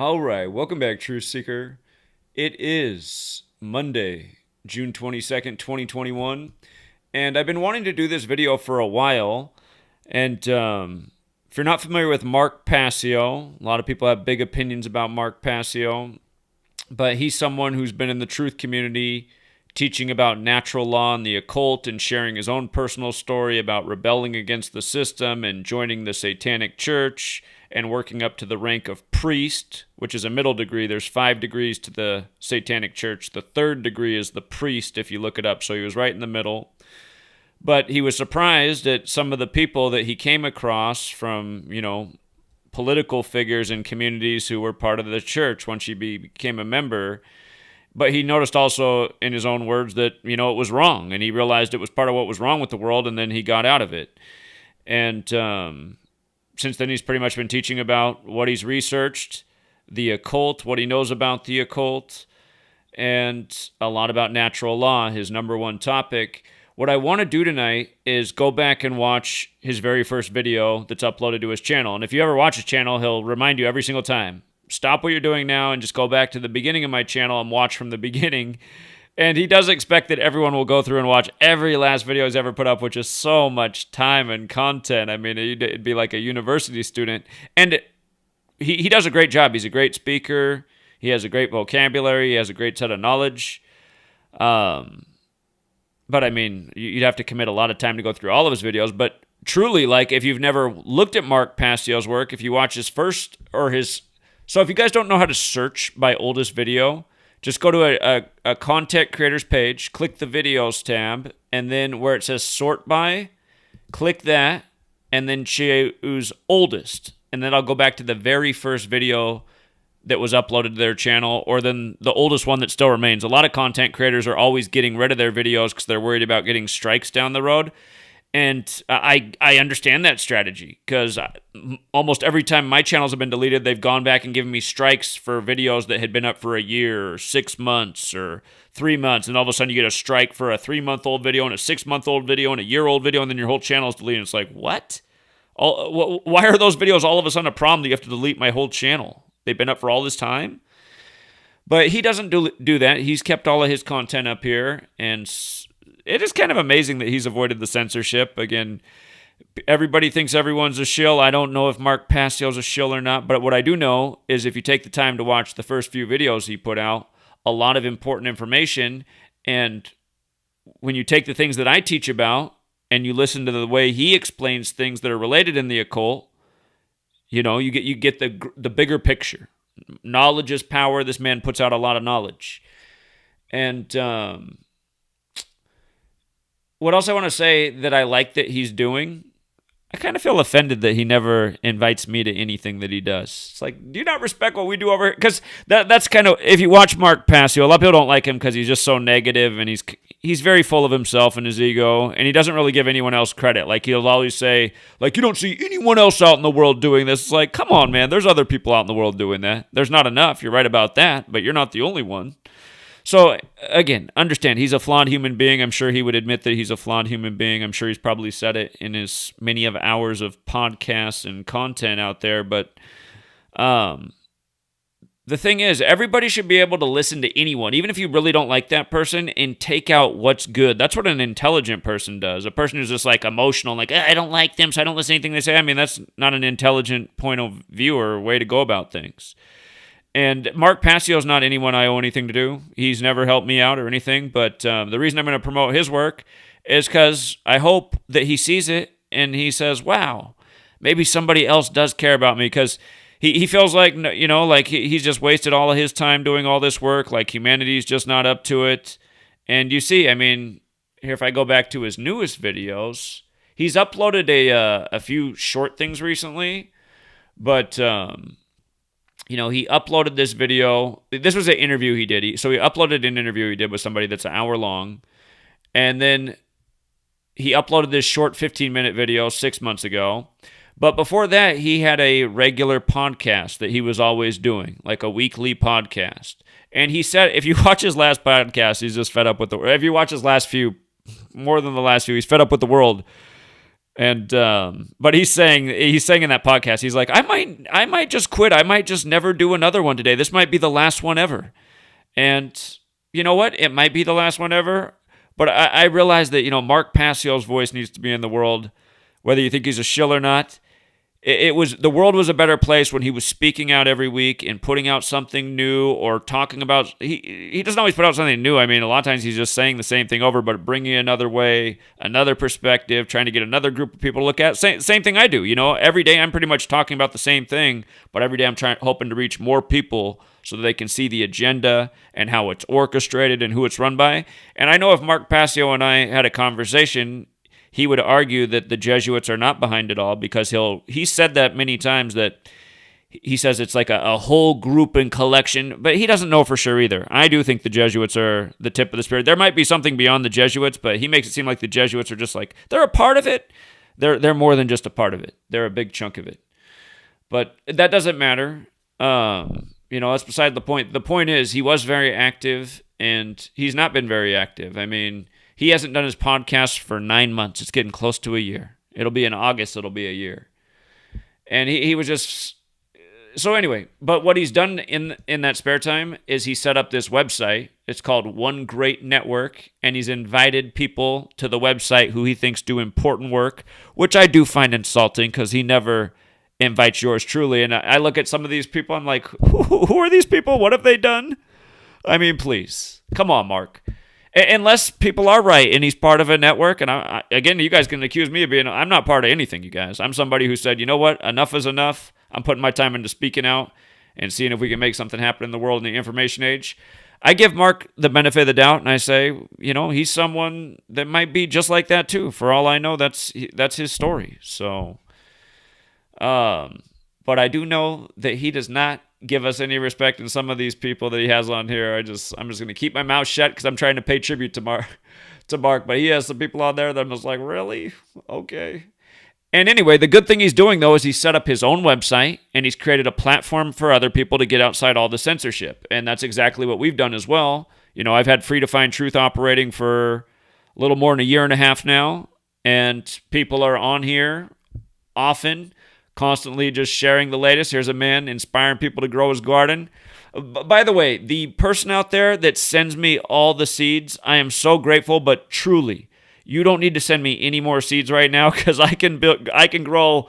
All right, welcome back, Truth Seeker. It is Monday, June 22nd, 2021, and I've been wanting to do this video for a while. And if you're not familiar with Mark Passio, a lot of people have big opinions about Mark Passio, but he's someone who's been in the truth community teaching about natural law and the occult and sharing his own personal story about rebelling against the system and joining the Satanic Church and working up to the rank of priest, which is a middle degree. There's 5 degrees to the Satanic Church. The 3rd degree is the priest, if you look it up. So he was right in the middle. But he was surprised at some of the people that he came across from, political figures and communities who were part of the church once he became a member. But he noticed also, in his own words, that, it was wrong. And he realized it was part of what was wrong with the world, and then he got out of it. And since then, he's pretty much been teaching about what he's researched, the occult, what he knows about the occult, and a lot about natural law, his number one topic. What I want to do tonight is go back and watch his very first video that's uploaded to his channel. And if you ever watch his channel, he'll remind you every single time, stop what you're doing now and just go back to the beginning of my channel and watch from the beginning. And he does expect that everyone will go through and watch every last video he's ever put up, which is so much time and content. I mean, it'd be like a university student. And he does a great job. He's a great speaker. He has a great vocabulary. He has a great set of knowledge. But I mean, you'd have to commit a lot of time to go through all of his videos. But truly, like, if you've never looked at Mark Passio's work, if you watch his first or his... So if you guys don't know how to search by oldest video, just go to a content creators page, click the videos tab, and then where it says sort by, click that, and then choose oldest. And then I'll go back to the very first video that was uploaded to their channel, or then the oldest one that still remains. A lot of content creators are always getting rid of their videos because they're worried about getting strikes down the road. And I understand that strategy, because almost every time my channels have been deleted, they've gone back and given me strikes for videos that had been up for a year or 6 months or 3 months. And all of a sudden you get a strike for a 3-month-old video and a 6-month-old video and a year-old video, and then your whole channel is deleted. It's like, what? Why are those videos all of a sudden a problem that you have to delete my whole channel? They've been up for all this time? But he doesn't do that. He's kept all of his content up here, and it is kind of amazing that he's avoided the censorship. Again, everybody thinks everyone's a shill. I don't know if Mark Passio's a shill or not, but what I do know is if you take the time to watch the first few videos he put out, a lot of important information, and when you take the things that I teach about and you listen to the way he explains things that are related in the occult, you get the bigger picture. Knowledge is power. This man puts out a lot of knowledge. And what else I want to say that I like that he's doing, I kind of feel offended that he never invites me to anything that he does. It's like, do you not respect what we do over here? Because that's kind of, if you watch Mark Passio, a lot of people don't like him because he's just so negative, and he's very full of himself and his ego, and he doesn't really give anyone else credit. Like, he'll always say, like, you don't see anyone else out in the world doing this. It's like, come on, man, there's other people out in the world doing that. There's not enough. You're right about that, but you're not the only one. So, again, understand, he's a flawed human being. I'm sure he would admit that he's a flawed human being. I'm sure he's probably said it in his many of hours of podcasts and content out there. But the thing is, everybody should be able to listen to anyone, even if you really don't like that person, and take out what's good. That's what an intelligent person does. A person who's just like emotional, like, I don't like them, so I don't listen to anything they say. I mean, that's not an intelligent point of view or way to go about things. And Mark Passio's not anyone I owe anything to do. He's never helped me out or anything. But the reason I'm going to promote his work is because I hope that he sees it and he says, wow, maybe somebody else does care about me. Because he feels like, like he's just wasted all of his time doing all this work. Like humanity's just not up to it. And you see, I mean, here, if I go back to his newest videos, he's uploaded a few short things recently. But... he uploaded this video. This was an interview he did. So he uploaded an interview he did with somebody that's an hour long. And then he uploaded this short 15-minute video 6 months ago. But before that, he had a regular podcast that he was always doing, like a weekly podcast. And he said, if you watch his last podcast, he's just fed up with the world. If you watch his last few, more than the last few, he's fed up with the world. And but he's saying in that podcast, he's like, I might just quit. I might just never do another one today. This might be the last one ever. And you know what? It might be the last one ever. But I realize that, Mark Passio's voice needs to be in the world, whether you think he's a shill or not. The world was a better place when he was speaking out every week and putting out something new or talking about. He doesn't always put out something new. I mean, a lot of times he's just saying the same thing over, but bringing another way, another perspective, trying to get another group of people to look at. Same thing I do. Every day I'm pretty much talking about the same thing, but every day I'm hoping to reach more people so that they can see the agenda and how it's orchestrated and who it's run by. And I know if Mark Passio and I had a conversation, he would argue that the Jesuits are not behind it all, because he said that many times, that he says it's like a whole group and collection, but he doesn't know for sure either. I do think the Jesuits are the tip of the spear. There might be something beyond the Jesuits, but he makes it seem like the Jesuits are just like, they're a part of it. They're more than just a part of it. They're a big chunk of it. But that doesn't matter. That's beside the point. The point is, he was very active, and he's not been very active. I mean, he hasn't done his podcast for 9 months. It's getting close to a year. It'll be in August. It'll be a year. And he was just... So anyway, but what he's done in that spare time is he set up this website. It's called One Great Network, and he's invited people to the website who he thinks do important work, which I do find insulting, because he never invites yours truly. And I look at some of these people, I'm like, who are these people? What have they done? I mean, please. Come on, Mark. Unless people are right and he's part of a network. And again, you guys can accuse me of being, I'm not part of anything, you guys. I'm somebody who said, you know what, enough is enough. I'm putting my time into speaking out and seeing if we can make something happen in the world in the information age. I give Mark the benefit of the doubt, and I say, he's someone that might be just like that too. For all I know, that's his story. So, but I do know that he does not give us any respect in some of these people that he has on here. I'm just going to keep my mouth shut, because I'm trying to pay tribute to Mark. But he has some people on there that I'm just like, really? Okay. And anyway, the good thing he's doing, though, is he's set up his own website, and he's created a platform for other people to get outside all the censorship. And that's exactly what we've done as well. I've had FreeDefinedTruth operating for a little more than a year and a half now, and people are on here often, constantly just sharing the latest. Here's a man inspiring people to grow his garden. By the way, the person out there that sends me all the seeds, I am so grateful, but truly, you don't need to send me any more seeds right now, because I can grow,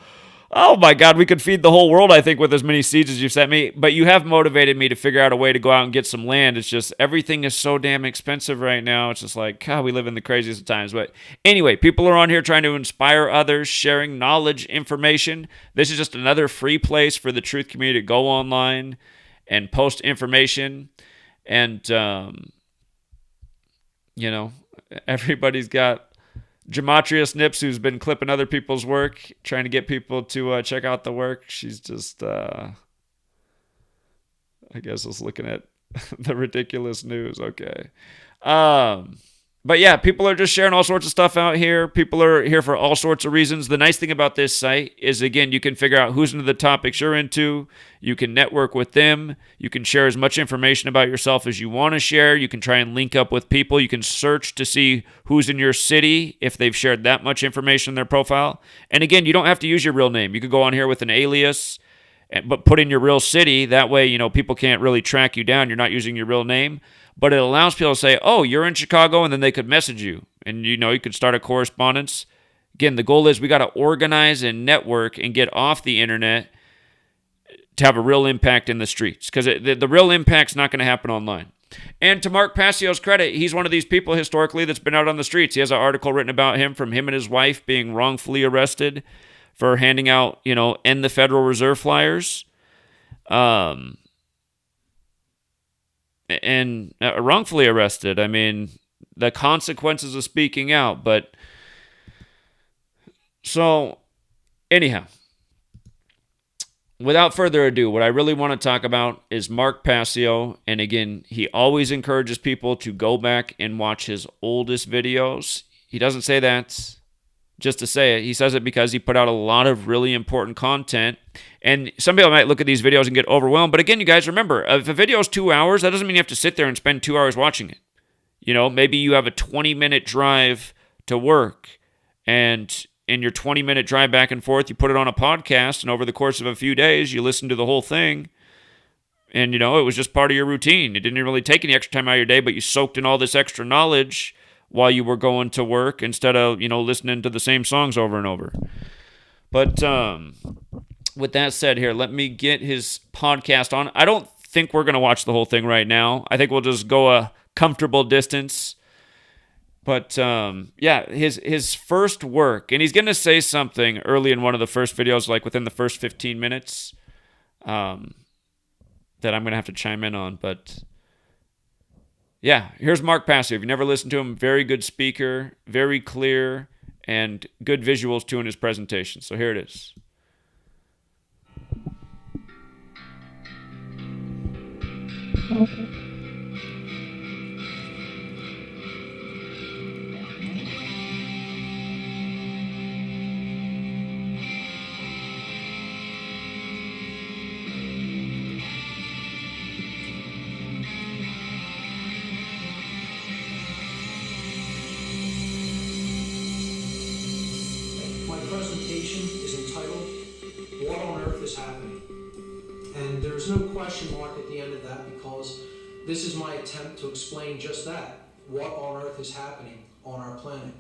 oh my God, we could feed the whole world, I think, with as many seeds as you've sent me. But you have motivated me to figure out a way to go out and get some land. It's just, everything is so damn expensive right now. It's just like, God, we live in the craziest of times. But anyway, people are on here trying to inspire others, sharing knowledge, information. This is just another free place for the truth community to go online and post information. And, everybody's got Gematria Snips, who's been clipping other people's work, trying to get people to check out the work. She's just, I guess, just looking at the ridiculous news. Okay. But yeah, people are just sharing all sorts of stuff out here. People are here for all sorts of reasons. The nice thing about this site is, again, you can figure out who's into the topics you're into. You can network with them. You can share as much information about yourself as you want to share. You can try and link up with people. You can search to see who's in your city if they've shared that much information in their profile. And again, you don't have to use your real name. You could go on here with an alias, but put in your real city. That way, people can't really track you down. You're not using your real name. But it allows people to say, oh, you're in Chicago, and then they could message you. And, you could start a correspondence. Again, the goal is we got to organize and network and get off the internet to have a real impact in the streets. Because the real impact's not going to happen online. And to Mark Passio's credit, he's one of these people historically that's been out on the streets. He has an article written about him from him and his wife being wrongfully arrested for handing out, end the Federal Reserve flyers. And wrongfully arrested. I mean, the consequences of speaking out. But so, anyhow, without further ado, what I really want to talk about is Mark Passio. And again, he always encourages people to go back and watch his oldest videos. He doesn't say that just to say it. He says it because he put out a lot of really important content. And some people might look at these videos and get overwhelmed. But again, you guys remember, if a video is 2 hours, that doesn't mean you have to sit there and spend 2 hours watching it. Maybe you have a 20-minute drive to work, and in your 20-minute drive back and forth, you put it on a podcast, and over the course of a few days, you listen to the whole thing. And, it was just part of your routine. It didn't really take any extra time out of your day, but you soaked in all this extra knowledge while you were going to work instead of, listening to the same songs over and over. But with that said here, let me get his podcast on. I don't think we're going to watch the whole thing right now. I think we'll just go a comfortable distance. But, his first work, and he's going to say something early in one of the first videos, like within the first 15 minutes, that I'm going to have to chime in on. But yeah, here's Mark Passio. If you never listened to him, very good speaker, very clear, and good visuals too in his presentation. So here it is. Presentation is entitled, What on Earth is Happening? And there's no question mark at the end of that, because this is my attempt to explain just that. What on earth is happening on our planet?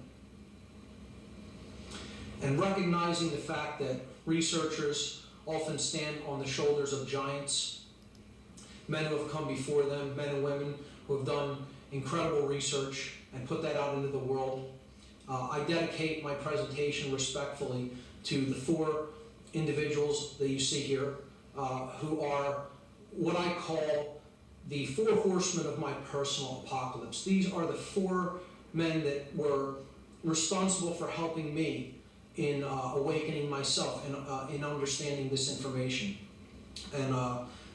And recognizing the fact that researchers often stand on the shoulders of giants, men who have come before them, men and women who have done incredible research and put that out into the world. I dedicate my presentation respectfully to the four individuals that you see here, who are what I call the four horsemen of my personal apocalypse. These are the four men that were responsible for helping me in awakening myself and in understanding this information. And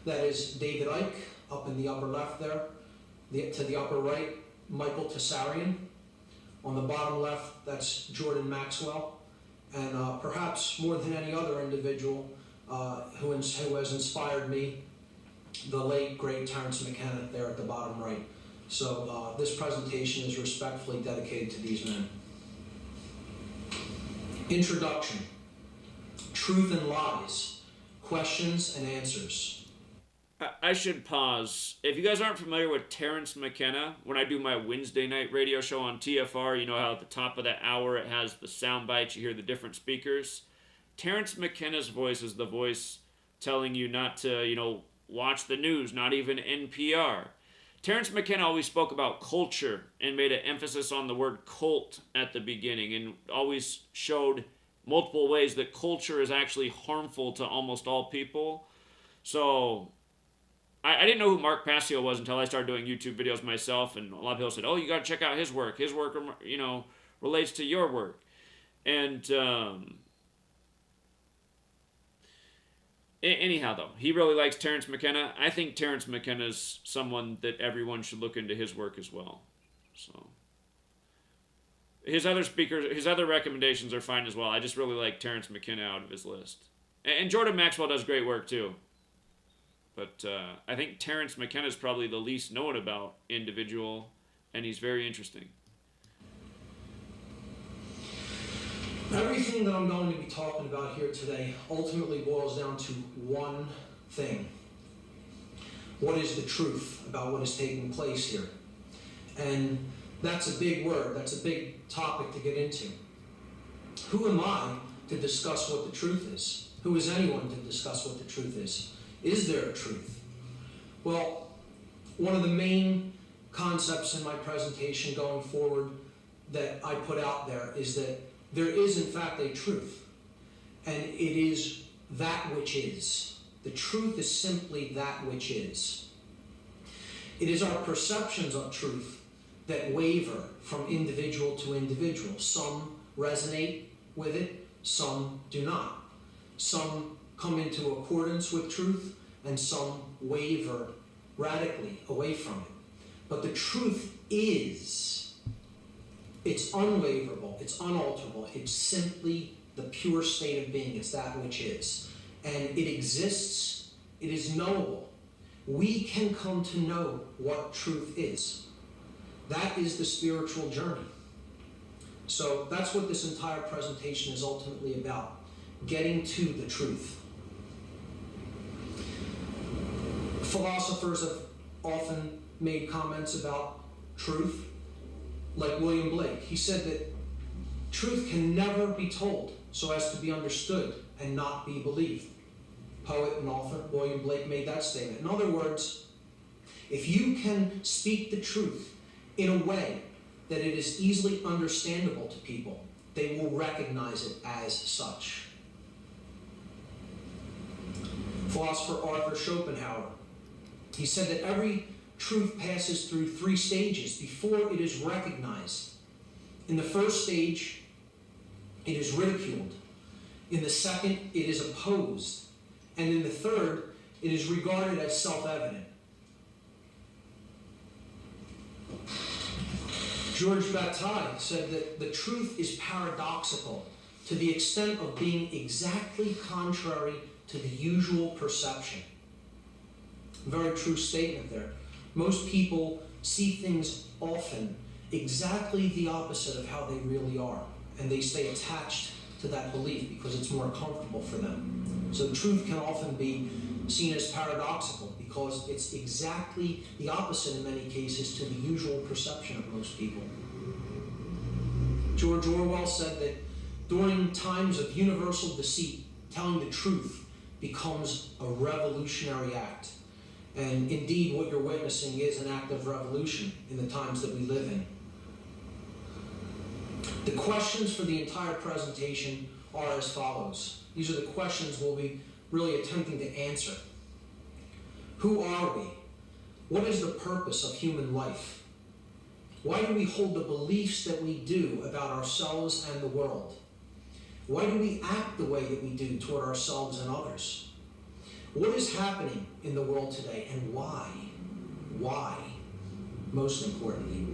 that is David Icke, up in the upper left there, to the upper right, Michael Tessarian. On the bottom left, that's Jordan Maxwell, and perhaps more than any other individual who has inspired me, the late, great Terence McKenna there at the bottom right. So this presentation is respectfully dedicated to these men. Introduction. Truth and lies. Questions and answers. I should pause. If you guys aren't familiar with Terence McKenna, when I do my Wednesday night radio show on TFR, you know how at the top of that hour it has the sound bites, you hear the different speakers. Terence McKenna's voice is the voice telling you not to, watch the news, not even NPR. Terence McKenna always spoke about culture and made an emphasis on the word cult at the beginning, and always showed multiple ways that culture is actually harmful to almost all people. So I didn't know who Mark Passio was until I started doing YouTube videos myself, and a lot of people said, oh, you got to check out his work. His work, relates to your work. And anyhow, though, he really likes Terence McKenna. I think Terence McKenna is someone that everyone should look into his work as well. So his other recommendations are fine as well. I just really like Terence McKenna out of his list. And Jordan Maxwell does great work too. But I think Terence McKenna is probably the least known about individual, and he's very interesting. Everything that I'm going to be talking about here today ultimately boils down to one thing. What is the truth about what is taking place here? And that's a big word. That's a big topic to get into. Who am I to discuss what the truth is? Who is anyone to discuss what the truth is? Is there a truth? Well, one of the main concepts in my presentation going forward that I put out there is that there is in fact a truth, and it is that which is. The truth is simply that which is. It is our perceptions of truth that waver from individual to individual. Some resonate with it, some do not. Some come into accordance with truth, and some waver radically away from it. But the truth is, it's unwaverable, it's unalterable, it's simply the pure state of being, it's that which is. And it exists, it is knowable. We can come to know what truth is. That is the spiritual journey. So that's what this entire presentation is ultimately about, getting to the truth. Philosophers have often made comments about truth, like William Blake. He said that truth can never be told so as to be understood and not be believed. Poet and author William Blake made that statement. In other words, if you can speak the truth in a way that it is easily understandable to people, they will recognize it as such. Philosopher Arthur Schopenhauer, he said that every truth passes through 3 stages before it is recognized. In the first stage, it is ridiculed. In the second, it is opposed. And in the third, it is regarded as self-evident. Georges Bataille said that the truth is paradoxical to the extent of being exactly contrary to the usual perception. Very true statement there. Most people see things often exactly the opposite of how they really are, and they stay attached to that belief because it's more comfortable for them. So truth can often be seen as paradoxical because it's exactly the opposite in many cases to the usual perception of most people. George Orwell said that during times of universal deceit, telling the truth becomes a revolutionary act. And indeed, what you're witnessing is an act of revolution in the times that we live in. The questions for the entire presentation are as follows. These are the questions we'll be really attempting to answer. Who are we? What is the purpose of human life? Why do we hold the beliefs that we do about ourselves and the world? Why do we act the way that we do toward ourselves and others? What is happening in the world today, and why? Why, most importantly.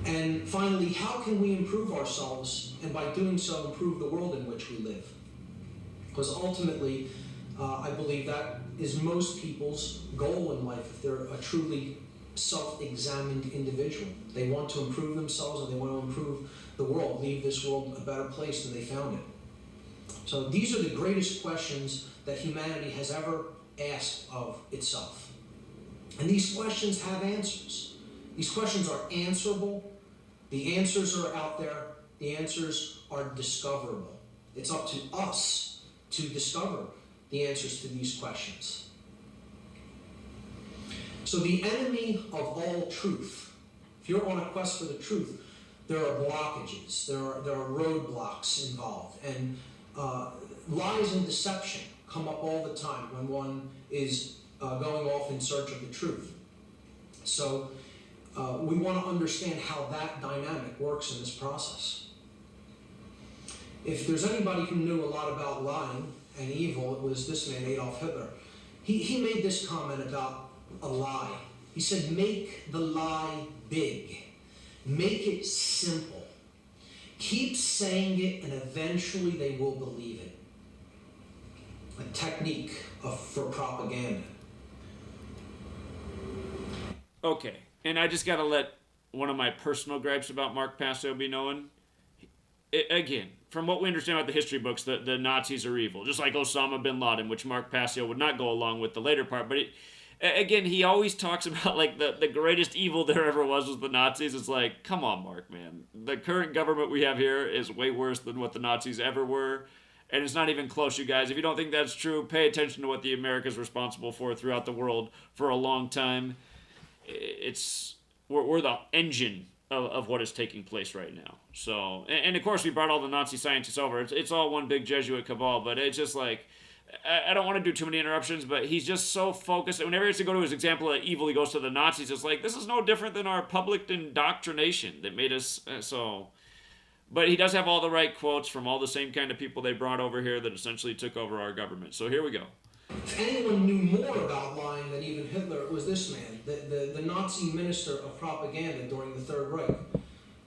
And finally, how can we improve ourselves, and by doing so, improve the world in which we live? Because ultimately, I believe that is most people's goal in life if they're a truly self-examined individual. They want to improve themselves and they want to improve the world, leave this world a better place than they found it. So these are the greatest questions that humanity has ever asked of itself. And these questions have answers. These questions are answerable. The answers are out there. The answers are discoverable. It's up to us to discover the answers to these questions. So the enemy of all truth, if you're on a quest for the truth, there are blockages, there are roadblocks involved, and lies and deception come up all the time when one is going off in search of the truth. So we want to understand how that dynamic works in this process. If there's anybody who knew a lot about lying and evil, it was this man, Adolf Hitler. He made this comment about a lie. He said, make the lie big. Make it simple. Keep saying it and eventually they will believe it. A technique for propaganda. Okay, and I just got to let one of my personal gripes about Mark Passio be known. Again, from what we understand about the history books, the Nazis are evil, just like Osama bin Laden, which Mark Passio would not go along with the later part. But again, he always talks about like the greatest evil there ever was the Nazis. It's like, come on, Mark, man. The current government we have here is way worse than what the Nazis ever were. And it's not even close, you guys. If you don't think that's true, pay attention to what the America's responsible for throughout the world for a long time. We're the engine of what is taking place right now. So, and of course we brought all the Nazi scientists over. It's all one big Jesuit cabal, but it's just like, I don't want to do too many interruptions, but he's just so focused. Whenever he has to go to his example of evil, he goes to the Nazis. It's like, this is no different than our public indoctrination that made us so. But he does have all the right quotes from all the same kind of people they brought over here that essentially took over our government. So here we go. If anyone knew more about lying than even Hitler, it was this man, the Nazi minister of propaganda during the Third Reich,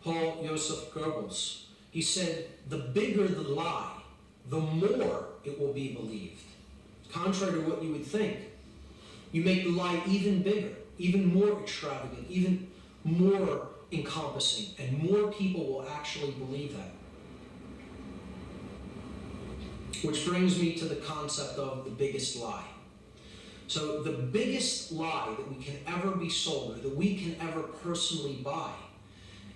Paul Joseph Goebbels. He said, the bigger the lie, the more it will be believed. Contrary to what you would think, you make the lie even bigger, even more extravagant, even more encompassing, and more people will actually believe that. Which brings me to the concept of the biggest lie. So the biggest lie that we can ever be sold, or that we can ever personally buy,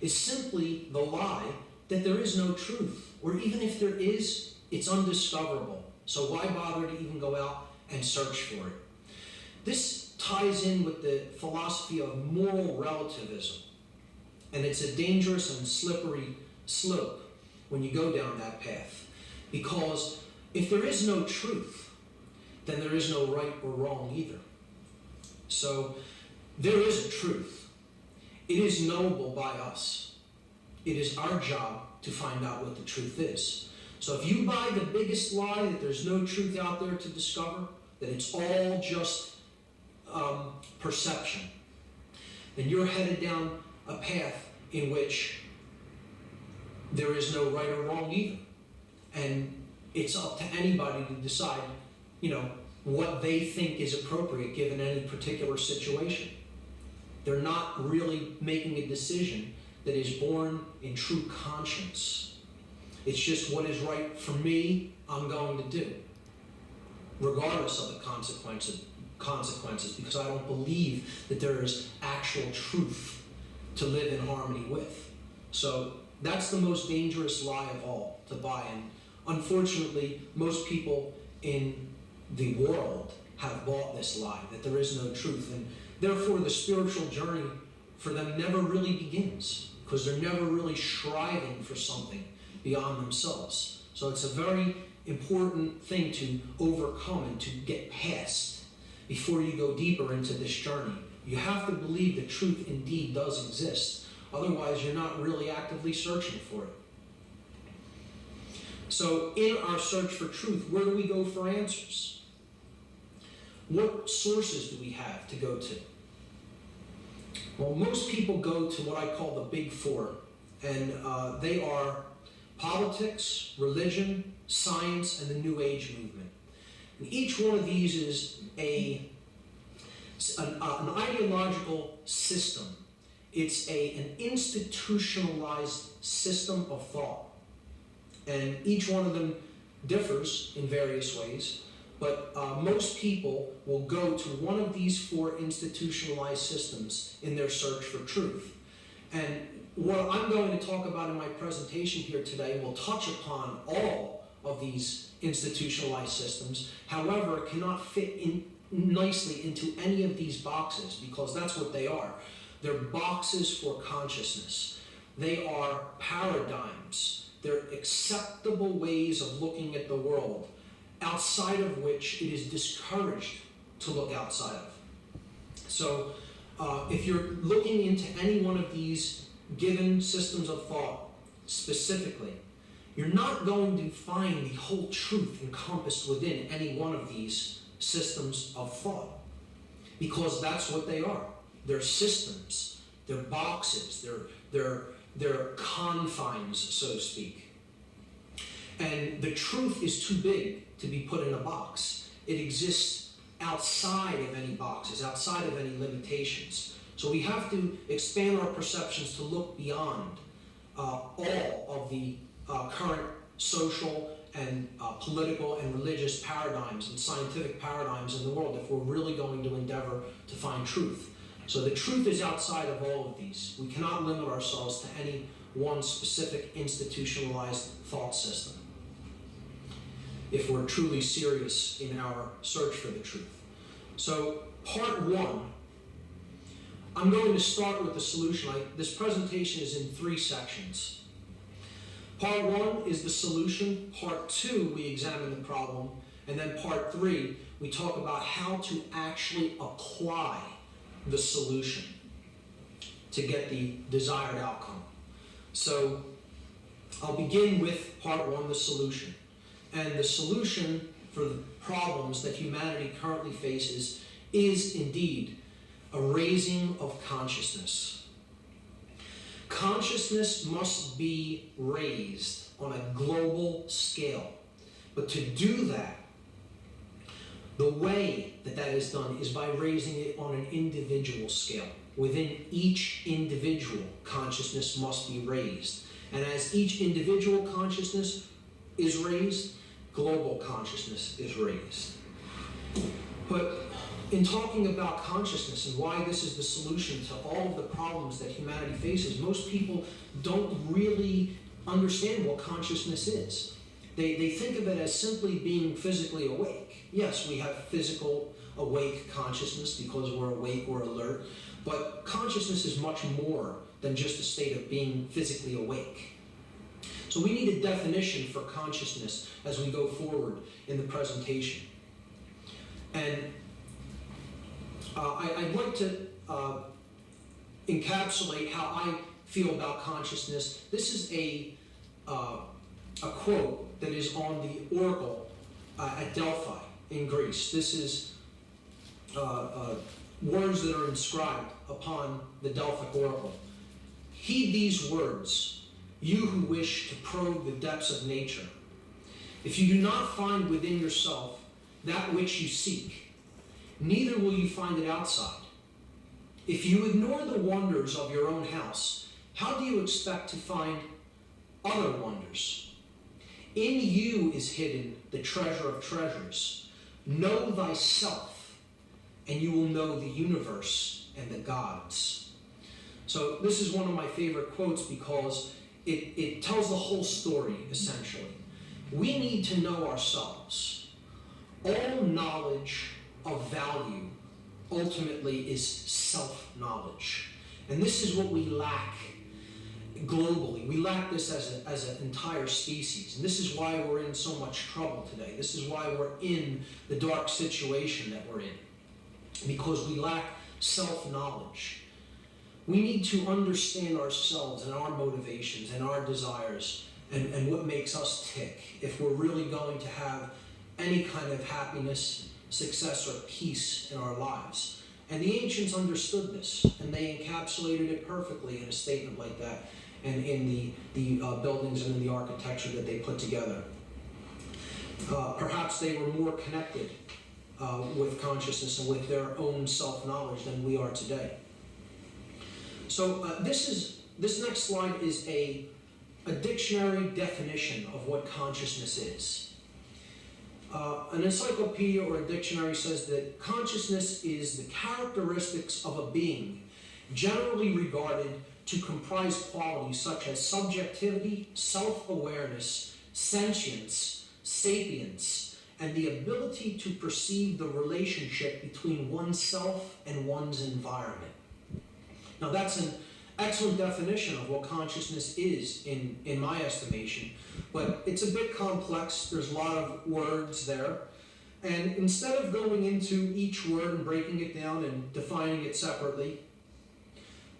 is simply the lie that there is no truth, or even if there is, it's undiscoverable. So why bother to even go out and search for it? This ties in with the philosophy of moral relativism, and it's a dangerous and slippery slope when you go down that path, because if there is no truth, then there is no right or wrong either. So there is a truth. It is knowable by us. It is our job to find out what the truth is. So if you buy the biggest lie that there's no truth out there to discover, that it's all just perception, then you're headed down a path in which there is no right or wrong either. And it's up to anybody to decide, what they think is appropriate given any particular situation. They're not really making a decision that is born in true conscience. It's just what is right for me, I'm going to do, regardless of the consequences, because I don't believe that there is actual truth to live in harmony with. So that's the most dangerous lie of all to buy. And unfortunately, most people in the world have bought this lie, that there is no truth, and therefore the spiritual journey for them never really begins, because they're never really striving for something beyond themselves. So it's a very important thing to overcome and to get past before you go deeper into this journey. You have to believe that truth indeed does exist. Otherwise, you're not really actively searching for it. So in our search for truth, where do we go for answers? What sources do we have to go to? Well, most people go to what I call the big four, and they are politics, religion, science, and the New Age movement. And each one of these is an ideological system. It's an institutionalized system of thought. And each one of them differs in various ways, but most people will go to one of these four institutionalized systems in their search for truth. And what I'm going to talk about in my presentation here today will touch upon all of these institutionalized systems. However, it cannot fit in nicely into any of these boxes, because that's what they are. They're boxes for consciousness. They are paradigms. They're acceptable ways of looking at the world, outside of which it is discouraged to look outside of. So if you're looking into any one of these given systems of thought specifically, you're not going to find the whole truth encompassed within any one of these systems of thought, because that's what they are. They're systems, they're boxes, they're confines, so to speak. And the truth is too big to be put in a box. It exists outside of any boxes, outside of any limitations. So we have to expand our perceptions to look beyond all of the current social and political and religious paradigms and scientific paradigms in the world if we're really going to endeavor to find truth. So the truth is outside of all of these. We cannot limit ourselves to any one specific institutionalized thought system if we're truly serious in our search for the truth. So part one, I'm going to start with the solution. This presentation is in 3 sections. Part one is the solution. Part two, we examine the problem. And then part 3, we talk about how to actually apply the solution to get the desired outcome. So I'll begin with part 1, the solution. And the solution for the problems that humanity currently faces is indeed a raising of consciousness. Consciousness must be raised on a global scale. But to do that, the way that that is done is by raising it on an individual scale. within each individual, consciousness must be raised. And as each individual consciousness is raised, global consciousness is raised. But in talking about consciousness and why this is the solution to all of the problems that humanity faces, most people don't really understand what consciousness is. They think of it as simply being physically awake. Yes, we have physical awake consciousness because we're awake, we're alert, but consciousness is much more than just a state of being physically awake. So we need a definition for consciousness as we go forward in the presentation. And I'd like to encapsulate how I feel about consciousness. This is a quote that is on the oracle at Delphi in Greece. This is words that are inscribed upon the Delphic oracle. Heed these words, you who wish to probe the depths of nature. If you do not find within yourself that which you seek, neither will you find it outside. If you ignore the wonders of your own house, how do you expect to find other wonders? In you is hidden the treasure of treasures. Know thyself, and you will know the universe and the gods. So this is one of my favorite quotes because it tells the whole story, essentially. We need to know ourselves. All knowledge of value ultimately is self-knowledge. And this is what we lack globally. We lack this as an entire species. And this is why we're in so much trouble today. This is why we're in the dark situation that we're in. Because we lack self-knowledge. We need to understand ourselves and our motivations and our desires and what makes us tick if we're really going to have any kind of happiness, success, or peace in our lives. And the ancients understood this, and they encapsulated it perfectly in a statement like that and in the buildings and in the architecture that they put together. Perhaps they were more connected with consciousness and with their own self-knowledge than we are today. So this next slide is a dictionary definition of what consciousness is. An encyclopedia or a dictionary says that consciousness is the characteristics of a being generally regarded to comprise qualities such as subjectivity, self-awareness, sentience, sapience, and the ability to perceive the relationship between oneself and one's environment. Now that's an excellent definition of what consciousness is in my estimation, but it's a bit complex. There's a lot of words there. And instead of going into each word and breaking it down and defining it separately,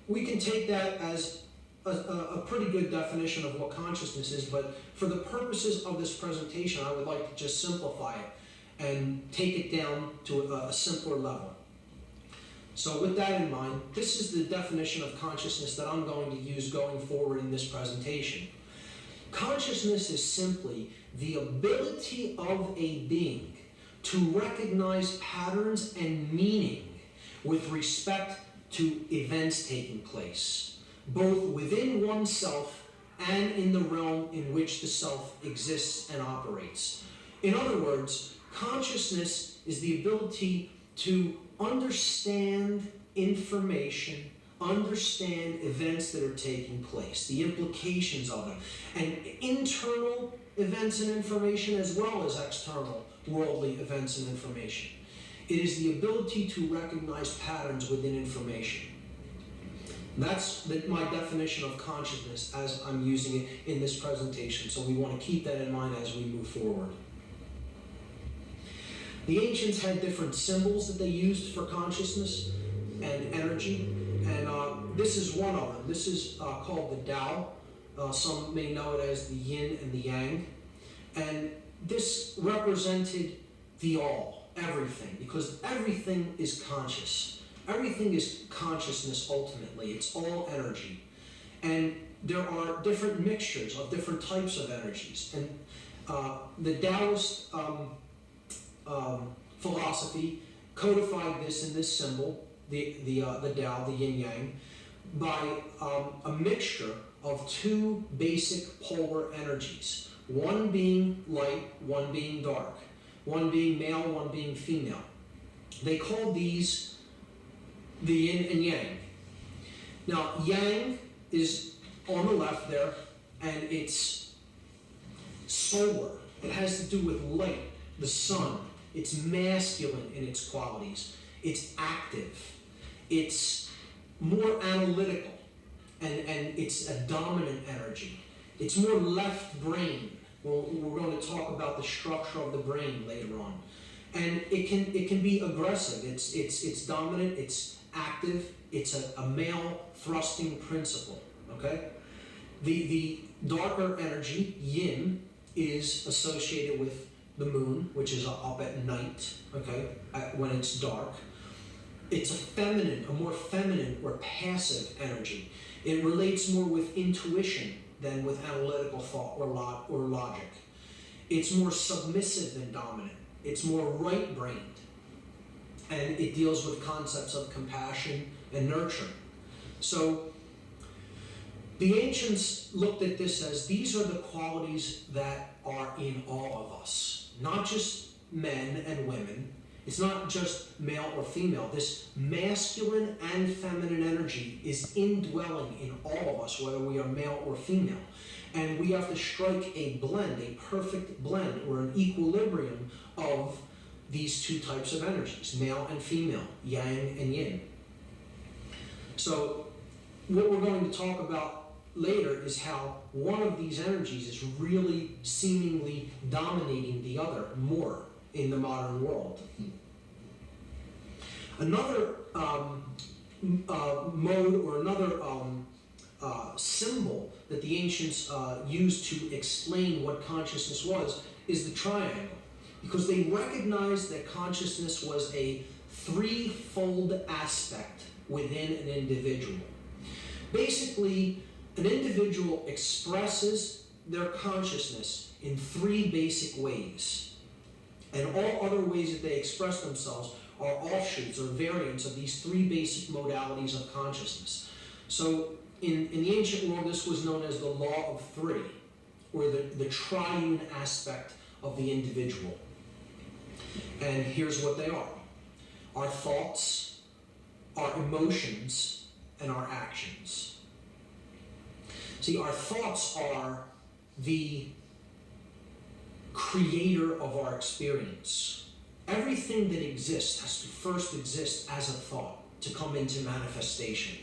we can take that as a pretty good definition of what consciousness is, but for the purposes of this presentation, I would like to just simplify it and take it down to a simpler level. So with that in mind, this is the definition of consciousness that I'm going to use going forward in this presentation. Consciousness is simply the ability of a being to recognize patterns and meaning with respect to events taking place, both within oneself and in the realm in which the self exists and operates. In other words, consciousness is the ability to understand information, understand events that are taking place, the implications of them, and internal events and information as well as external worldly events and information. It is the ability to recognize patterns within information. That's my definition of consciousness as I'm using it in this presentation, so we want to keep that in mind as we move forward. The ancients had different symbols that they used for consciousness and energy, and this is one of them. This is called the Tao. Some may know it as the yin and the yang. And this represented the all, everything, because everything is conscious. Everything is consciousness ultimately. It's all energy. And there are different mixtures of different types of energies. And the Taoist philosophy codified this in this symbol, the Tao, the Yin Yang, by a mixture of two basic polar energies, one being light, one being dark, one being male, one being female. They call these the Yin and Yang. Now, Yang is on the left there, and it's solar. It has to do with light, the sun. It's masculine in its qualities. It's active. It's more analytical, and it's a dominant energy. It's more left brain. Well, we're going to talk about the structure of the brain later on. And it can be aggressive. It's dominant, it's active, it's a male thrusting principle. Okay? The darker energy, yin, is associated with the moon, which is up at night, okay, when it's dark. It's a more feminine or passive energy. It relates more with intuition than with analytical thought or logic. It's more submissive than dominant. It's more right-brained. And it deals with concepts of compassion and nurture. So the ancients looked at this as these are the qualities that are in all of us, not just men and women. It's not just male or female. This masculine and feminine energy is indwelling in all of us, whether we are male or female. And we have to strike a blend, a perfect blend, or an equilibrium of these two types of energies, male and female, yang and yin. So what we're going to talk about later is how one of these energies is really seemingly dominating the other more in the modern world. Another mode or another symbol that the ancients used to explain what consciousness was is the triangle, because they recognized that consciousness was a threefold aspect within an individual. Basically, an individual expresses their consciousness in three basic ways, and all other ways that they express themselves are offshoots or variants of these three basic modalities of consciousness. So in the ancient world, this was known as the law of three, or the triune aspect of the individual. And here's what they are: our thoughts, our emotions, and our actions. See, our thoughts are the creator of our experience. Everything that exists has to first exist as a thought to come into manifestation.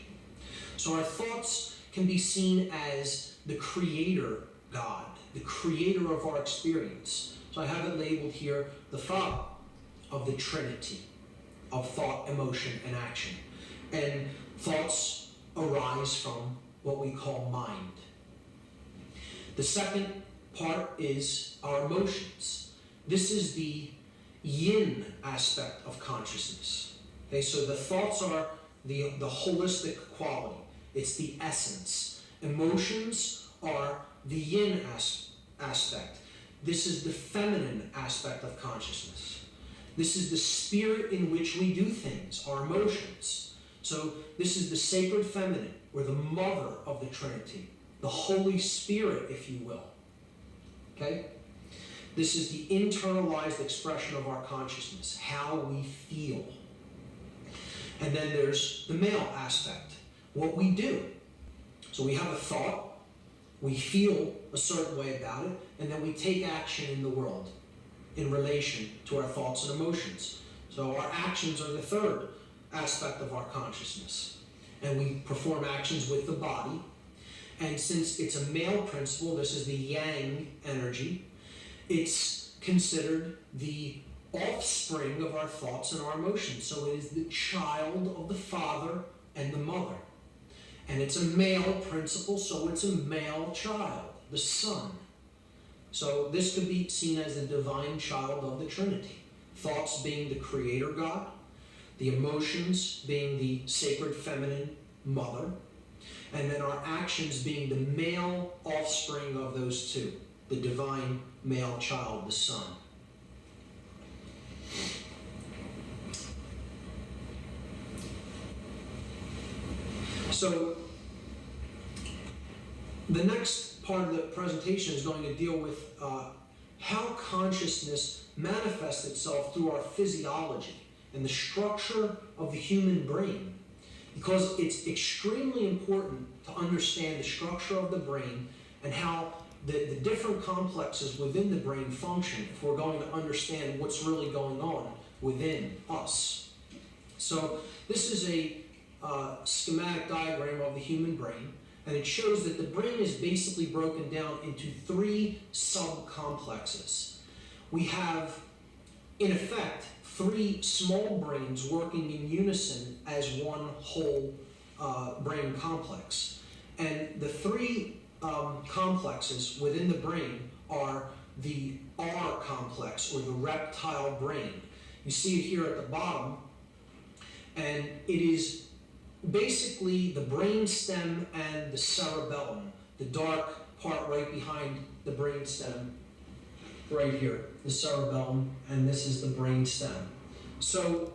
So our thoughts can be seen as the creator God, the creator of our experience. So I have it labeled here, the Father of the Trinity of thought, emotion, and action. And thoughts arise from what we call mind. The second part is our emotions. This is the yin aspect of consciousness. Okay, so the thoughts are the holistic quality. It's the essence. Emotions are the yin aspect. This is the feminine aspect of consciousness. This is the spirit in which we do things, our emotions. So this is the sacred feminine, or the mother of the Trinity, the Holy Spirit, if you will. Okay? This is the internalized expression of our consciousness, how we feel. And then there's the male aspect, what we do. So we have a thought, we feel a certain way about it, and then we take action in the world in relation to our thoughts and emotions. So our actions are the third aspect of our consciousness. And we perform actions with the body. And since it's a male principle, this is the yang energy, it's considered the offspring of our thoughts and our emotions. So it is the child of the father and the mother. And it's a male principle, so it's a male child, the son. So this could be seen as the divine child of the Trinity. Thoughts being the creator God, the emotions being the sacred feminine mother, and then our actions being the male offspring of those two, the divine male child, the son. So the next part of the presentation is going to deal with how consciousness manifests itself through our physiology and the structure of the human brain, because it's extremely important to understand the structure of the brain and how the different complexes within the brain function if we're going to understand what's really going on within us. So this is a schematic diagram of the human brain, and it shows that the brain is basically broken down into 3 subcomplexes. We have, in effect, 3 small brains working in unison as one whole brain complex. And the 3 complexes within the brain are the R complex, or the reptile brain. You see it here at the bottom, and it is basically the brain stem and the cerebellum, the dark part right behind the brain stem, right here, the cerebellum, and this is the brain stem. So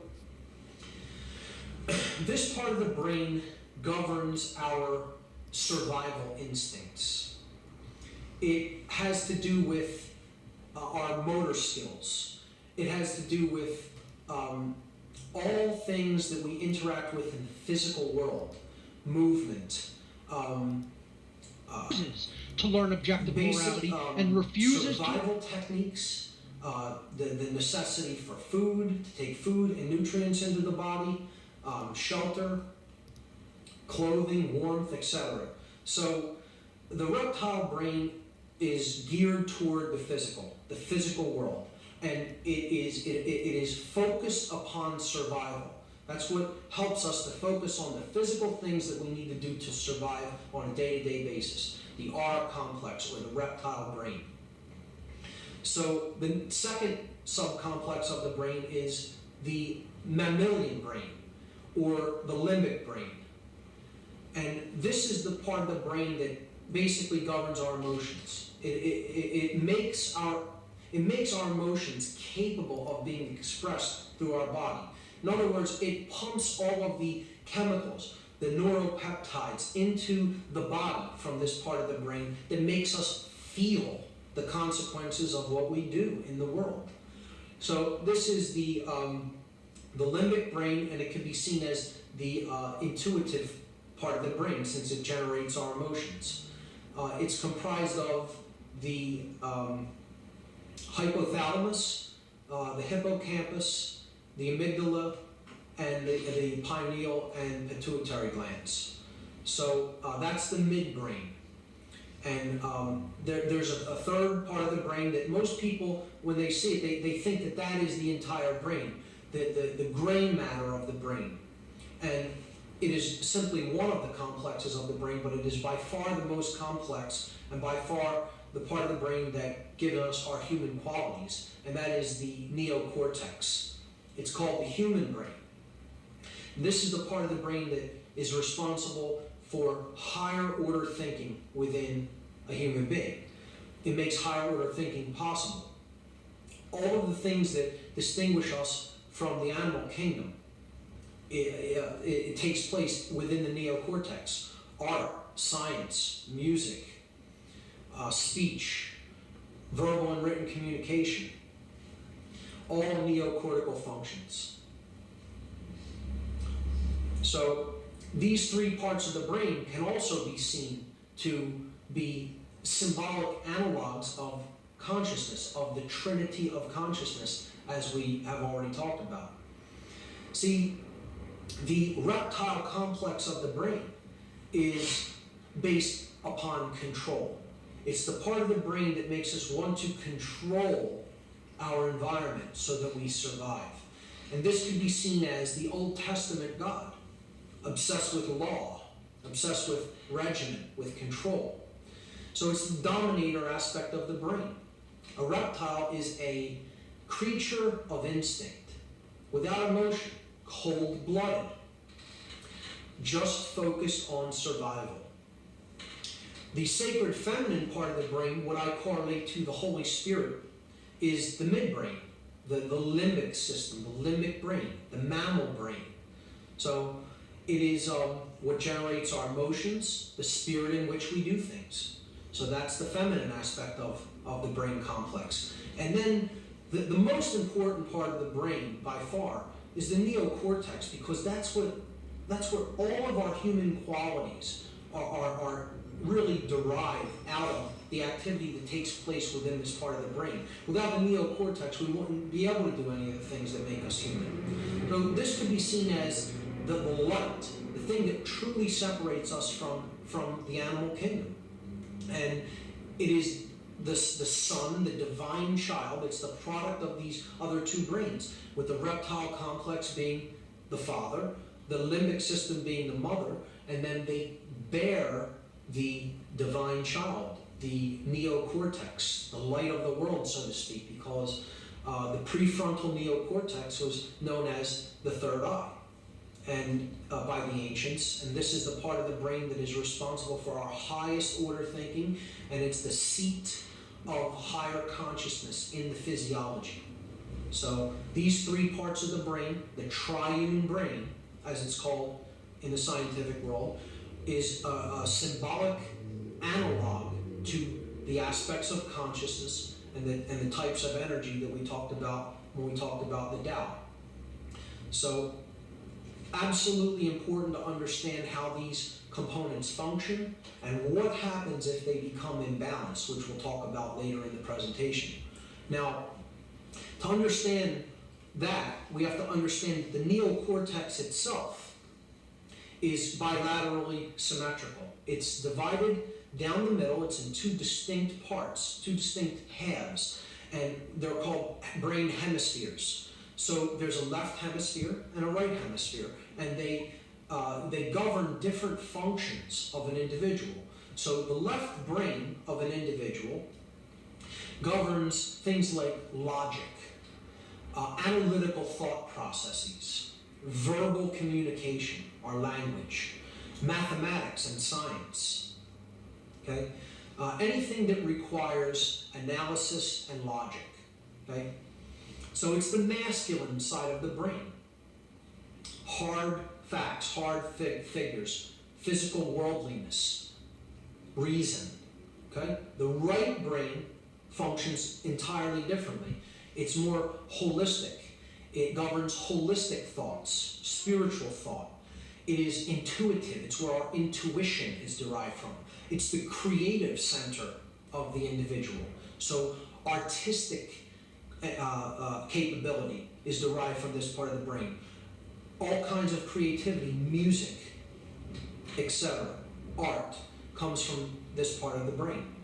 this part of the brain governs our survival instincts. It has to do with our motor skills. It has to do with all things that we interact with in the physical world, movement, to learn objective morality, and refuses survival techniques, the necessity for food, to take food and nutrients into the body, shelter, clothing, warmth, etc. So the reptile brain is geared toward the physical world, and it is focused upon survival. That's what helps us to focus on the physical things that we need to do to survive on a day-to-day basis. The R complex, or the reptile brain. So the second subcomplex of the brain is the mammalian brain, or the limbic brain. And this is the part of the brain that basically governs our emotions. It makes our emotions capable of being expressed through our body. In other words, it pumps all of the chemicals, the neuropeptides, into the body from this part of the brain that makes us feel the consequences of what we do in the world. So this is the limbic brain, and it can be seen as the intuitive part of the brain, since it generates our emotions. It's comprised of the hypothalamus, the hippocampus, the amygdala, and the pineal and pituitary glands. So that's the midbrain. And there's a third part of the brain that most people, when they see it, they think that that is the entire brain, the gray matter of the brain. And it is simply one of the complexes of the brain, but it is by far the most complex, and by far the part of the brain that gives us our human qualities, and that is the neocortex. It's called the human brain. And this is the part of the brain that is responsible for higher order thinking within a human being. It makes higher order thinking possible. All of the things that distinguish us from the animal kingdom, it takes place within the neocortex. Art, science, music, speech, verbal and written communication, all neocortical functions. So these 3 parts of the brain can also be seen to be symbolic analogs of consciousness, of the trinity of consciousness, as we have already talked about. See, the reptile complex of the brain is based upon control. It's the part of the brain that makes us want to control our environment so that we survive. And this can be seen as the Old Testament God, obsessed with law, obsessed with regimen, with control. So it's the dominator aspect of the brain. A reptile is a creature of instinct, without emotion, cold-blooded, just focused on survival. The sacred feminine part of the brain, what I correlate to the Holy Spirit, is the midbrain, the limbic system, the limbic brain, the mammal brain. So it is what generates our emotions, the spirit in which we do things. So that's the feminine aspect of the brain complex. And then the most important part of the brain, by far, is the neocortex, because that's where all of our human qualities are really derived out of the activity that takes place within this part of the brain. Without the neocortex, we wouldn't be able to do any of the things that make us human. So this could be seen as the light, the thing that truly separates us from the animal kingdom. And it is the son, the divine child. It's the product of these other two brains, with the reptile complex being the father, the limbic system being the mother, and then they bear the divine child, the neocortex, the light of the world, so to speak, because the prefrontal neocortex was known as the third eye, and by the ancients, and this is the part of the brain that is responsible for our highest order thinking, and it's the seat of higher consciousness in the physiology. So these three parts of the brain, the triune brain, as it's called in the scientific world, is a symbolic analog to the aspects of consciousness and the types of energy that we talked about when we talked about the Tao. So absolutely important to understand how these components function and what happens if they become imbalanced, which we'll talk about later in the presentation. Now, to understand that, we have to understand the neocortex itself is bilaterally symmetrical. It's divided down the middle. It's in two distinct parts, two distinct halves, and they're called brain hemispheres. So there's a left hemisphere and a right hemisphere, and they govern different functions of an individual. So the left brain of an individual governs things like logic, analytical thought processes, verbal communication, our language, mathematics and science. Okay, anything that requires analysis and logic. Okay, so it's the masculine side of the brain. Hard facts, hard figures, physical worldliness, reason. Okay, the right brain functions entirely differently. It's more holistic. It governs holistic thoughts, spiritual thought. It is intuitive. It's where our intuition is derived from. It's the creative center of the individual. So artistic capability is derived from this part of the brain. All kinds of creativity, music, etc., art, comes from this part of the brain.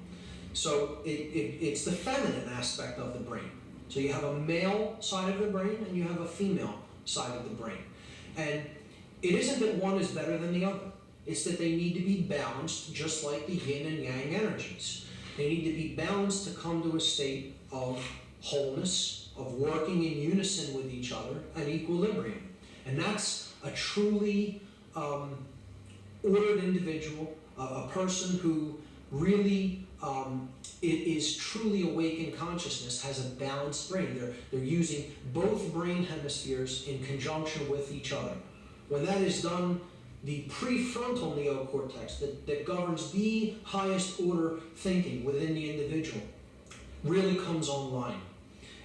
So it's the feminine aspect of the brain. So you have a male side of the brain and you have a female side of the brain. And it isn't that one is better than the other. It's that they need to be balanced, just like the yin and yang energies. They need to be balanced to come to a state of wholeness, of working in unison with each other, and equilibrium. And that's a truly ordered individual, a person who really is truly awake in consciousness, has a balanced brain. They're using both brain hemispheres in conjunction with each other. When that is done, the prefrontal neocortex that governs the highest order thinking within the individual really comes online.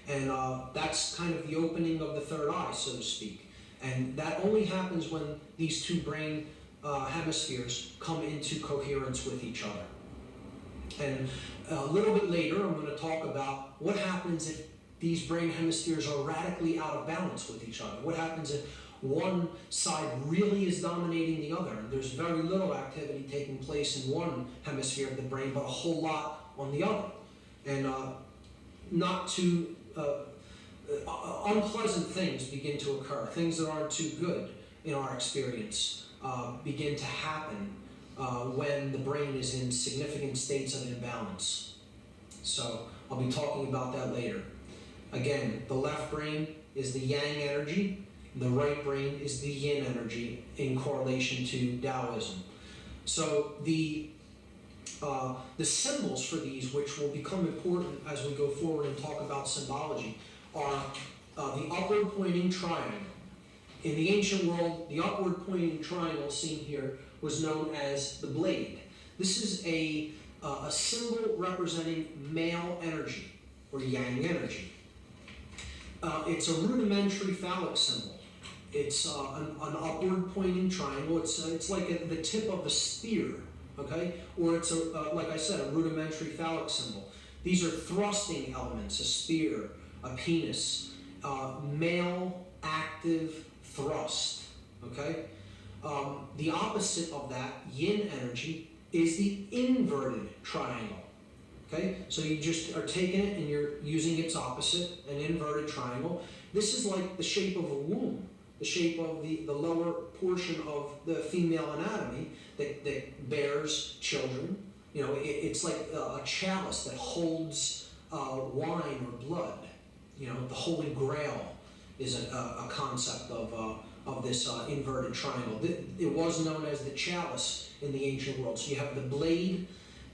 And that's kind of the opening of the third eye, so to speak. And that only happens when these two brain hemispheres come into coherence with each other. And a little bit later, I'm going to talk about what happens if these brain hemispheres are radically out of balance with each other. What happens if one side really is dominating the other, and there's very little activity taking place in one hemisphere of the brain, but a whole lot on the other. And not too unpleasant things begin to occur. Things that aren't too good in our experience begin to happen when the brain is in significant states of imbalance. So I'll be talking about that later. Again, the left brain is the yang energy, the right brain is the yin energy in correlation to Taoism. So the symbols for these, which will become important as we go forward and talk about symbology, are the upward pointing triangle, In the ancient world, the upward pointing triangle seen here was known as the blade. This is a symbol representing male energy, or yang energy. It's a rudimentary phallic symbol. It's an upward pointing triangle. It's like the tip of a spear, okay? Or it's, like I said, a rudimentary phallic symbol. These are thrusting elements, a spear, a penis, male active thrust, okay? The opposite of that, yin energy, is the inverted triangle, okay? So you just are taking it and you're using its opposite, an inverted triangle. This is like the shape of a womb, the shape of the lower portion of the female anatomy that bears children. You know, it's like a chalice that holds wine or blood. You know, the Holy Grail is a concept of this inverted triangle. It was known as the chalice in the ancient world. So you have the blade,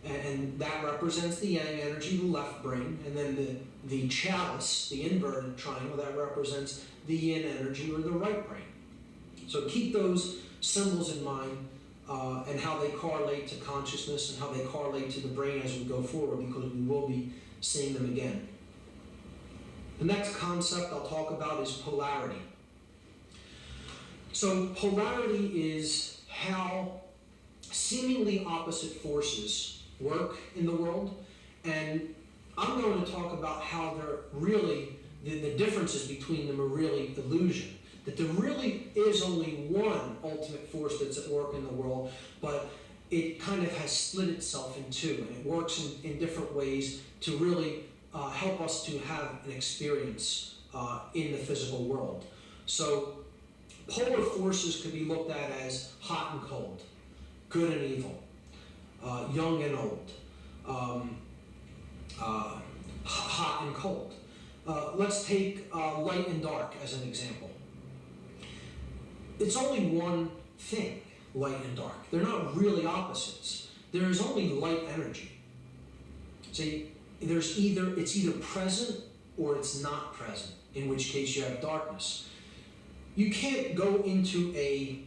and that represents the yang energy, the left brain, and then the chalice, the inverted triangle, that represents the yin energy, or the right brain. So keep those symbols in mind, and how they correlate to consciousness and how they correlate to the brain as we go forward, because we will be seeing them again. The next concept I'll talk about is polarity. So polarity is how seemingly opposite forces work in the world, and I'm going to talk about how they're really, the differences between them are really illusion. That there really is only one ultimate force that's at work in the world, but it kind of has split itself in two, and it works in different ways to really help us to have an experience in the physical world. So polar forces could be looked at as hot and cold, good and evil, young and old, hot and cold. Let's take light and dark as an example. It's only one thing, light and dark. They're not really opposites. There is only light energy. See, it's either present or it's not present, in which case you have darkness. You can't go into a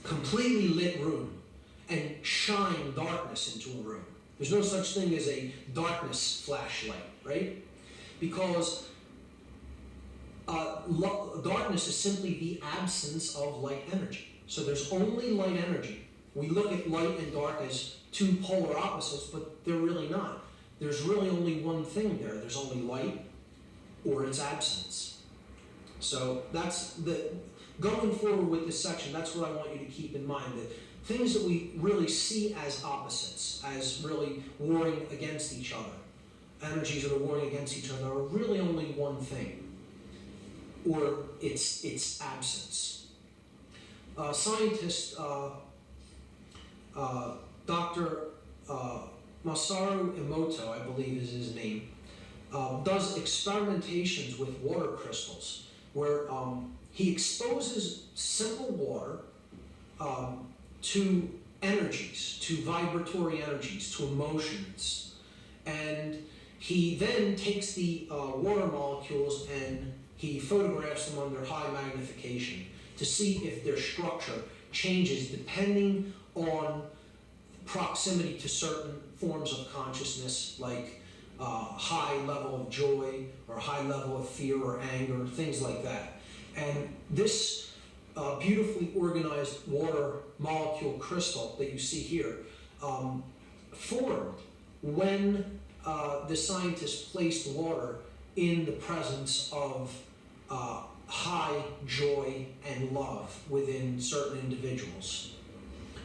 completely lit room and shine darkness into a room. There's no such thing as a darkness flashlight, right? Because darkness is simply the absence of light energy. So there's only light energy. We look at light and dark as two polar opposites, but they're really not. There's really only one thing there. There's only light or its absence. So that's going forward with this section, that's what I want you to keep in mind. The things that we really see as opposites, as really warring against each other, energies that are warring against each other, are really only one thing, or its absence. Scientist Dr. Masaru Emoto, I believe is his name, does experimentations with water crystals where he exposes simple water to energies, to vibratory energies, to emotions, and he then takes the water molecules and he photographs them under high magnification to see if their structure changes depending on proximity to certain forms of consciousness, like high level of joy or high level of fear or anger, things like that. And this beautifully organized water molecule crystal that you see here formed when the scientists placed water in the presence of high joy and love within certain individuals.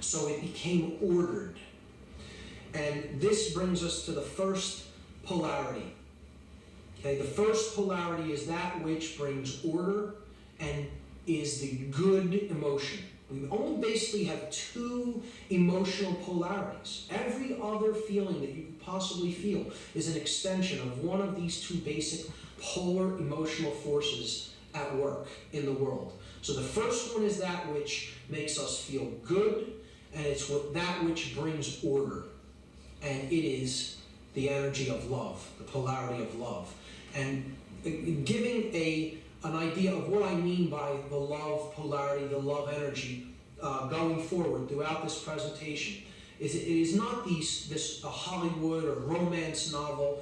So it became ordered. And this brings us to the first polarity. Okay, the first polarity is that which brings order and is the good emotion. We only basically have two emotional polarities. Every other feeling that you could possibly feel is an extension of one of these two basic polar emotional forces at work in the world. So the first one is that which makes us feel good, and it's that which brings order. And it is the energy of love, the polarity of love. And giving an idea of what I mean by the love polarity, the love energy, going forward throughout this presentation, is it is not this Hollywood or romance novel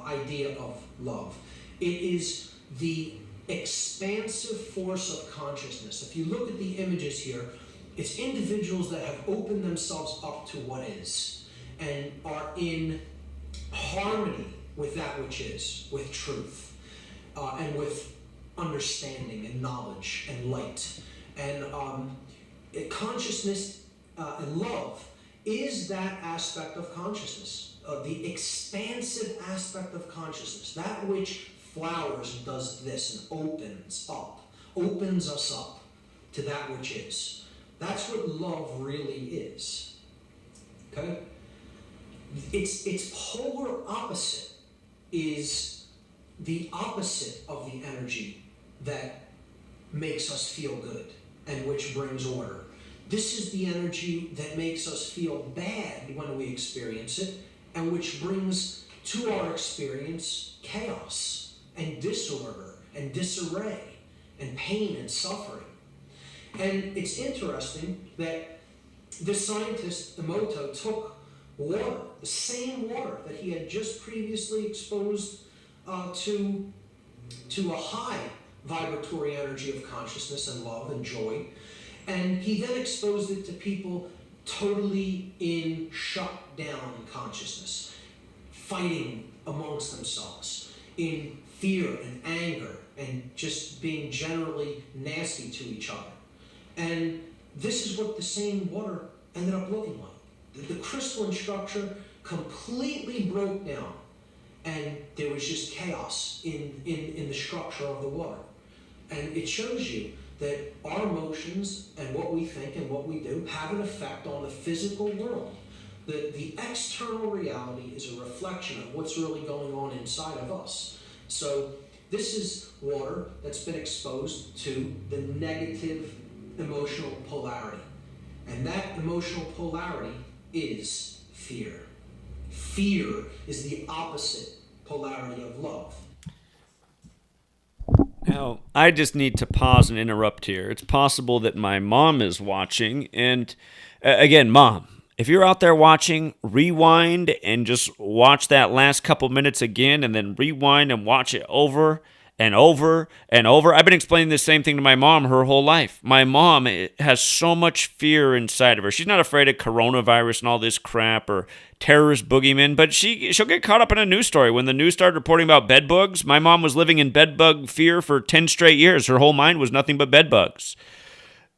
idea of love. It is the expansive force of consciousness. If you look at the images here, it's individuals that have opened themselves up to what is and are in harmony with that which is, with truth, and with understanding and knowledge and light. And consciousness and love is that aspect of consciousness, the expansive aspect of consciousness, that which flowers and does this and opens us up to that which is. That's what love really is. Okay? Its polar opposite is the opposite of the energy that makes us feel good and which brings order. This is the energy that makes us feel bad when we experience it and which brings to our experience chaos and disorder and disarray and pain and suffering. And it's interesting that this scientist, Emoto, took water, the same water that he had just previously exposed to a high vibratory energy of consciousness and love and joy, and he then exposed it to people totally in shut down consciousness, fighting amongst themselves, in fear and anger, and just being generally nasty to each other. And this is what the same water ended up looking like. The crystalline structure completely broke down, and there was just chaos in the structure of the water. And it shows you that our emotions and what we think and what we do have an effect on the physical world. The external reality is a reflection of what's really going on inside of us. So this is water that's been exposed to the negative emotional polarity. And that emotional polarity is fear. Fear is the opposite polarity of love. Now, I just need to pause and interrupt here. It's possible that my mom is watching. And again, Mom, if you're out there watching, rewind and just watch that last couple minutes again and then rewind and watch it over and over and over. I've been explaining the same thing to my mom her whole life. My mom has so much fear inside of her. She's not afraid of coronavirus and all this crap or terrorist boogeymen, but she'll get caught up in a news story. When the news started reporting about bed bugs, my mom was living in bed bug fear for 10 straight years. Her whole mind was nothing but bed bugs.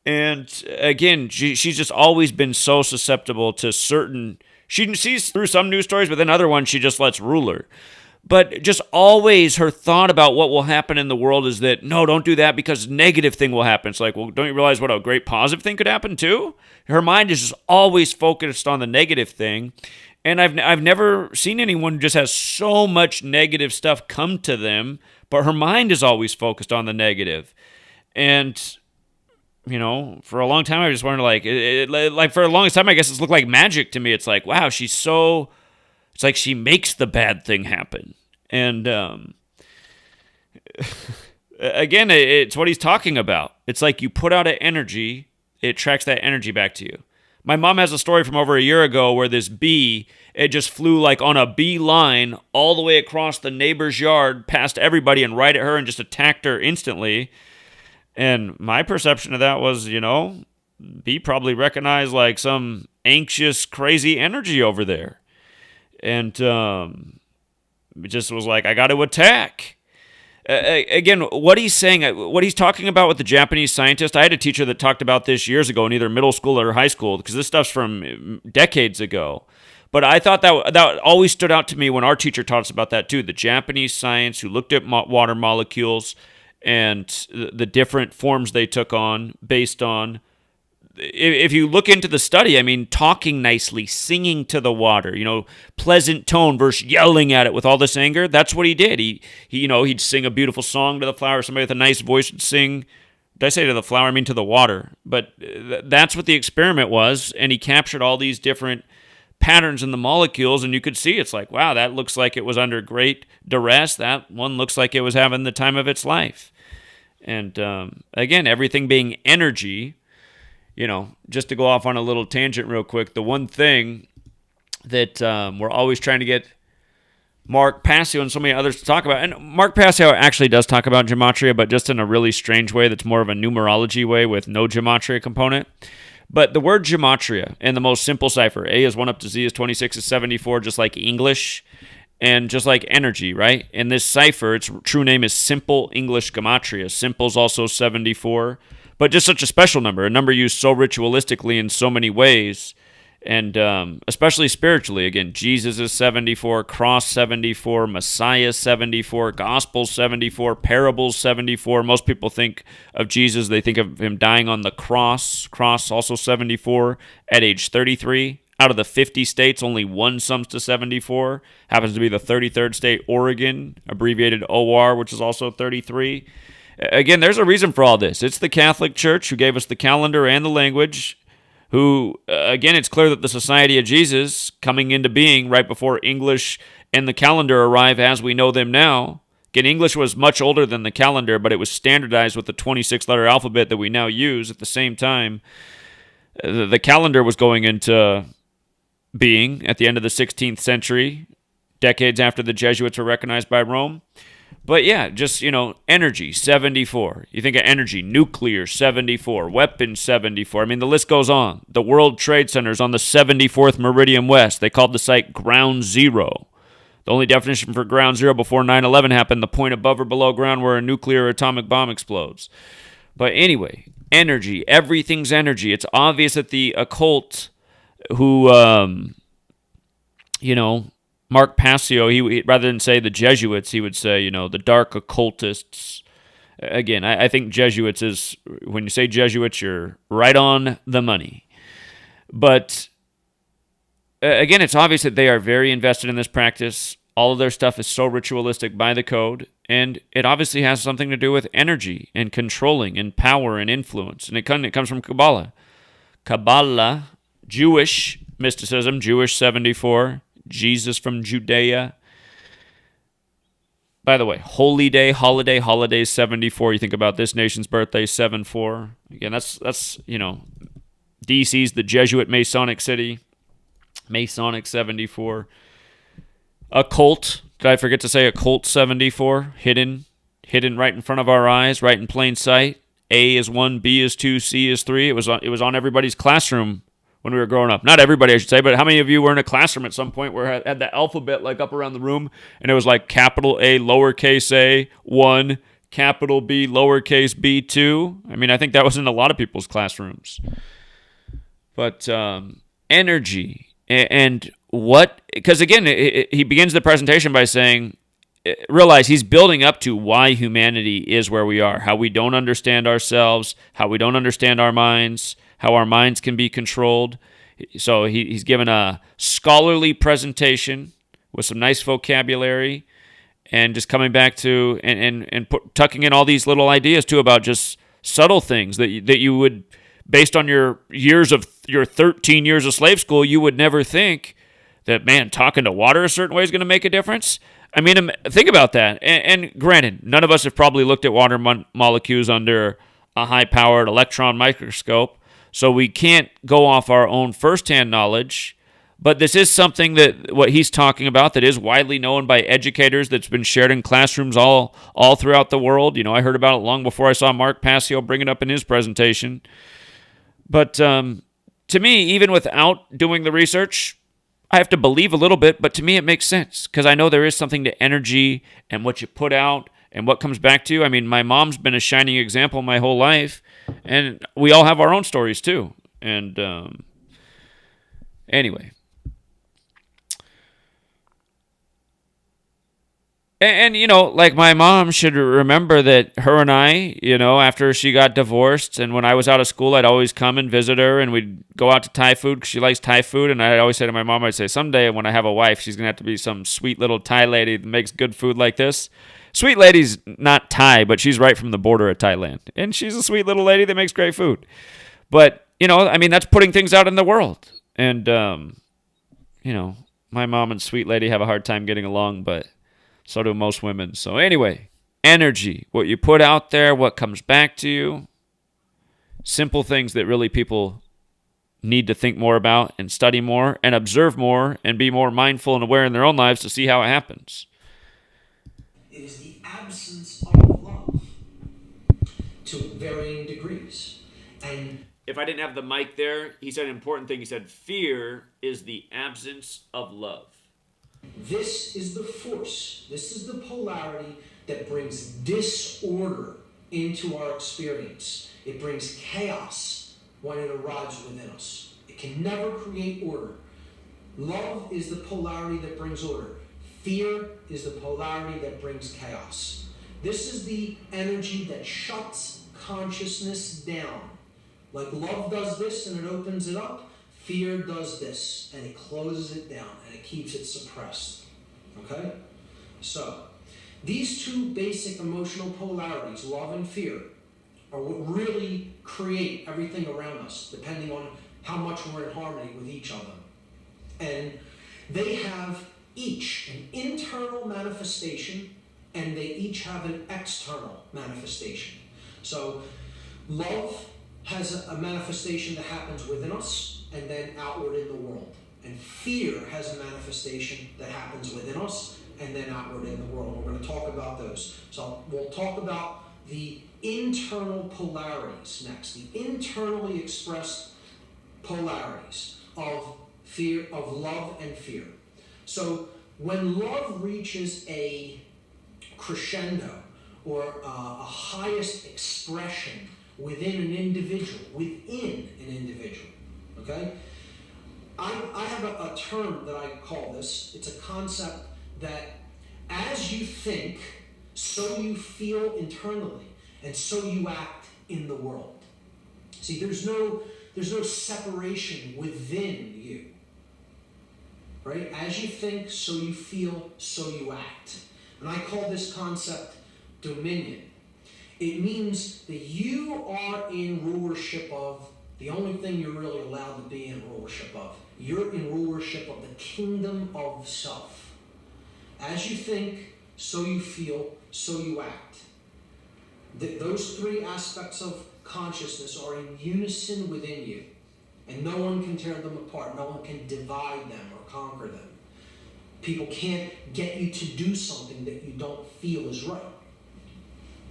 And again, she's just always been so susceptible to certain... She sees through some news stories, but then other ones she just lets rule her. But just always her thought about what will happen in the world is that, no, don't do that because negative thing will happen. It's like, well, don't you realize what a great positive thing could happen too? Her mind is just always focused on the negative thing. And I've never seen anyone who just has so much negative stuff come to them, but her mind is always focused on the negative. And, you know, for a long time I just wondered, like for the longest time, I guess it's looked like magic to me. It's like, wow, she's so... It's like she makes the bad thing happen. And again, it's what he's talking about. It's like you put out an energy, it attracts that energy back to you. My mom has a story from over a year ago where this bee, it just flew like on a bee line all the way across the neighbor's yard, past everybody and right at her and just attacked her instantly. And my perception of that was, you know, bee probably recognized like some anxious, crazy energy over there. And it just was like, I got to attack. Again, what he's saying, what he's talking about with the Japanese scientist, I had a teacher that talked about this years ago in either middle school or high school, because this stuff's from decades ago. But I thought that always stood out to me when our teacher taught us about that too. The Japanese science who looked at water molecules and the different forms they took on based on, if you look into the study, I mean, talking nicely, singing to the water, you know, pleasant tone versus yelling at it with all this anger. That's what he did. He you know, he'd sing a beautiful song to the flower. Somebody with a nice voice would sing. Did I say to the flower? I mean to the water. But that's what the experiment was. And he captured all these different patterns in the molecules. And you could see it's like, wow, that looks like it was under great duress. That one looks like it was having the time of its life. And again, everything being energy, just to go off on a little tangent real quick, the one thing that we're always trying to get Mark Passio and so many others to talk about, and Mark Passio actually does talk about gematria, but just in a really strange way that's more of a numerology way with no gematria component. But the word gematria in the most simple cipher, A is 1 up to Z is 26 is 74, just like English, and just like energy, right? In this cipher, its true name is Simple English Gematria. Simple is also 74, but just such a special number, a number used so ritualistically in so many ways, and especially spiritually. Again, Jesus is 74, cross 74, Messiah 74, gospel 74, parables 74. Most people think of Jesus, they think of him dying on the cross also 74 at age 33. Out of the 50 states, only one sums to 74. Happens to be the 33rd state, Oregon, abbreviated OR, which is also 33. Again, there's a reason for all this. It's the Catholic Church who gave us the calendar and the language, who, again, it's clear that the Society of Jesus, coming into being right before English and the calendar arrive as we know them now. Again, English was much older than the calendar, but it was standardized with the 26-letter alphabet that we now use at the same time. The calendar was going into being at the end of the 16th century, decades after the Jesuits were recognized by Rome. But yeah, just, energy, 74. You think of energy, nuclear, 74, weapons, 74. I mean, the list goes on. The World Trade Center is on the 74th meridian west. They called the site Ground Zero. The only definition for Ground Zero before 9/11 happened, the point above or below ground where a nuclear or atomic bomb explodes. But anyway, energy, everything's energy. It's obvious that the occult, who, Mark Passio, he rather than say the Jesuits, he would say, the dark occultists. Again, I think Jesuits is, when you say Jesuits, you're right on the money. But again, it's obvious that they are very invested in this practice. All of their stuff is so ritualistic by the code, and it obviously has something to do with energy and controlling and power and influence. And it comes from Kabbalah. Kabbalah, Jewish mysticism, Jewish 74, Jesus from Judea. By the way, holy day, holidays 74. You think about this nation's birthday, 7/4. Again, that's DC's the Jesuit Masonic city, Masonic 74. Occult, did I forget to say occult 74? Hidden right in front of our eyes, right in plain sight. A is 1, B is 2, C is 3. It was on everybody's classroom when we were growing up. Not everybody, I should say, but how many of you were in a classroom at some point where it had the alphabet like up around the room, and it was like capital A, lowercase a, 1, capital B, lowercase b, 2? I mean, I think that was in a lot of people's classrooms. But energy and what, because again, he begins the presentation by saying, realize he's building up to why humanity is where we are, how we don't understand ourselves, how we don't understand our minds, how our minds can be controlled. So he's given a scholarly presentation with some nice vocabulary, and just coming back to and tucking in all these little ideas too about just subtle things that you would, based on your 13 years of slave school, you would never think that, man, talking to water a certain way is going to make a difference. I mean, think about that. And granted, none of us have probably looked at water molecules under a high-powered electron microscope, so we can't go off our own firsthand knowledge. But this is something that what he's talking about that is widely known by educators, that's been shared in classrooms all throughout the world. I heard about it long before I saw Mark Passio bring it up in his presentation. But to me, even without doing the research, I have to believe a little bit, but to me it makes sense because I know there is something to energy and what you put out and what comes back to you. I mean, my mom's been a shining example my whole life, and we all have our own stories too. And anyway. And, like my mom should remember that her and I, after she got divorced, and when I was out of school, I'd always come and visit her, and we'd go out to Thai food because she likes Thai food. And I'd always say to my mom, I'd say, someday when I have a wife, she's going to have to be some sweet little Thai lady that makes good food like this. Sweet lady's not Thai, but she's right from the border of Thailand. And she's a sweet little lady that makes great food. But, that's putting things out in the world. And, my mom and sweet lady have a hard time getting along, but so do most women. So anyway, energy. What you put out there, what comes back to you. Simple things that really people need to think more about and study more and observe more and be more mindful and aware in their own lives to see how it happens. It is the absence of love to varying degrees. And if I didn't have the mic there, he said an important thing. He said, fear is the absence of love. this is the force, this is the polarity that brings disorder into our experience. It brings chaos when it arrives within us. It can never create order. Love is the polarity that brings order. Fear is the polarity that brings chaos. This is the energy that shuts consciousness down. Like love does this and it opens it up, fear does this and it closes it down and it keeps it suppressed. Okay? So, these two basic emotional polarities, love and fear, are what really create everything around us, depending on how much we're in harmony with each other. And they have each an internal manifestation and they each have an external manifestation. So, love has a manifestation that happens within us and then outward in the world. And fear has a manifestation that happens within us and then outward in the world. We're going to talk about those. So we'll talk about the internal polarities next, the internally expressed polarities of fear, of love and fear. So when love reaches a crescendo or a highest expression within an individual, okay? I have a term that I call this. It's a concept that as you think, so you feel internally, and so you act in the world. See, there's no separation within you, right? As you think, so you feel, so you act. And I call this concept dominion. It means that you are in rulership of the only thing you're really allowed to be in rulership of. You're in rulership of the kingdom of self. As you think, so you feel, so you act. Those three aspects of consciousness are in unison within you. And no one can tear them apart. No one can divide them or conquer them. People can't get you to do something that you don't feel is right.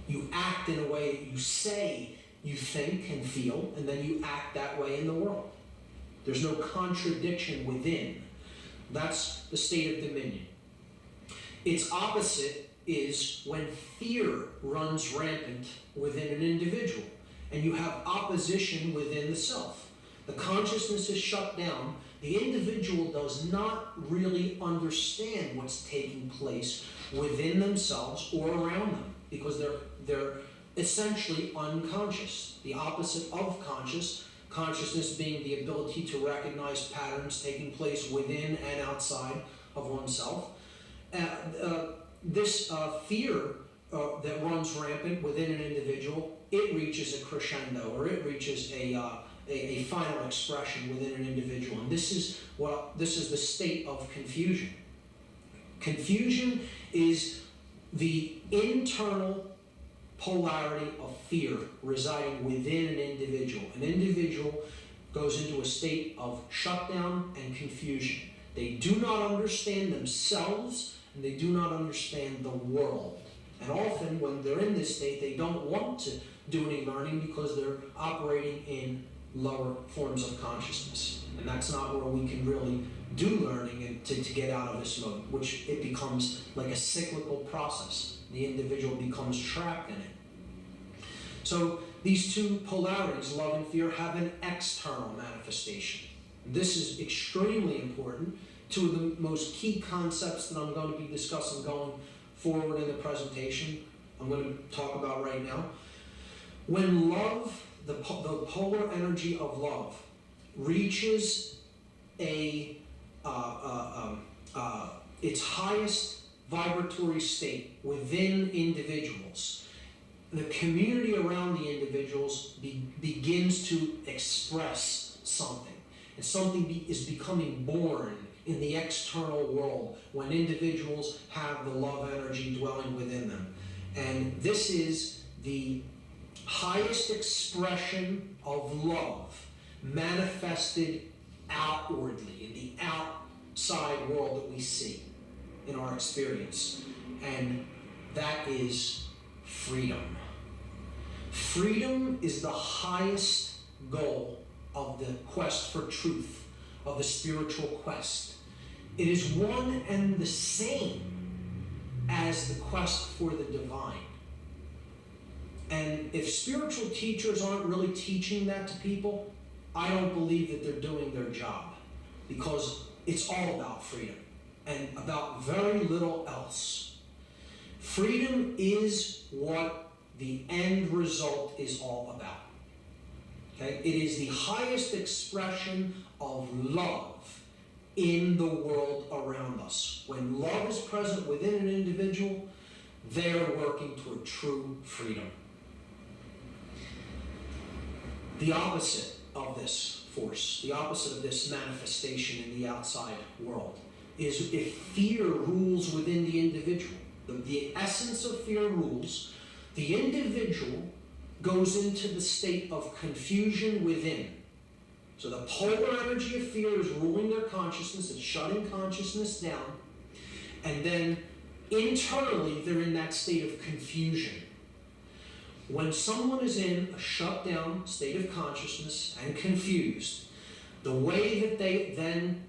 You act in a way that you say you think and feel, and then you act that way in the world. There's no contradiction within. That's the state of dominion. Its opposite is when fear runs rampant within an individual, and you have opposition within the self. The consciousness is shut down. The individual does not really understand what's taking place within themselves or around them, because they're essentially unconscious. The opposite of consciousness being the ability to recognize patterns taking place within and outside of oneself. This fear that runs rampant within an individual, it reaches a crescendo, or it reaches a final expression within an individual. And this is the state of confusion. Confusion is the internal polarity of fear residing within an individual. An individual goes into a state of shutdown and confusion. They do not understand themselves, and they do not understand the world. And often when they're in this state, they don't want to do any learning because they're operating in lower forms of consciousness. And that's not where we can really do learning and to get out of this mode, which it becomes like a cyclical process. The individual becomes trapped in it. So these two polarities, love and fear, have an external manifestation. This is extremely important. Two of the most key concepts that I'm going to be discussing going forward in the presentation, I'm going to talk about right now. When love, the polar energy of love, reaches its highest vibratory state within individuals, the community around the individuals begins to express something. And something is becoming born in the external world when individuals have the love energy dwelling within them. And this is the highest expression of love manifested outwardly in the outside world that we see in our experience. And that is freedom. Freedom is the highest goal of the quest for truth, of the spiritual quest. It is one and the same as the quest for the divine. And if spiritual teachers aren't really teaching that to people, I don't believe that they're doing their job, because it's all about freedom and about very little else. Freedom is what the end result is all about. Okay? It is the highest expression of love in the world around us. When love is present within an individual, they're working toward true freedom. The opposite of this force, the opposite of this manifestation in the outside world, is if fear rules within the individual. The essence of fear rules, the individual goes into the state of confusion within. So the polar energy of fear is ruling their consciousness, it's shutting consciousness down, and then internally they're in that state of confusion. When someone is in a shut down state of consciousness and confused, the way that they then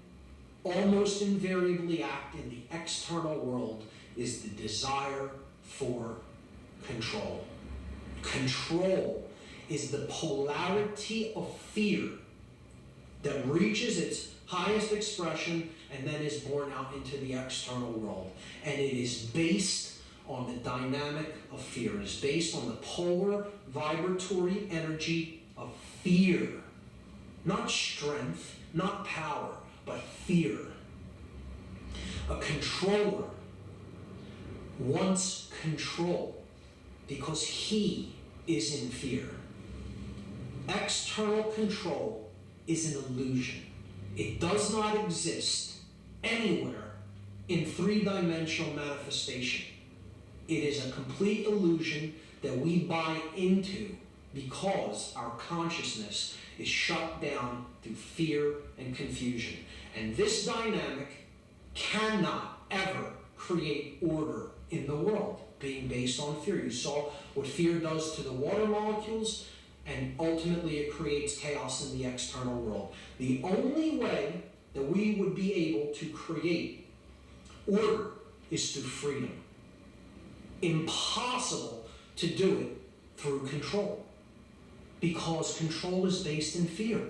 almost invariably act in the external world is the desire for control. Control is the polarity of fear that reaches its highest expression and then is born out into the external world. And it is based on the dynamic of fear. It is based on the polar vibratory energy of fear. Not strength, not power, but fear. A controller wants control because he is in fear. External control is an illusion. It does not exist anywhere in three-dimensional manifestation. It is a complete illusion that we buy into because our consciousness is shut down through fear and confusion. And this dynamic cannot ever create order in the world, being based on fear. You saw what fear does to the water molecules, and ultimately it creates chaos in the external world. The only way that we would be able to create order is through freedom. Impossible to do it through control, because control is based in fear,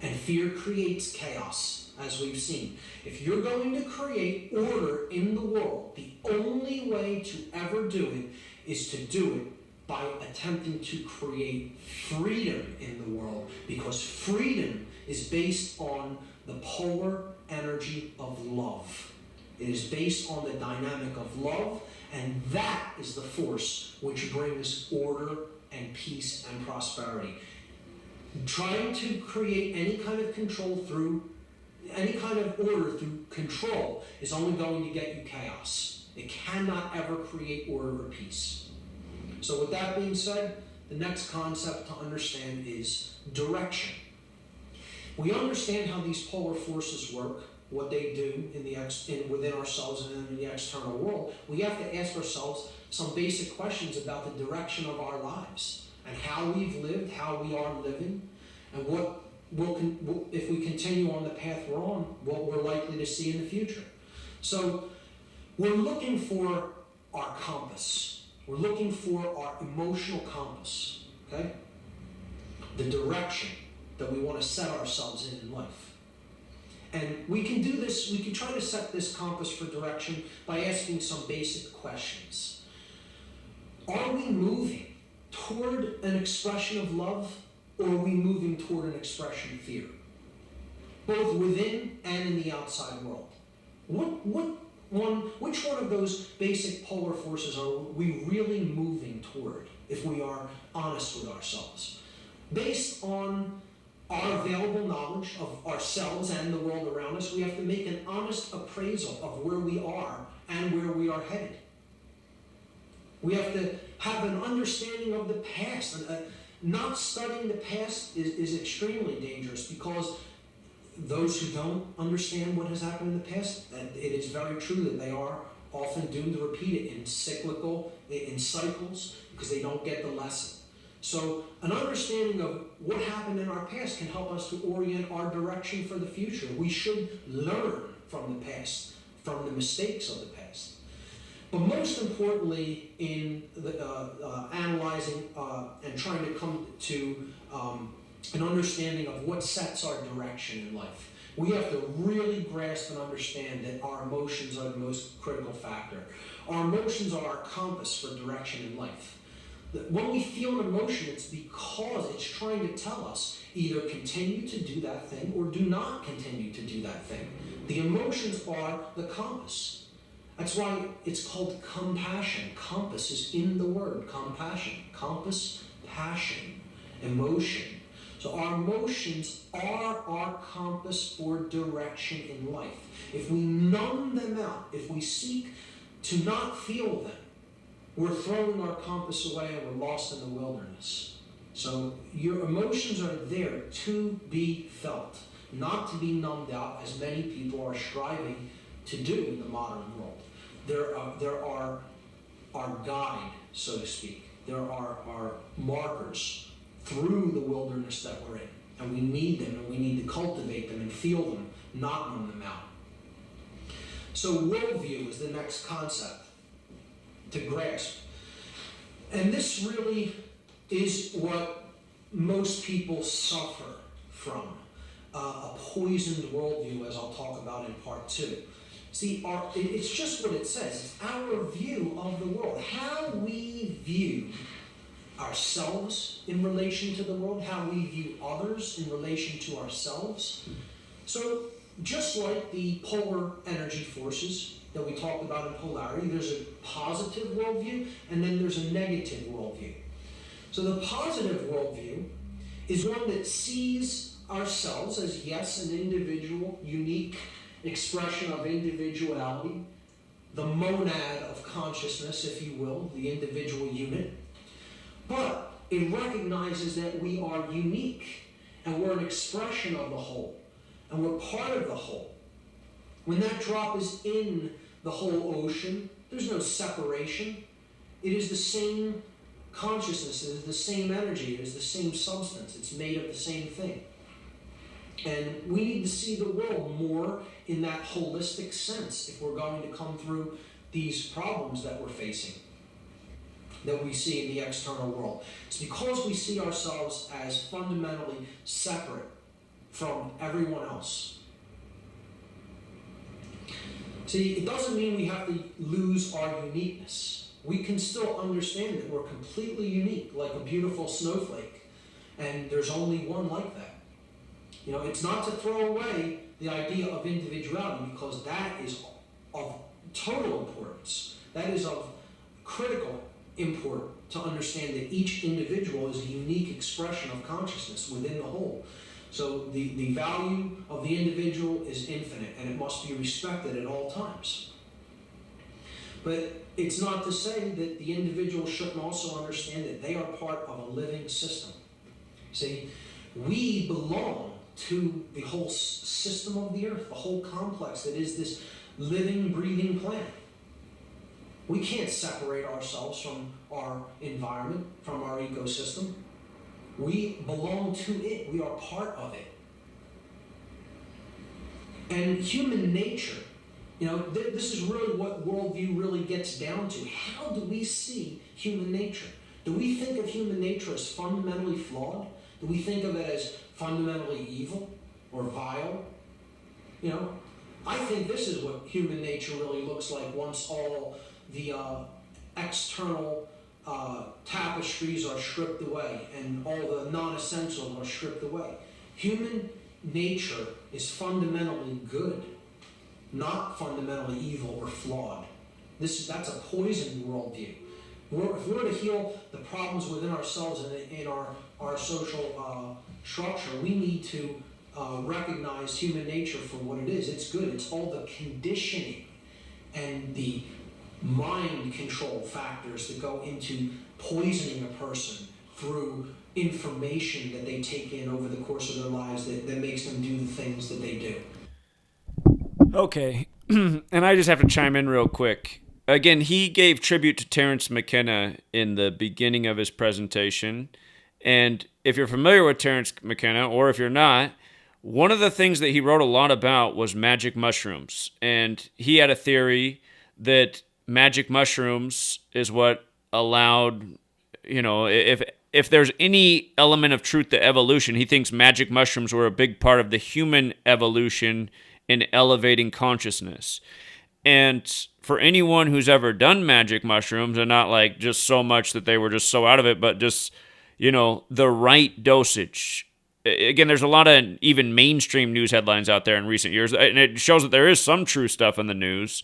and fear creates chaos, as we've seen. If you're going to create order in the world, the only way to ever do it is to do it by attempting to create freedom in the world, because freedom is based on the polar energy of love. It is based on the dynamic of love, and that is the force which brings order and peace and prosperity. Trying to create any kind of control through, any kind of order through control is only going to get you chaos. It cannot ever create order or peace. So with that being said, the next concept to understand is direction. We understand how these polar forces work, what they do within ourselves and in the external world. We have to ask ourselves some basic questions about the direction of our lives and how we've lived, how we are living, and what if we continue on the path we're on, what we're likely to see in the future. So we're looking for our compass. We're looking for our emotional compass, okay? The direction that we want to set ourselves in life. And we can do this, we can try to set this compass for direction by asking some basic questions. Are we moving toward an expression of love, or are we moving toward an expression of fear? Both within and in the outside world. Which one of those basic polar forces are we really moving toward, if we are honest with ourselves? Based on our available knowledge of ourselves and the world around us, we have to make an honest appraisal of where we are and where we are headed. We have to have an understanding of the past. And, not studying the past is extremely dangerous, because those who don't understand what has happened in the past, it is very true that they are often doomed to repeat it in cycles, because they don't get the lesson. So an understanding of what happened in our past can help us to orient our direction for the future. We should learn from the past, from the mistakes of the past. But most importantly, in analyzing and trying to come to an understanding of what sets our direction in life, we have to really grasp and understand that our emotions are the most critical factor. Our emotions are our compass for direction in life. When we feel an emotion, it's because it's trying to tell us either continue to do that thing or do not continue to do that thing. The emotions are the compass. That's why it's called compassion. Compass is in the word compassion. Compass, passion, emotion. So our emotions are our compass for direction in life. If we numb them out, if we seek to not feel them, we're throwing our compass away and we're lost in the wilderness. So your emotions are there to be felt, not to be numbed out, as many people are striving to do in the modern world. There are our guide, so to speak. There are our markers through the wilderness that we're in. And we need them, and we need to cultivate them and feel them, not numb them out. So worldview is the next concept to grasp. And this really is what most people suffer from, a poisoned worldview, as I'll talk about in part 2. See, it's just what it says. It's our view of the world. How we view ourselves in relation to the world, how we view others in relation to ourselves. So, just like the polar energy forces that we talked about in Polarity, there's a positive worldview and then there's a negative worldview. So the positive worldview is one that sees ourselves as, yes, an individual, unique expression of individuality, the monad of consciousness, if you will, the individual unit. But it recognizes that we are unique and we're an expression of the whole, and we're part of the whole. When that drop is in the whole ocean, there's no separation. It is the same consciousness, it is the same energy, it is the same substance, it's made of the same thing. And we need to see the world more in that holistic sense if we're going to come through these problems that we're facing, that we see in the external world. It's because we see ourselves as fundamentally separate from everyone else. See, it doesn't mean we have to lose our uniqueness. We can still understand that we're completely unique, like a beautiful snowflake, and there's only one like that. You know, it's not to throw away the idea of individuality, because that is of total importance. That is of critical import to understand that each individual is a unique expression of consciousness within the whole. So the value of the individual is infinite, and it must be respected at all times. But it's not to say that the individual shouldn't also understand that they are part of a living system. See, we belong to the whole system of the earth, the whole complex that is this living, breathing planet. We can't separate ourselves from our environment, from our ecosystem. We belong to it. We are part of it. And human nature, you know, this is really what worldview really gets down to. How do we see human nature? Do we think of human nature as fundamentally flawed? Do we think of it as fundamentally evil or vile? You know, I think this is what human nature really looks like once all the external tapestries are stripped away and all the non-essentials are stripped away. Human nature is fundamentally good, not fundamentally evil or flawed. That's a poisoned worldview. If we're to heal the problems within ourselves and in our social structure, we need to recognize human nature for what it is. It's good. It's all the conditioning and the mind control factors that go into poisoning a person through information that they take in over the course of their lives that makes them do the things that they do. Okay, and I just have to chime in real quick. Again, he gave tribute to Terence McKenna in the beginning of his presentation. And if you're familiar with Terence McKenna, or if you're not, one of the things that he wrote a lot about was magic mushrooms. And he had a theory that magic mushrooms is what allowed, if there's any element of truth to evolution, he thinks magic mushrooms were a big part of the human evolution in elevating consciousness. And for anyone who's ever done magic mushrooms, and not like just so much that they were just so out of it, but just, the right dosage. Again, there's a lot of even mainstream news headlines out there in recent years, and it shows that there is some true stuff in the news.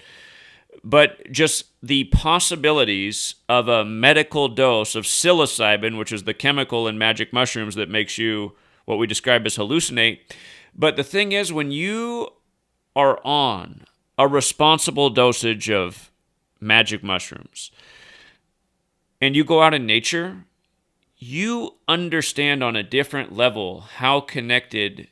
But just the possibilities of a medical dose of psilocybin, which is the chemical in magic mushrooms that makes you what we describe as hallucinate. But the thing is, when you are on a responsible dosage of magic mushrooms and you go out in nature, you understand on a different level how connected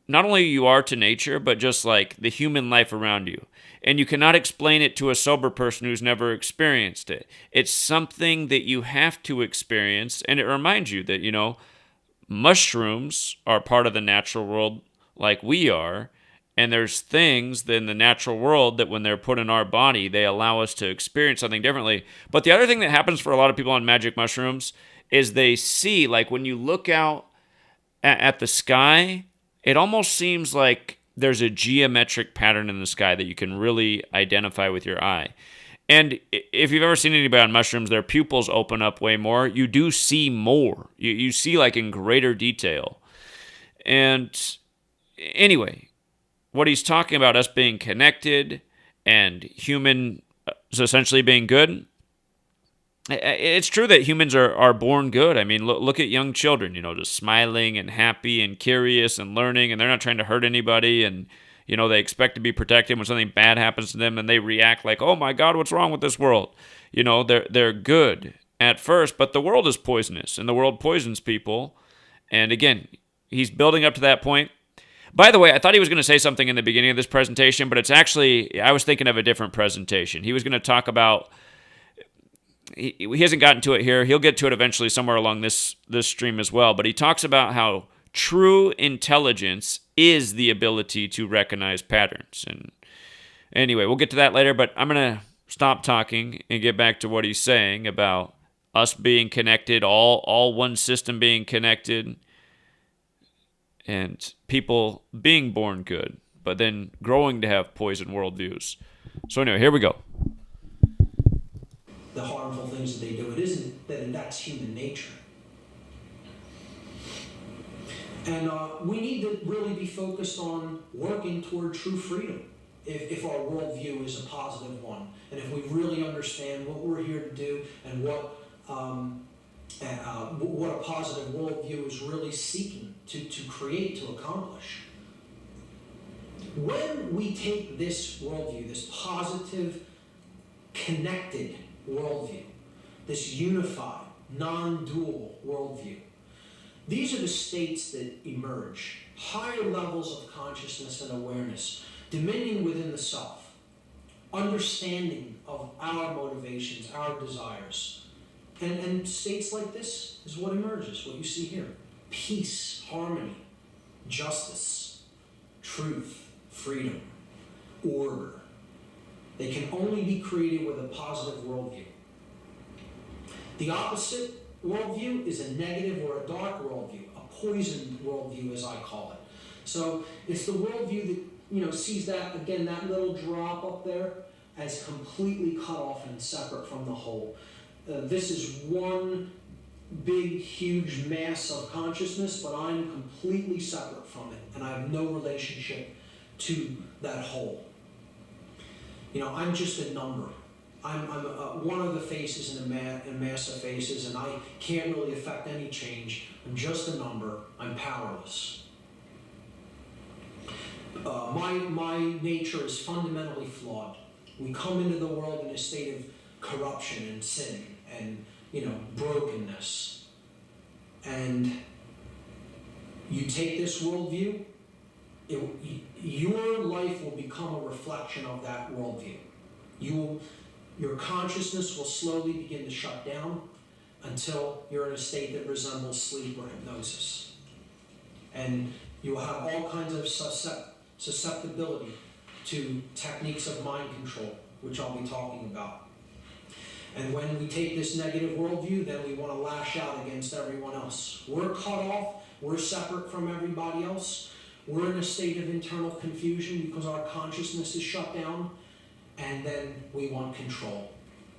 not only you are to nature, but just like the human life around you. And you cannot explain it to a sober person who's never experienced it. It's something that you have to experience, and it reminds you that, mushrooms are part of the natural world like we are, and there's things in the natural world that when they're put in our body, they allow us to experience something differently. But the other thing that happens for a lot of people on magic mushrooms is they see, like when you look out at the sky, it almost seems like there's a geometric pattern in the sky that you can really identify with your eye. And if you've ever seen anybody on mushrooms, their pupils open up way more. You do see more. You see like in greater detail. And anyway, what he's talking about, us being connected and humans essentially being good, it's true that humans are born good. I mean, look at young children, just smiling and happy and curious and learning, and they're not trying to hurt anybody, and, they expect to be protected. When something bad happens to them, and they react like, oh my God, what's wrong with this world? They're good at first, but the world is poisonous, and the world poisons people. And again, he's building up to that point. By the way, I thought he was going to say something in the beginning of this presentation, but it's actually, I was thinking of a different presentation. He was going to talk about, he hasn't gotten to it here. He'll get to it eventually somewhere along this stream as well. But he talks about how true intelligence is the ability to recognize patterns. And anyway, we'll get to that later, but I'm going to stop talking and get back to what he's saying about us being connected, all one system being connected, and people being born good, but then growing to have poison worldviews. So anyway, here we go. The harmful things that they do, it isn't that that's human nature. And we need to really be focused on working toward true freedom if our worldview is a positive one. And if we really understand what we're here to do and what a positive worldview is really seeking to create, to accomplish. When we take this worldview, this positive, connected worldview, this unified, non-dual worldview, these are the states that emerge. Higher levels of consciousness and awareness, dominion within the self, understanding of our motivations, our desires. And states like this is what emerges, what you see here. Peace, harmony, justice, truth, freedom, order. They can only be created with a positive worldview. The opposite worldview is a negative or a dark worldview, a poisoned worldview as I call it. So it's the worldview that sees that, again, that little drop up there as completely cut off and separate from the whole. This is one big, huge mass of consciousness, but I'm completely separate from it, and I have no relationship to that whole. I'm just a number. I'm one of the faces in a mass of faces, and I can't really affect any change. I'm just a number. I'm powerless. My nature is fundamentally flawed. We come into the world in a state of corruption and sin and, brokenness. And you take this worldview, your life will become a reflection of that worldview. Your consciousness will slowly begin to shut down until you're in a state that resembles sleep or hypnosis. And you will have all kinds of susceptibility to techniques of mind control, which I'll be talking about. And when we take this negative worldview, then we want to lash out against everyone else. We're cut off, we're separate from everybody else, we're in a state of internal confusion because our consciousness is shut down, and then we want control.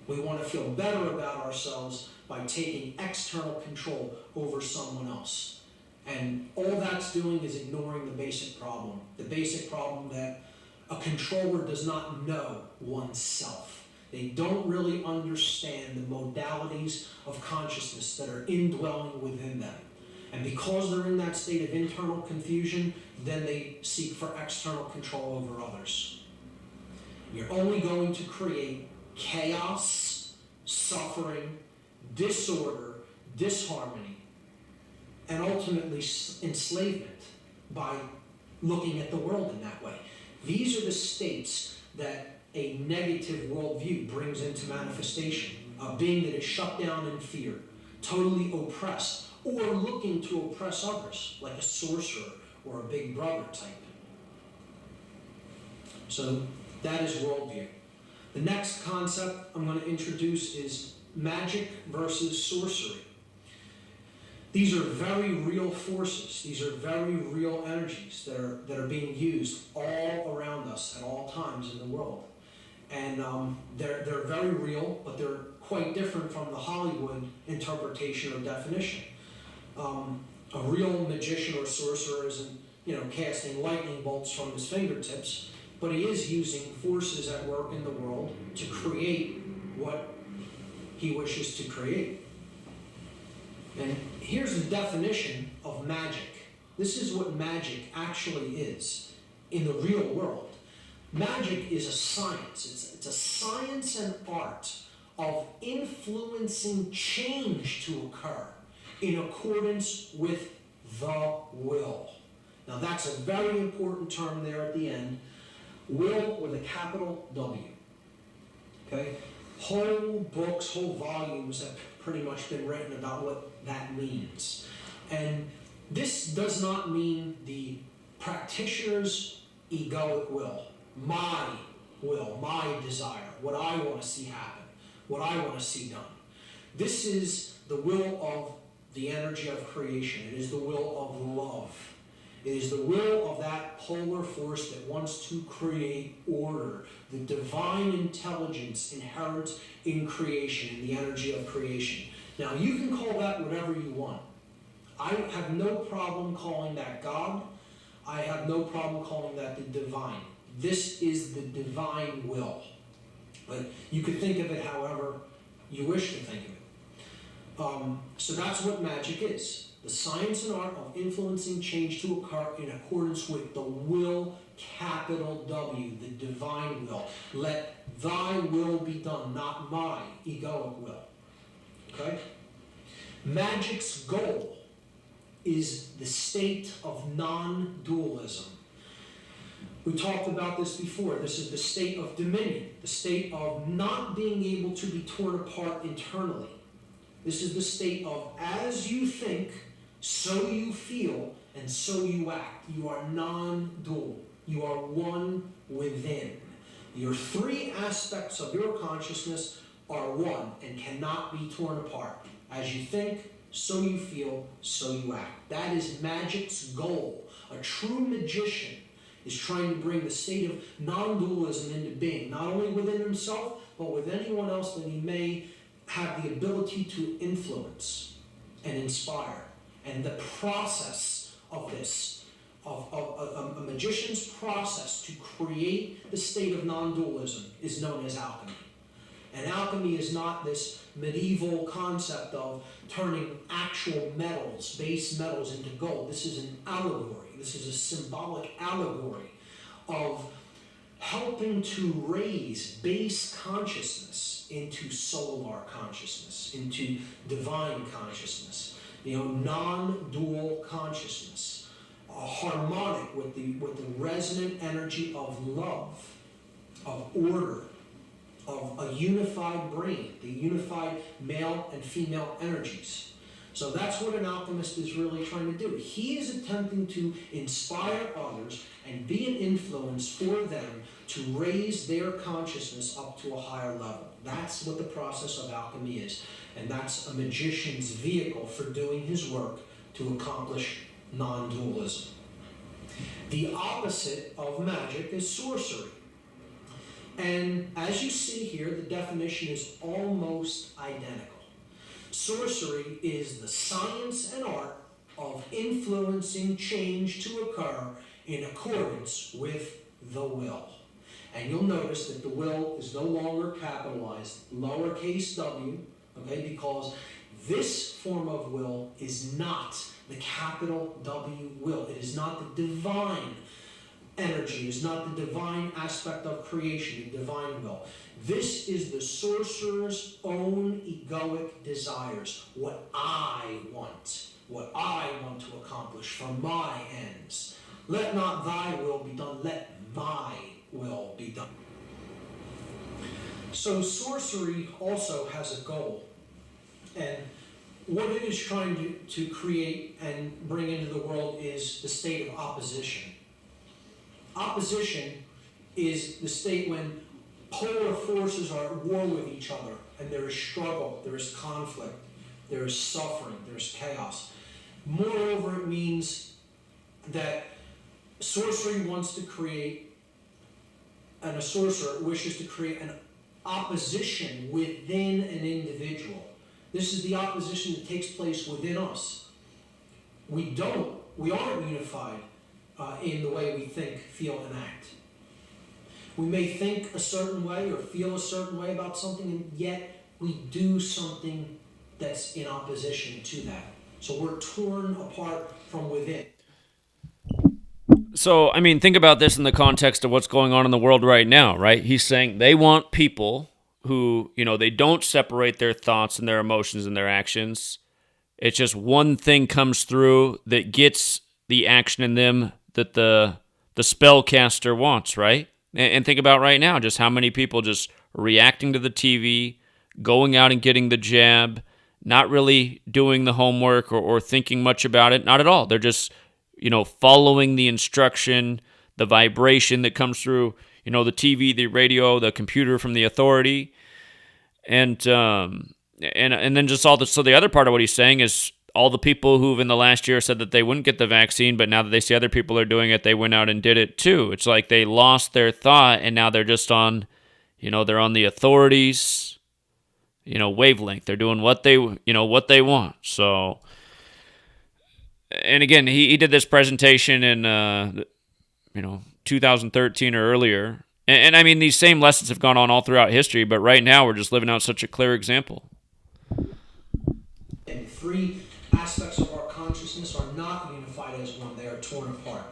We want to feel better about ourselves by taking external control over someone else. And all that's doing is ignoring the basic problem that a controller does not know oneself. They don't really understand the modalities of consciousness that are indwelling within them. And because they're in that state of internal confusion, then they seek for external control over others. You're only going to create chaos, suffering, disorder, disharmony, and ultimately enslavement by looking at the world in that way. These are the states that a negative worldview brings into manifestation. A being that is shut down in fear, totally oppressed, or looking to oppress others, like a sorcerer or a big brother type. So that is worldview. The next concept I'm going to introduce is magic versus sorcery. These are very real forces. These are very real energies that are being used all around us at all times in the world. And they're very real, but they're quite different from the Hollywood interpretation or definition. A real magician or sorcerer isn't, casting lightning bolts from his fingertips, but he is using forces at work in the world to create what he wishes to create. And here's the definition of magic. This is what magic actually is in the real world. Magic is a science. It's a science and art of influencing change to occur in accordance with the will. Now that's a very important term there at the end. Will with a capital W. Okay? Whole books, whole volumes have pretty much been written about what that means. And this does not mean the practitioner's egoic will, my desire, what I want to see happen, what I want to see done. This is the will of the energy of creation. It is the will of love. It is the will of that polar force that wants to create order, the divine intelligence inherent in creation, in the energy of creation. Now, you can call that whatever you want. I have no problem calling that God. I have no problem calling that the divine. This is the divine will. But you could think of it however you wish to think of it. So that's what magic is. The science and art of influencing change to occur in accordance with the will, capital W, the divine will. Let thy will be done, not my egoic will. Okay? Magic's goal is the state of non-dualism. We talked about this before. This is the state of dominion, the state of not being able to be torn apart internally. This is the state of as you think, so you feel, and so you act. You are non-dual. You are one within. Your three aspects of your consciousness are one and cannot be torn apart. As you think, so you feel, so you act. That is magic's goal. A true magician is trying to bring the state of non-dualism into being, not only within himself, but with anyone else that he may have the ability to influence and inspire. And the process of this, of a magician's process to create the state of non-dualism is known as alchemy. And alchemy is not this medieval concept of turning actual metals, base metals, into gold. This is an allegory. This is a symbolic allegory of helping to raise base consciousness into solar consciousness, into divine consciousness, non-dual consciousness, harmonic with the resonant energy of love, of order, of a unified brain, the unified male and female energies. So that's what an alchemist is really trying to do. He is attempting to inspire others and be an influence for them to raise their consciousness up to a higher level. That's what the process of alchemy is. And that's a magician's vehicle for doing his work to accomplish non-dualism. The opposite of magic is sorcery. And as you see here, the definition is almost identical. Sorcery is the science and art of influencing change to occur in accordance with the will. And you'll notice that the will is no longer capitalized, lowercase w, okay, because this form of will is not the capital W will. It is not the divine energy, it is not the divine aspect of creation, the divine will. This is the sorcerer's own egoic desires, what I want to accomplish for my ends. Let not thy will be done, let my will be done. So sorcery also has a goal, and what it is trying to create and bring into the world is the state of opposition. Opposition is the state when polar forces are at war with each other, and there is struggle, there is conflict, there is suffering, there is chaos. Moreover, it means that sorcery wants to create, and a sorcerer wishes to create an opposition within an individual. This is the opposition that takes place within us. We aren't unified in the way we think, feel, and act. We may think a certain way or feel a certain way about something, and yet we do something that's in opposition to that. So we're torn apart from within. So, I mean, think about this in the context of what's going on in the world right now, right? He's saying they want people who, they don't separate their thoughts and their emotions and their actions. It's just one thing comes through that gets the action in them that the spellcaster wants, right? And think about right now, just how many people just reacting to the TV, going out and getting the jab, not really doing the homework or thinking much about it. Not at all. They're just, following the instruction, the vibration that comes through, the TV, the radio, the computer from the authority. And then just all the, so the other part of what he's saying is all the people who've in the last year said that they wouldn't get the vaccine, but now that they see other people are doing it, they went out and did it too. It's like they lost their thought, and now they're just on, they're on the authorities, wavelength. They're doing what they want. So, and again, he did this presentation in, 2013 or earlier. And I mean, these same lessons have gone on all throughout history, but right now we're just living out such a clear example. And three aspects of our consciousness are not unified as one, they are torn apart.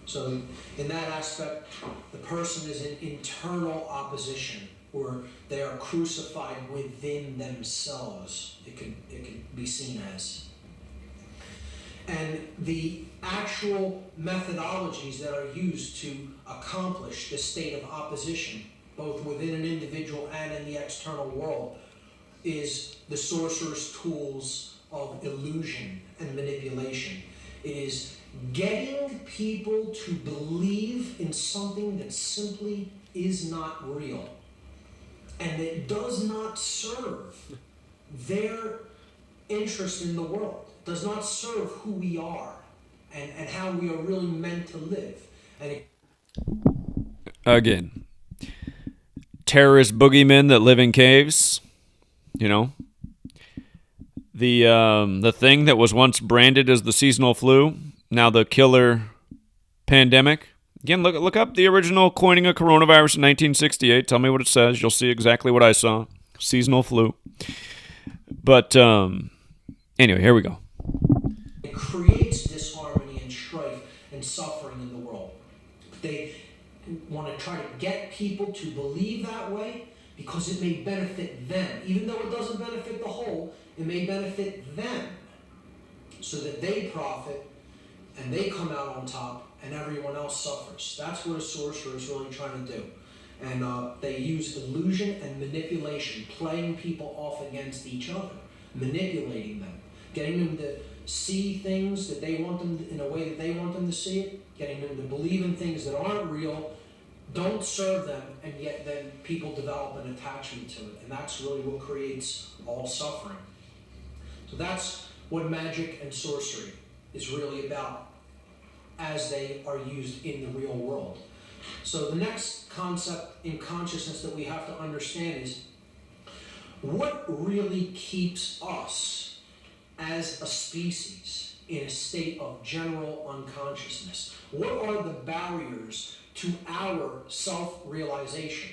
So in that aspect, the person is in internal opposition, or they are crucified within themselves, it could be seen as. And the actual methodologies that are used to accomplish this state of opposition, both within an individual and in the external world, is the sorcerer's tools of illusion and manipulation. It is getting people to believe in something that simply is not real and that does not serve their interest in the world, does not serve who we are and how we are really meant to live. And Again, terrorist boogeymen that live in caves, the thing that was once branded as the seasonal flu, now the killer pandemic. Again, look up the original coining of coronavirus in 1968. Tell me what it says. You'll see exactly what I saw. Seasonal flu. But anyway, here we go. It creates disharmony and strife and suffering in the world. When want to try to get people to believe that way because it may benefit them. Even though it doesn't benefit the whole, it may benefit them so that they profit and they come out on top and everyone else suffers. That's what a sorcerer is really trying to do. And they use illusion and manipulation, playing people off against each other, manipulating them, getting them to see things that they want them in a way that they want them to see it, getting them to believe in things that aren't real, don't serve them, and yet then people develop an attachment to it. And that's really what creates all suffering. So that's what magic and sorcery is really about as they are used in the real world. So the next concept in consciousness that we have to understand is what really keeps us as a species in a state of general unconsciousness. What are the barriers to our self-realization?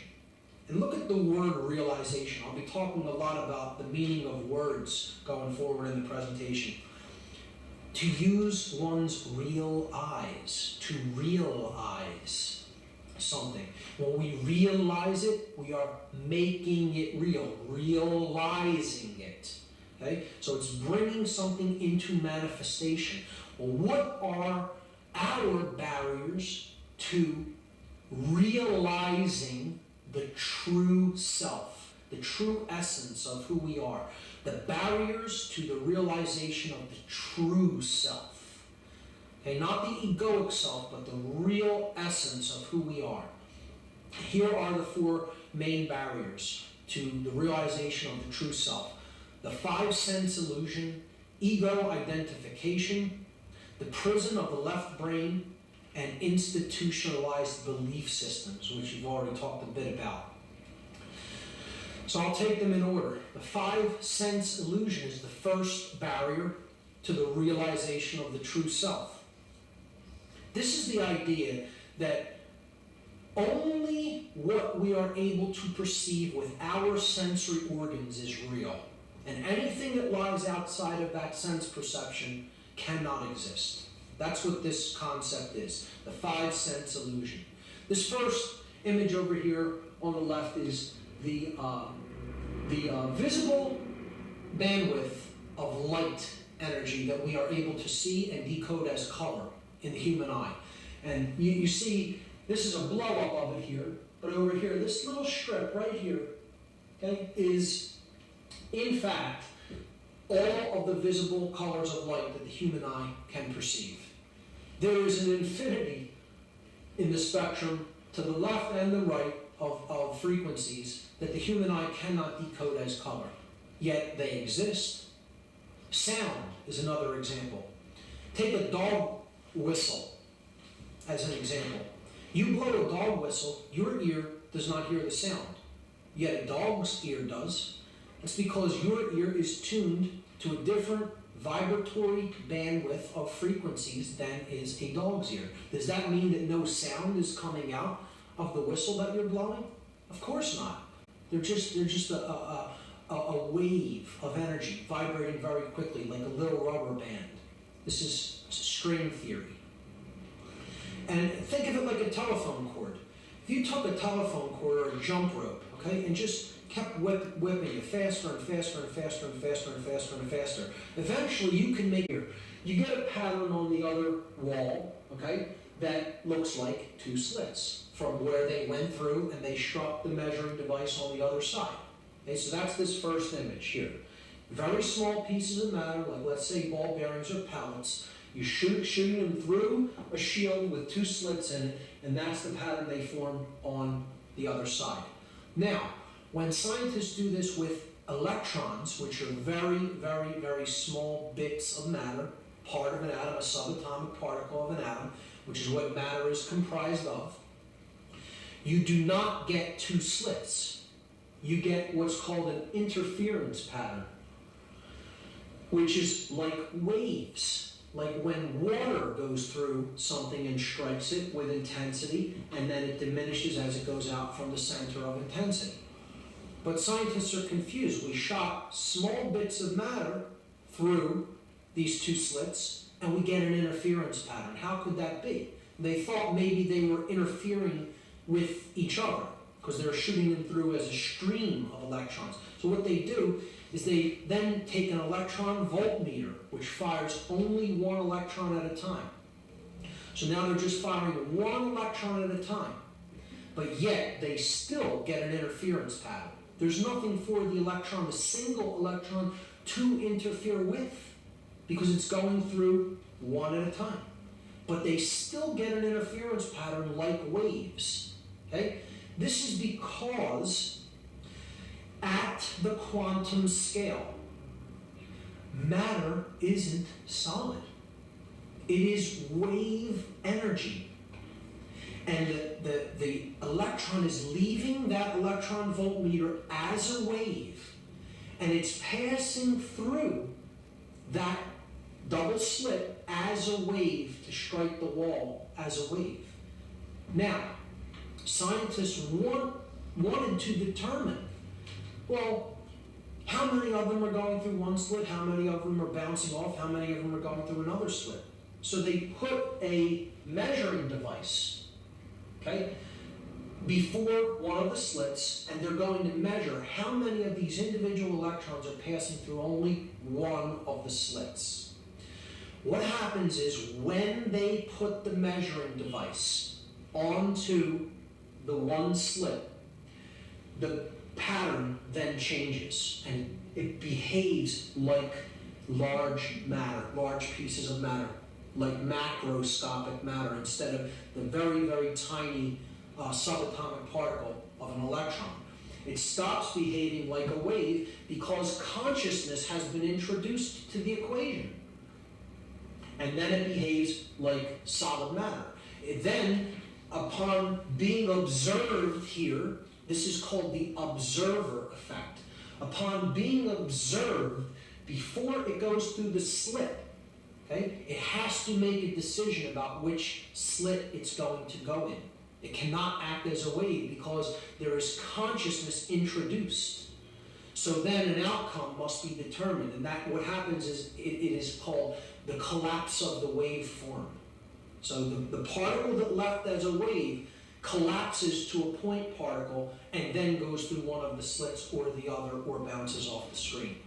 And look at the word realization. I'll be talking a lot about the meaning of words going forward in the presentation. To use one's real eyes, to realize something. When we realize it, we are making it real, realizing it. Okay? So it's bringing something into manifestation. Well, what are our barriers to realizing the true self, the true essence of who we are? The barriers to the realization of the true self. Okay, not the egoic self, but the real essence of who we are. Here are the four main barriers to the realization of the true self. The five-sense illusion, ego identification, the prison of the left brain, and institutionalized belief systems, which you've already talked a bit about. So I'll take them in order. The five-sense illusion is the first barrier to the realization of the true self. This is the idea that only what we are able to perceive with our sensory organs is real. And anything that lies outside of that sense perception cannot exist. That's what this concept is, the five-sense illusion. This first image over here on the left is the visible bandwidth of light energy that we are able to see and decode as color in the human eye. And you see, this is a blow-up of it here, but over here, this little strip right here, okay, is in fact all of the visible colors of light that the human eye can perceive. There is an infinity in the spectrum to the left and the right of frequencies that the human eye cannot decode as color, yet they exist. Sound is another example. Take a dog whistle as an example. You blow a dog whistle, your ear does not hear the sound, yet a dog's ear does. It's because your ear is tuned to a different vibratory bandwidth of frequencies than is a dog's ear. Does that mean that no sound is coming out of the whistle that you're blowing? Of course not. They're just a wave of energy vibrating very quickly like a little rubber band. This is string theory. And think of it like a telephone cord. If you took a telephone cord or a jump rope, okay, and just kept whipping it faster and faster and faster and faster and faster and faster, eventually you can make you get a pattern on the other wall, okay, that looks like two slits from where they went through and they struck the measuring device on the other side. Okay, so that's this first image here. Very small pieces of matter, like let's say ball bearings or pellets. You shooting them through a shield with two slits in it, and that's the pattern they form on the other side. Now, when scientists do this with electrons, which are very, very, very small bits of matter, part of an atom, a subatomic particle of an atom, which is what matter is comprised of, you do not get two slits. You get what's called an interference pattern, which is like waves. Like when water goes through something and strikes it with intensity, and then it diminishes as it goes out from the center of intensity. But scientists are confused. We shot small bits of matter through these two slits, and we get an interference pattern. How could that be? They thought maybe they were interfering with each other because they're shooting them through as a stream of electrons. So what they do is they then take an electron voltmeter, which fires only one electron at a time. So now they're just firing one electron at a time, but yet they still get an interference pattern. There's nothing for the electron, the single electron, to interfere with because it's going through one at a time. But they still get an interference pattern like waves. Okay? This is because at the quantum scale, matter isn't solid. It is wave energy. And the electron is leaving that electron voltmeter as a wave, and it's passing through that double slit as a wave to strike the wall as a wave. Now, scientists wanted to determine, well, how many of them are going through one slit, how many of them are bouncing off, how many of them are going through another slit. So they put a measuring device, okay, before one of the slits, and they're going to measure how many of these individual electrons are passing through only one of the slits. What happens is when they put the measuring device onto the one slit, the pattern then changes and it behaves like large matter, large pieces of matter, like macroscopic matter instead of the very, very tiny subatomic particle of an electron. It stops behaving like a wave because consciousness has been introduced to the equation. And then it behaves like solid matter. Then, upon being observed here, this is called the observer effect. Upon being observed, before it goes through the slit, okay, it has to make a decision about which slit it's going to go in. It cannot act as a wave because there is consciousness introduced. So then an outcome must be determined, and that what happens is it is called the collapse of the waveform. So the particle that left as a wave collapses to a point particle and then goes through one of the slits or the other or bounces off the screen.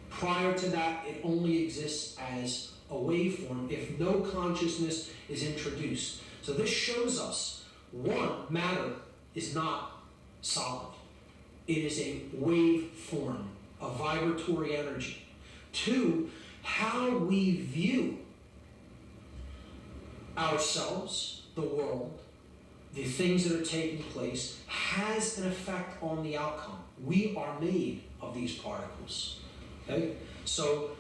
Prior to that, it only exists as a waveform if no consciousness is introduced. So this shows us, one, matter is not solid. It is a waveform, a vibratory energy. Two, how we view ourselves, the world, the things that are taking place, has an effect on the outcome. We are made of these particles. Okay? So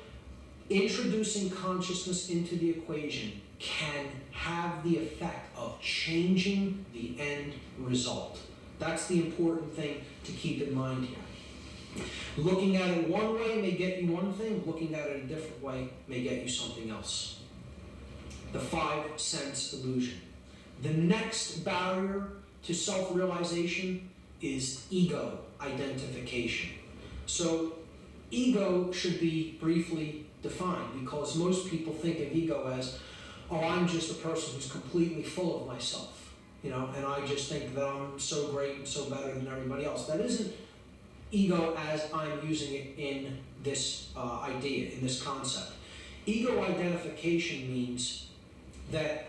introducing consciousness into the equation can have the effect of changing the end result. That's the important thing to keep in mind here. Looking at it one way may get you one thing, looking at it a different way may get you something else. The 5 sense illusion. The next barrier to self-realization is ego identification. So ego should be briefly defined because most people think of ego as, oh, I'm just a person who's completely full of myself, and I just think that I'm so great and so better than everybody else. That isn't ego as I'm using it in this idea, in this concept. Ego identification means that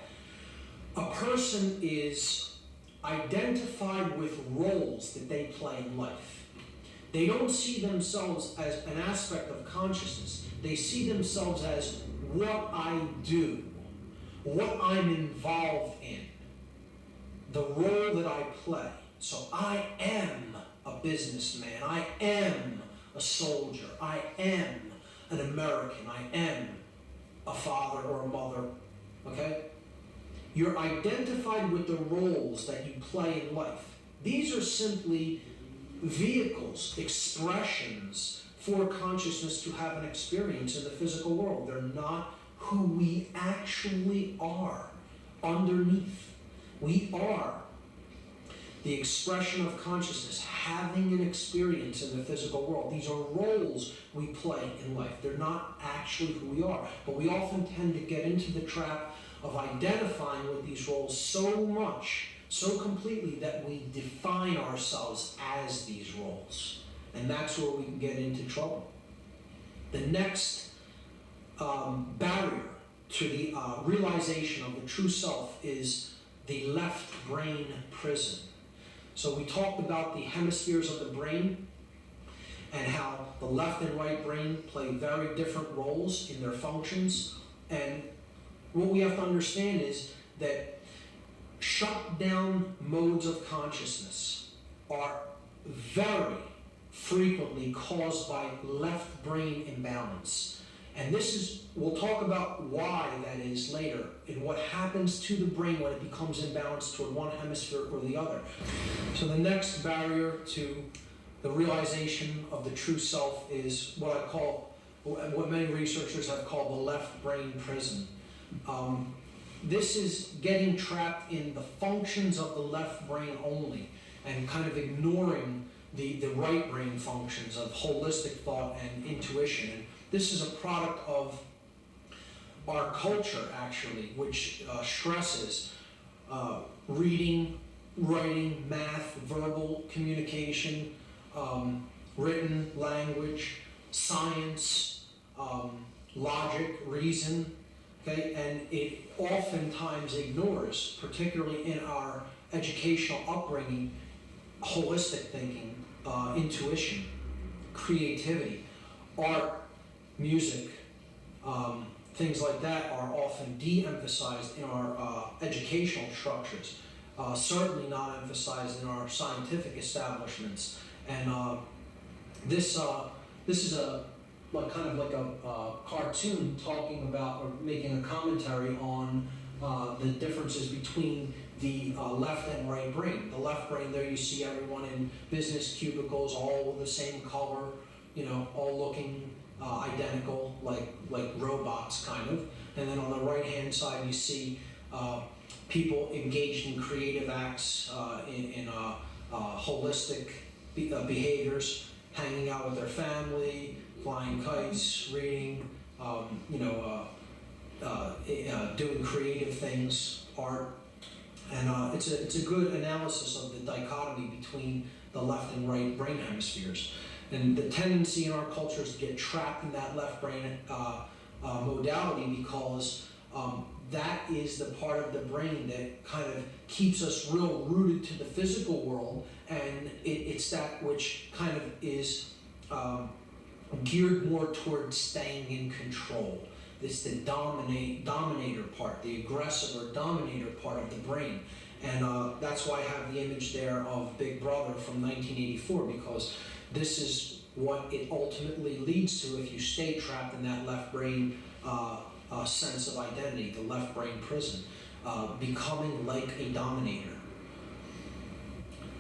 a person is identified with roles that they play in life. They don't see themselves as an aspect of consciousness. They see themselves as what I do, what I'm involved in, the role that I play. So I am a businessman, I am a soldier, I am an American, I am a father or a mother, okay? You're identified with the roles that you play in life. These are simply vehicles, expressions for consciousness to have an experience in the physical world. They're not who we actually are underneath. We are the expression of consciousness, having an experience in the physical world. These are roles we play in life. They're not actually who we are. But we often tend to get into the trap of identifying with these roles so much so completely that we define ourselves as these roles. And that's where we can get into trouble. The next barrier to the realization of the true self is the left brain prison. So we talked about the hemispheres of the brain and how the left and right brain play very different roles in their functions. And what we have to understand is that shut down modes of consciousness are very frequently caused by left brain imbalance. And this is, we'll talk about why that is later, and what happens to the brain when it becomes imbalanced toward one hemisphere or the other. So the next barrier to the realization of the true self is what I call, what many researchers have called the left brain prison. This is getting trapped in the functions of the left brain only and kind of ignoring the right brain functions of holistic thought and intuition. And this is a product of our culture, actually, which stresses reading, writing, math, verbal communication, written language, science, logic, reason, okay? And it oftentimes ignores, particularly in our educational upbringing, holistic thinking, intuition, creativity, art, music, things like that are often de-emphasized in our educational structures, certainly not emphasized in our scientific establishments. And this is kind of like a cartoon talking about or making a commentary on the differences between the left and right brain. The left brain, there you see everyone in business cubicles, all the same color, you know, all looking identical, like robots kind of. And then on the right hand side you see people engaged in creative acts, in holistic behaviors, hanging out with their family, flying kites, reading, doing creative things, art. And it's a good analysis of the dichotomy between the left and right brain hemispheres. And the tendency in our culture is to get trapped in that left brain modality because that is the part of the brain that kind of keeps us real rooted to the physical world, and it's that which kind of is geared more towards staying in control. It's the dominator part, the aggressive or dominator part of the brain. And that's why I have the image there of Big Brother from 1984, because this is what it ultimately leads to if you stay trapped in that left brain sense of identity, the left brain prison, becoming like a dominator.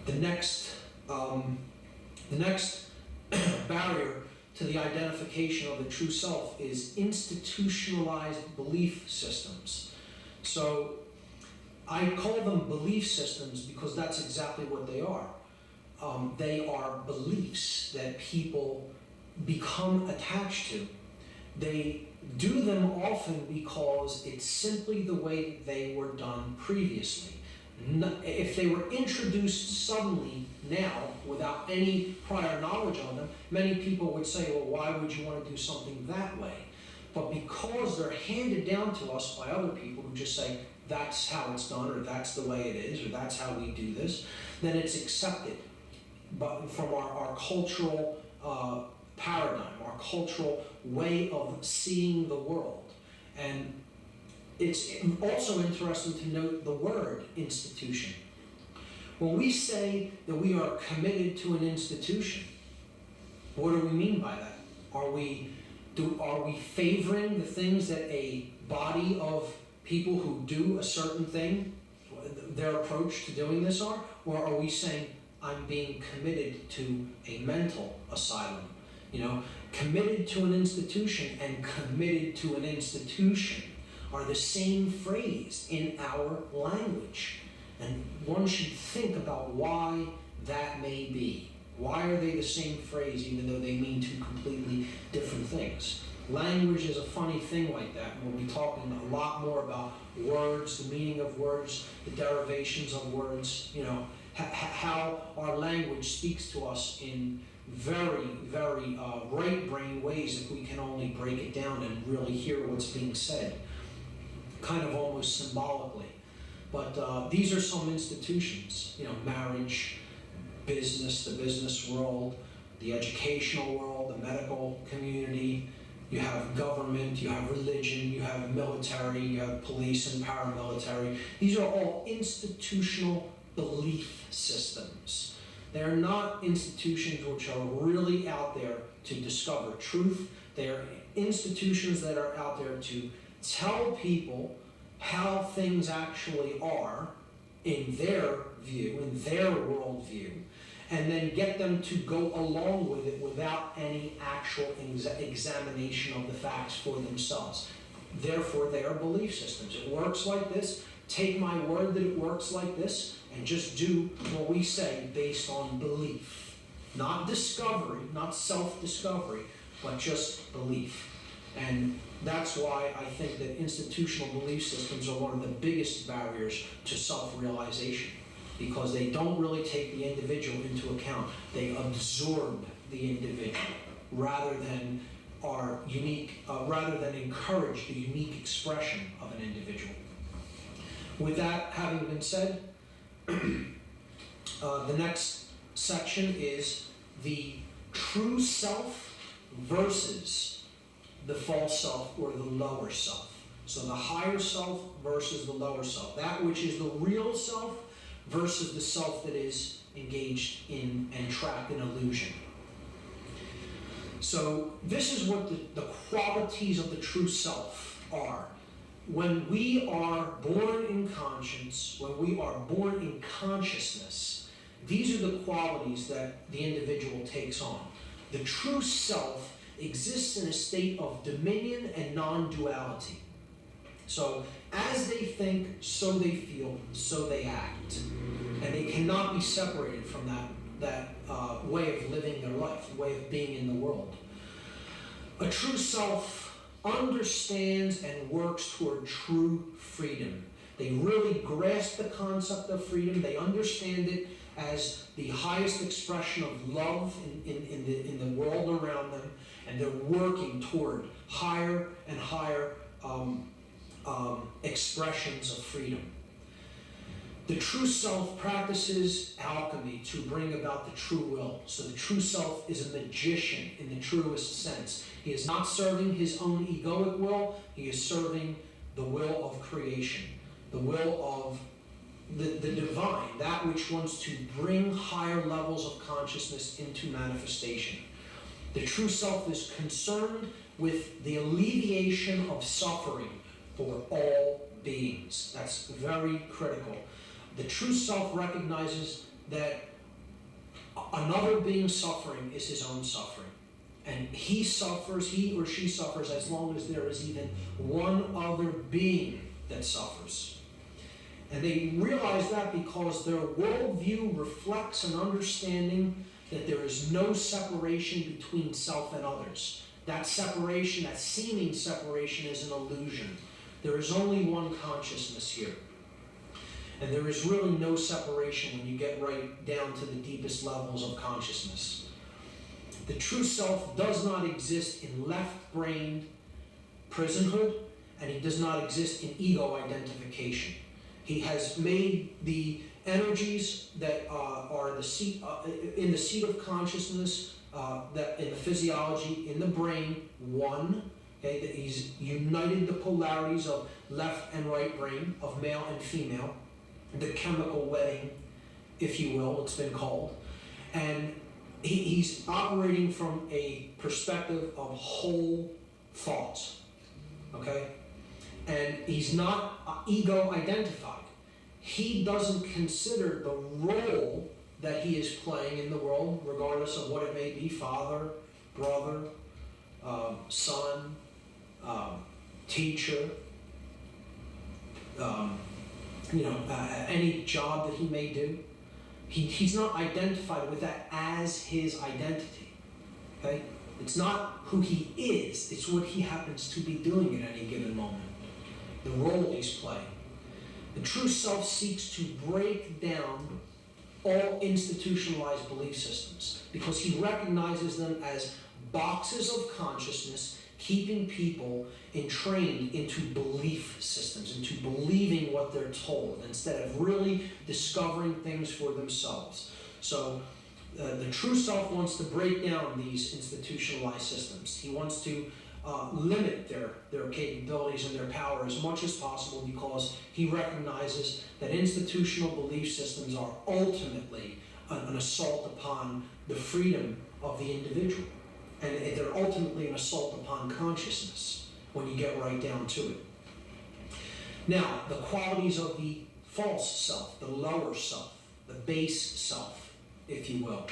The next barrier to the identification of the true self is institutionalized belief systems. So I call them belief systems because that's exactly what they are. They are beliefs that people become attached to. They do them often because it's simply the way they were done previously. If they were introduced suddenly now, without any prior knowledge on them, many people would say, well, why would you want to do something that way? But because they're handed down to us by other people who just say, that's how it's done, or that's the way it is, or that's how we do this, then it's accepted. But from our cultural paradigm, our cultural way of seeing the world. And it's also interesting to note the word institution. When we say that we are committed to an institution, what do we mean by that? Are we favoring the things that a body of people who do a certain thing, their approach to doing this are? Or are we saying, I'm being committed to a mental asylum? You know, committed to an institution and committed to an institution are the same phrase in our language. And one should think about why that may be. Why are they the same phrase even though they mean two completely different things? Language is a funny thing like that. We'll be talking a lot more about words, the meaning of words, the derivations of words, you know, how our language speaks to us in very, very right brain ways if we can only break it down and really hear what's being said, kind of almost symbolically. But these are some institutions, you know, marriage, business, the business world, the educational world, the medical community. You have government, you have religion, you have military, you have police and paramilitary. These are all institutional belief systems. They're not institutions which are really out there to discover truth. They are institutions that are out there to tell people how things actually are in their view, in their worldview, and then get them to go along with it without any actual examination of the facts for themselves. Therefore, they are belief systems. It works like this. Take my word that it works like this, and just do what we say based on belief. Not discovery, not self-discovery, but just belief. And that's why I think that institutional belief systems are one of the biggest barriers to self-realization, because they don't really take the individual into account. They absorb the individual rather than rather than encourage the unique expression of an individual. With that having been said, the next section is the true self versus the false self or the lower self. So the higher self versus the lower self. That which is the real self versus the self that is engaged in and trapped in illusion. So this is what the qualities of the true self are. When we are born in conscience, when we are born in consciousness, these are the qualities that the individual takes on. The true self exists in a state of dominion and non-duality. So as they think, so they feel, so they act. And they cannot be separated from that way of living their life, the way of being in the world. A true self understands and works toward true freedom. They really grasp the concept of freedom. They understand it as the highest expression of love in the world around them, and they're working toward higher and higher expressions of freedom. The true self practices alchemy to bring about the true will. So the true self is a magician in the truest sense. He is not serving his own egoic will, he is serving the will of creation, the will of the divine, that which wants to bring higher levels of consciousness into manifestation. The true self is concerned with the alleviation of suffering for all beings. That's very critical. The true self recognizes that another being's suffering is his own suffering. And he or she suffers as long as there is even one other being that suffers. And they realize that because their worldview reflects an understanding that there is no separation between self and others. That separation, that seeming separation, is an illusion. There is only one consciousness here. And there is really no separation when you get right down to the deepest levels of consciousness. The true self does not exist in left-brain prisonhood, and he does not exist in ego identification. He has made the energies that are the seat, in the seat of consciousness, that in the physiology, in the brain, one. Okay? He's united the polarities of left and right brain, of male and female, the chemical wedding, if you will, it's been called. And he's operating from a perspective of whole thoughts, okay? And he's not ego identified. He doesn't consider the role that he is playing in the world, regardless of what it may be, father, brother, son, teacher, any job that he may do. He's not identified with that as his identity. Okay? It's not who he is, it's what he happens to be doing at any given moment, the role he's playing. The true self seeks to break down all institutionalized belief systems because he recognizes them as boxes of consciousness keeping people entrained into belief systems, into believing what they're told, instead of really discovering things for themselves. So the true self wants to break down these institutionalized systems. He wants to limit their capabilities and their power as much as possible because he recognizes that institutional belief systems are ultimately an assault upon the freedom of the individual. And they're ultimately an assault upon consciousness when you get right down to it. Now, the qualities of the false self, the lower self, the base self, if you will.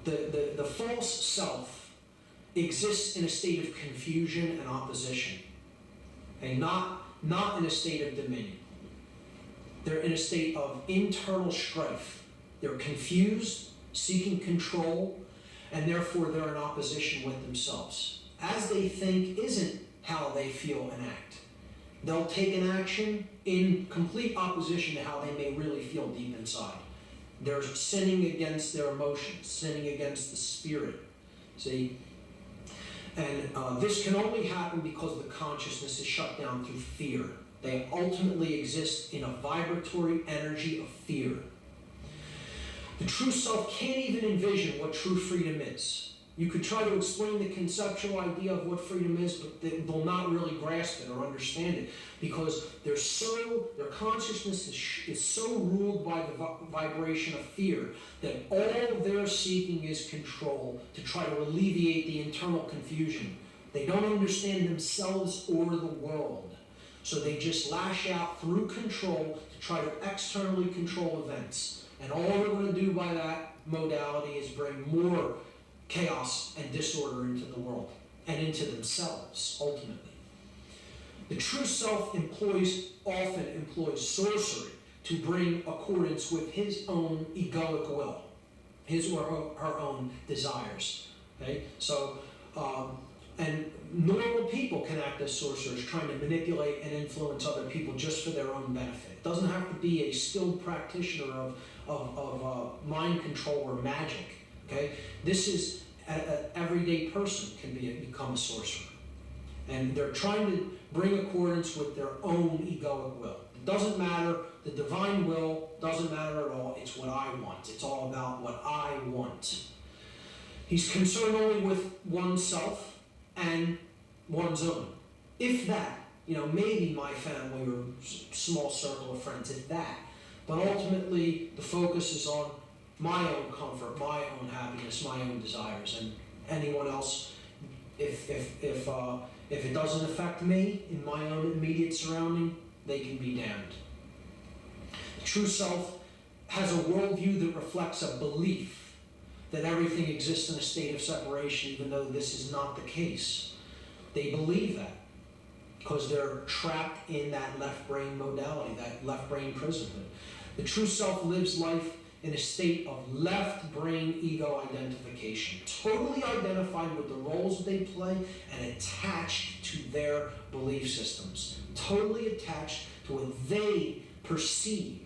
The false self exists in a state of confusion and opposition, and not in a state of dominion. They're in a state of internal strife. They're confused, seeking control, and therefore they're in opposition with themselves. As they think isn't how they feel and act. They'll take an action in complete opposition to how they may really feel deep inside. They're sinning against their emotions, sinning against the spirit. See? And this can only happen because the consciousness is shut down through fear. They ultimately exist in a vibratory energy of fear. The true self can't even envision what true freedom is. You could try to explain the conceptual idea of what freedom is, but they will not really grasp it or understand it because their consciousness is so ruled by the vibration of fear that all they're seeking is control to try to alleviate the internal confusion. They don't understand themselves or the world. So they just lash out through control to try to externally control events. And all they're going to do by that modality is bring more chaos and disorder into the world and into themselves, ultimately. The true self often employs sorcery to bring accordance with his own egoic will, his or her own desires. Okay? So, and normal people can act as sorcerers, trying to manipulate and influence other people just for their own benefit. It doesn't have to be a skilled practitioner of mind control or magic. Okay, this is an everyday person can become a sorcerer, and they're trying to bring accordance with their own egoic will. It doesn't matter. The divine will doesn't matter at all. It's what I want. It's all about what I want. He's concerned only with oneself and one's own. If that, maybe my family or small circle of friends, if that. But ultimately, the focus is on my own comfort, my own happiness, my own desires, and anyone else. If it doesn't affect me in my own immediate surrounding, they can be damned. The true self has a worldview that reflects a belief that everything exists in a state of separation, even though this is not the case. They believe that because they're trapped in that left brain modality, that left brain prisonhood. The true self lives life in a state of left brain ego identification, totally identified with the roles they play and attached to their belief systems, totally attached to what they perceive.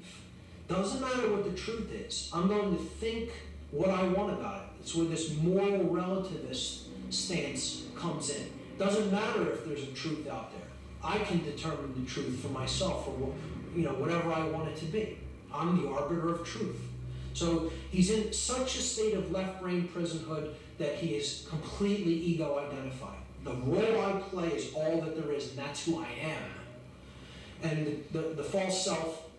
Doesn't matter what the truth is. I'm going to think what I want about it. It's where this moral relativist stance comes in. Doesn't matter if there's a truth out there. I can determine the truth for myself or whatever I want it to be. I'm the arbiter of truth. So he's in such a state of left brain prisonhood that he is completely ego identified. The role I play is all that there is, and that's who I am. And the false self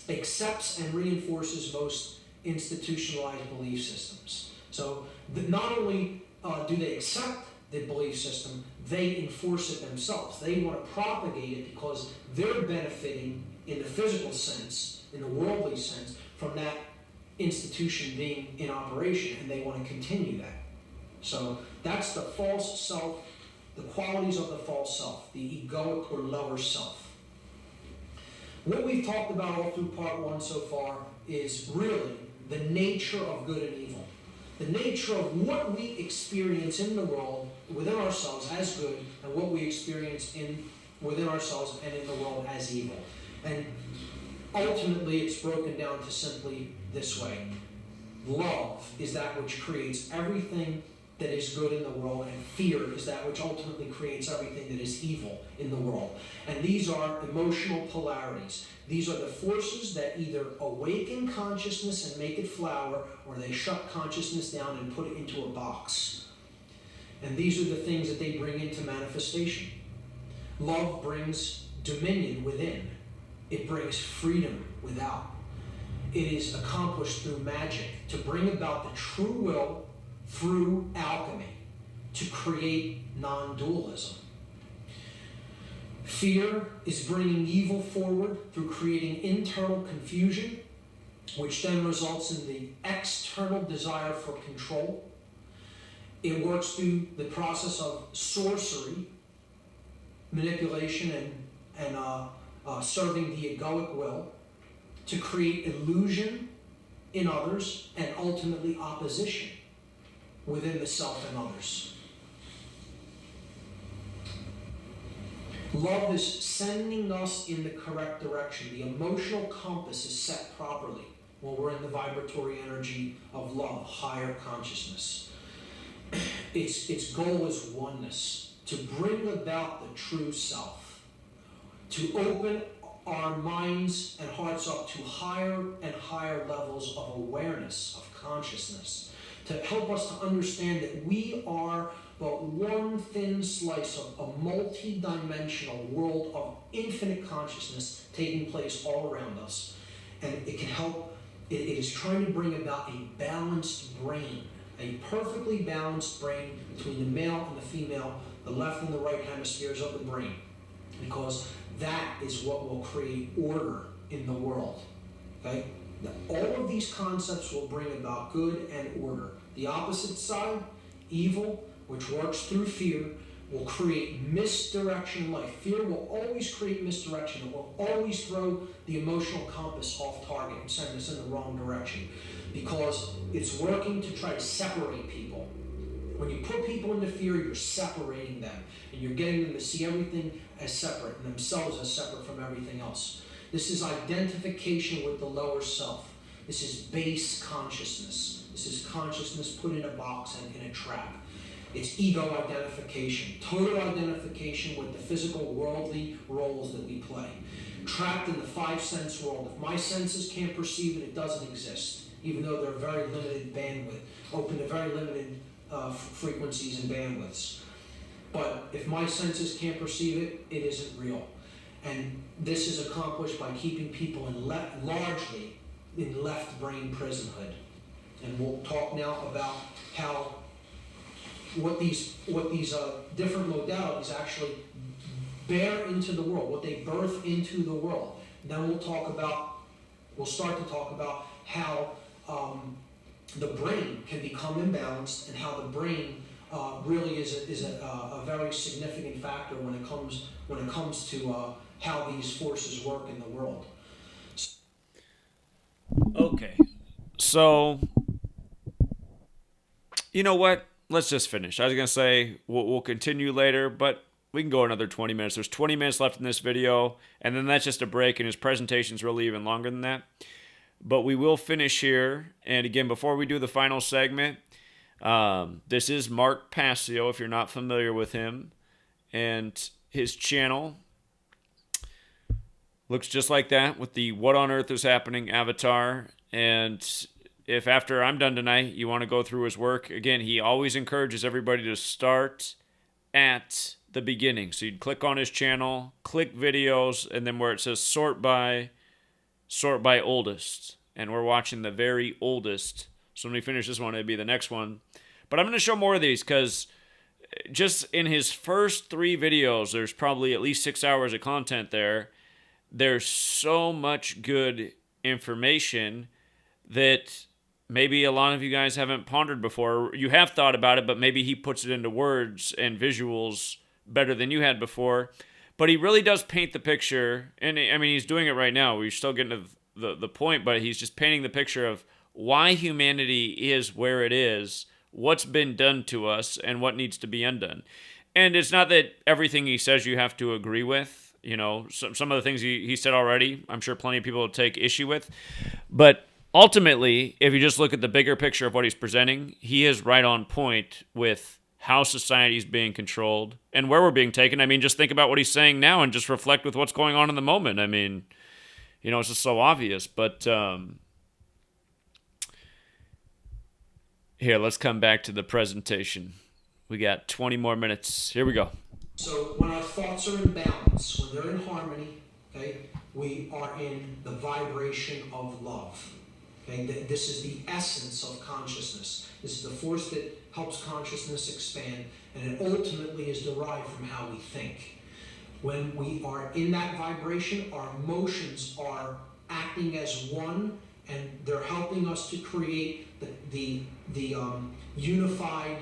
accepts and reinforces most institutionalized belief systems. So not only do they accept the belief system, they enforce it themselves. They want to propagate it because they're benefiting in the physical sense, in the worldly sense, from that institution being in operation, and they want to continue that. So that's the false self, the qualities of the false self, the egoic or lower self. What we've talked about all through part one so far is really the nature of good and evil. the nature of what we experience in the world within ourselves as good, and what we experience within ourselves and in the world as evil. And ultimately, it's broken down to simply this way. Love is that which creates everything that is good in the world, and fear is that which ultimately creates everything that is evil in the world. And these are emotional polarities. These are the forces that either awaken consciousness and make it flower, or they shut consciousness down and put it into a box. And these are the things that they bring into manifestation. Love brings dominion within. It brings freedom without. It is accomplished through magic to bring about the true will through alchemy, to create non-dualism. Fear is bringing evil forward through creating internal confusion, which then results in the external desire for control. It works through the process of sorcery, manipulation, and serving the egoic will to create illusion in others and ultimately opposition within the self and others. Love is sending us in the correct direction. The emotional compass is set properly when we're in the vibratory energy of love, higher consciousness. Its goal is oneness, to bring about the true self, to open our minds and hearts up to higher and higher levels of awareness, of consciousness, to help us to understand that we are but one thin slice of a multi-dimensional world of infinite consciousness taking place all around us. And it can help, it is trying to bring about a balanced brain, a perfectly balanced brain between the male and the female, the left and the right hemispheres of the brain, because that is what will create order in the world. Okay? Now, all of these concepts will bring about good and order. The opposite side, evil, which works through fear, will create misdirection in life. Fear will always create misdirection. It will always throw the emotional compass off target and send us in the wrong direction, because it's working to try to separate people. When you put people into fear, you're separating them, and you're getting them to see everything as separate and themselves as separate from everything else. This is identification with the lower self. This is base consciousness. This is consciousness put in a box and in a trap. It's ego identification, total identification with the physical, worldly roles that we play. Trapped in the five sense world. If my senses can't perceive it, it doesn't exist, even though they're very limited bandwidth, open to very limited frequencies and bandwidths. But if my senses can't perceive it, it isn't real. And this is accomplished by keeping people largely in left brain prisonhood. And we'll talk now about how what these different modalities actually bear into the world, what they birth into the world. Then we'll start to talk about how the brain can become imbalanced, and how the brain really is a very significant factor when it comes to how these forces work in the world. Okay, so you know what? Let's just finish. I was going to say we'll continue later, but we can go another 20 minutes. There's 20 minutes left in this video, and then that's just a break, and his presentation's really even longer than that. But we will finish here. And again, before we do the final segment, this is Mark Passio, if you're not familiar with him. And his channel looks just like that, with the What on Earth is Happening avatar. And if after I'm done tonight, you want to go through his work, again, he always encourages everybody to start at the beginning. So you'd click on his channel, click videos, and then where it says sort by oldest. And we're watching the very oldest. So when we finish this one, it'd be the next one. But I'm going to show more of these, because just in his first 3 videos, there's probably at least 6 hours of content there. There's so much good information that maybe a lot of you guys haven't pondered before. You have thought about it, but maybe he puts it into words and visuals better than you had before. But he really does paint the picture. And I mean, he's doing it right now. We're still getting to the point, but he's just painting the picture of why humanity is where it is, what's been done to us, and what needs to be undone. And it's not that everything he says you have to agree with. You know, some of the things he said already, I'm sure plenty of people will take issue with. But ultimately, if you just look at the bigger picture of what he's presenting, he is right on point with how society is being controlled and where we're being taken. I mean, just think about what he's saying now and just reflect with what's going on in the moment. I mean, you know, it's just so obvious. But here, let's come back to the presentation. We got 20 more minutes. Here we go. So when our thoughts are in balance, when they're in harmony, okay, we are in the vibration of love. Okay, this is the essence of consciousness. This is the force that helps consciousness expand, and it ultimately is derived from how we think. When we are in that vibration, our emotions are acting as one, and they're helping us to create the unified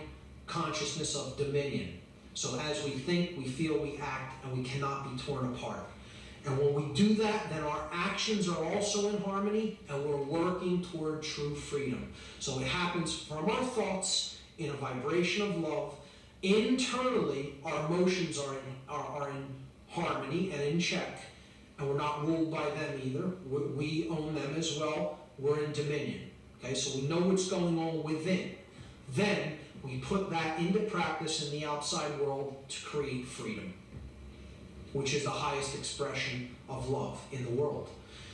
consciousness of dominion. So as we think, we feel, we act, and we cannot be torn apart. And when we do that, then our actions are also in harmony, and we're working toward true freedom. So it happens from our thoughts in a vibration of love. Internally, our emotions are in harmony and in check, and we're not ruled by them either. We own them as well. We're in dominion. Okay, so we know what's going on within. Then we put that into practice in the outside world to create freedom, which is the highest expression of love in the world.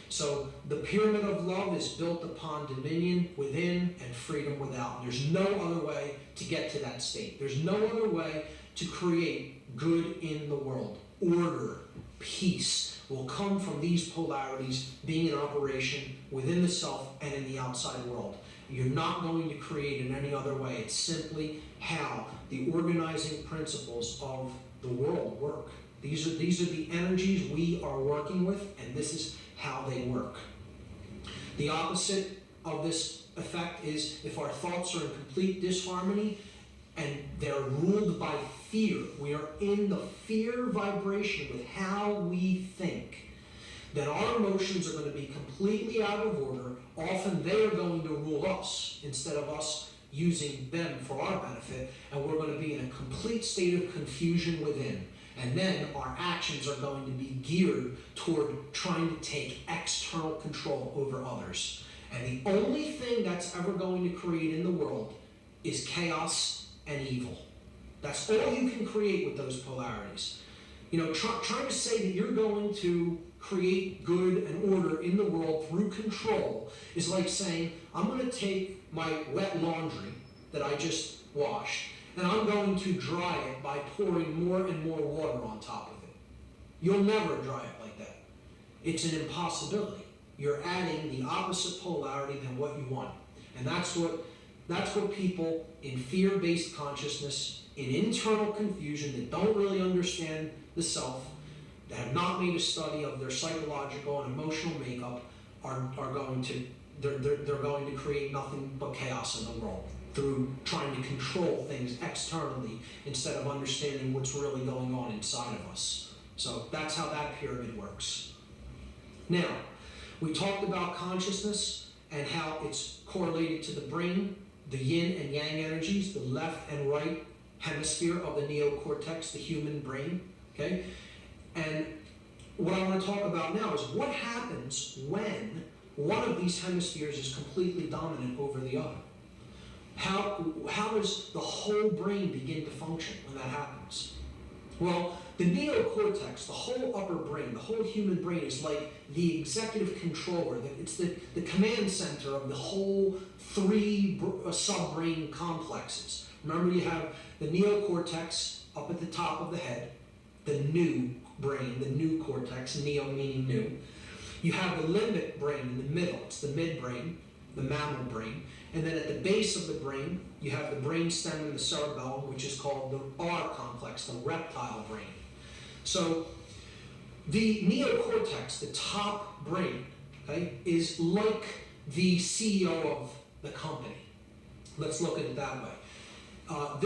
So the pyramid of love is built upon dominion within and freedom without. There's no other way to get to that state. There's no other way to create good in the world. Order, peace will come from these polarities being in operation within the self and in the outside world. You're not going to create in any other way. It's simply how the organizing principles of the world work. These are the energies we are working with, and this is how they work. The opposite of this effect is if our thoughts are in complete disharmony and they're ruled by fear. We are in the fear vibration with how we think. Then our emotions are going to be completely out of order. Often they are going to rule us instead of us using them for our benefit, and we're going to be in a complete state of confusion within. And then our actions are going to be geared toward trying to take external control over others. And the only thing that's ever going to create in the world is chaos and evil. That's all you can create with those polarities. You know, trying to say that you're going to create good and order in the world through control is like saying, I'm going to take my wet laundry that I just washed, and I'm going to dry it by pouring more and more water on top of it. You'll never dry it like that. It's an impossibility. You're adding the opposite polarity than what you want. And that's what people in fear-based consciousness, in internal confusion, that don't really understand the self, that have not made a study of their psychological and emotional makeup, are going to create nothing but chaos in the world through trying to control things externally instead of understanding what's really going on inside of us. So that's how that pyramid works. Now, we talked about consciousness and how it's correlated to the brain, the yin and yang energies, the left and right hemisphere of the neocortex, the human brain, okay? And what I want to talk about now is what happens when one of these hemispheres is completely dominant over the other. How does the whole brain begin to function when that happens? Well, the neocortex, the whole upper brain, the whole human brain is like the executive controller. It's the command center of the whole three sub-brain complexes. Remember, you have the neocortex up at the top of the head, the new brain, the new cortex, neo meaning new. You have the limbic brain in the middle, it's the midbrain, the mammal brain. And then at the base of the brain, you have the brainstem and the cerebellum, which is called the R complex, the reptile brain. So the neocortex, the top brain, okay, is like the CEO of the company. Let's look at it that way.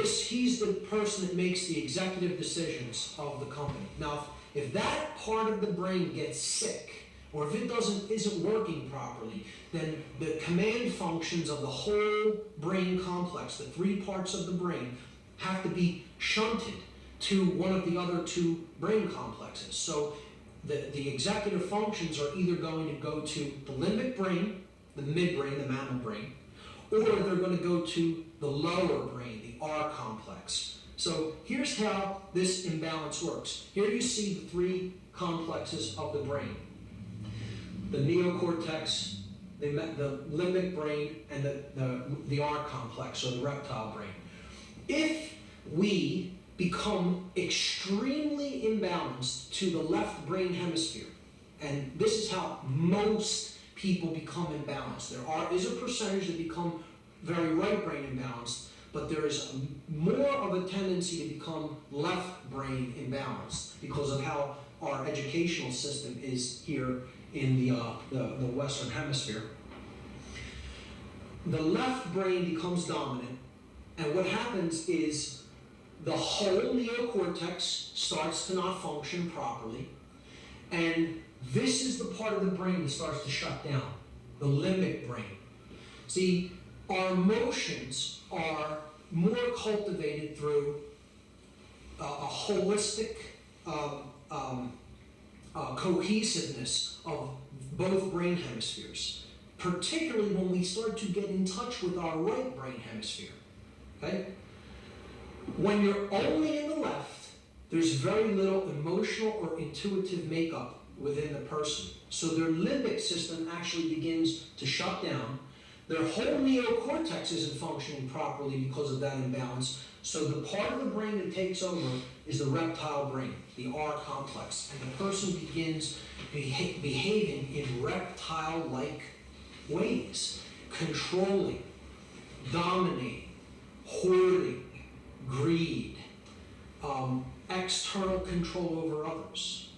He's the person that makes the executive decisions of the company. Now, if that part of the brain gets sick, or if it isn't working properly, then the command functions of the whole brain complex, the three parts of the brain, have to be shunted to one of the other two brain complexes. So the executive functions are either going to go to the limbic brain, the midbrain, the mammal brain, or they're going to go to the lower brain, the R complex. So here's how this imbalance works. Here you see the three complexes of the brain: the neocortex, the limbic brain, and the R complex, or the reptile brain. If we become extremely imbalanced to the left brain hemisphere, and this is how most people become imbalanced. There is a percentage that become very right brain imbalanced, but there is more of a tendency to become left brain imbalanced because of how our educational system is here in the Western Hemisphere. The left brain becomes dominant, and what happens is the whole neocortex starts to not function properly, and this is the part of the brain that starts to shut down, the limbic brain. See, our emotions are more cultivated through a holistic cohesiveness of both brain hemispheres, particularly when we start to get in touch with our right brain hemisphere. Okay? When you're only in the left, there's very little emotional or intuitive makeup within the person. So their limbic system actually begins to shut down. Their whole neocortex isn't functioning properly because of that imbalance. So the part of the brain that takes over is the reptile brain, the R complex. And the person begins behaving in reptile-like ways, controlling, dominating, hoarding, greed, external control over others.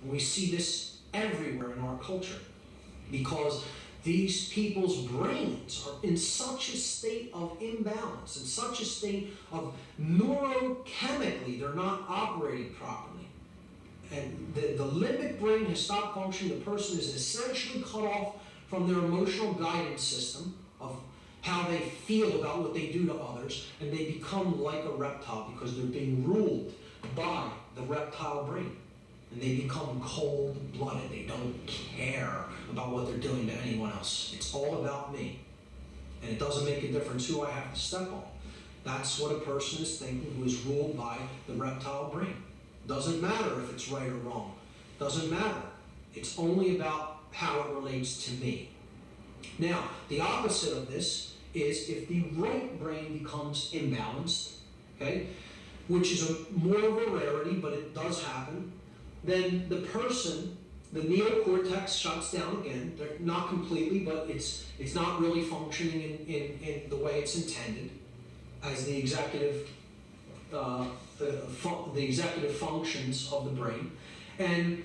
And we see this everywhere in our culture because these people's brains are in such a state of imbalance, in such a state of neurochemically, they're not operating properly. And the limbic brain has stopped functioning. The person is essentially cut off from their emotional guidance system of how they feel about what they do to others, and they become like a reptile because they're being ruled by the reptile brain. And they become cold-blooded. They don't care about what they're doing to anyone else. It's all about me. And it doesn't make a difference who I have to step on. That's what a person is thinking who is ruled by the reptile brain. Doesn't matter if it's right or wrong. Doesn't matter. It's only about how it relates to me. Now, the opposite of this is if the right brain becomes imbalanced, okay, which is more of a rarity, but it does happen, then the person, the neocortex shuts down again. They're not completely, but it's not really functioning in the way it's intended as the executive the executive functions of the brain. And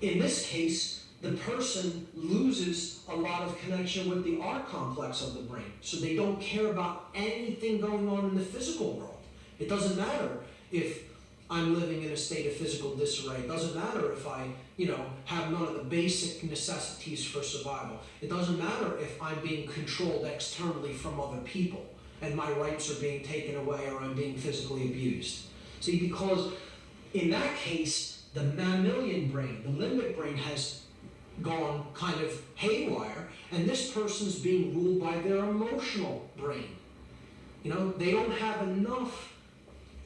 in this case, the person loses a lot of connection with the R complex of the brain. So they don't care about anything going on in the physical world. It doesn't matter if I'm living in a state of physical disarray. It doesn't matter if I, have none of the basic necessities for survival. It doesn't matter if I'm being controlled externally from other people and my rights are being taken away or I'm being physically abused. See, because in that case, the mammalian brain, the limbic brain has gone kind of haywire, and this person's being ruled by their emotional brain. They don't have enough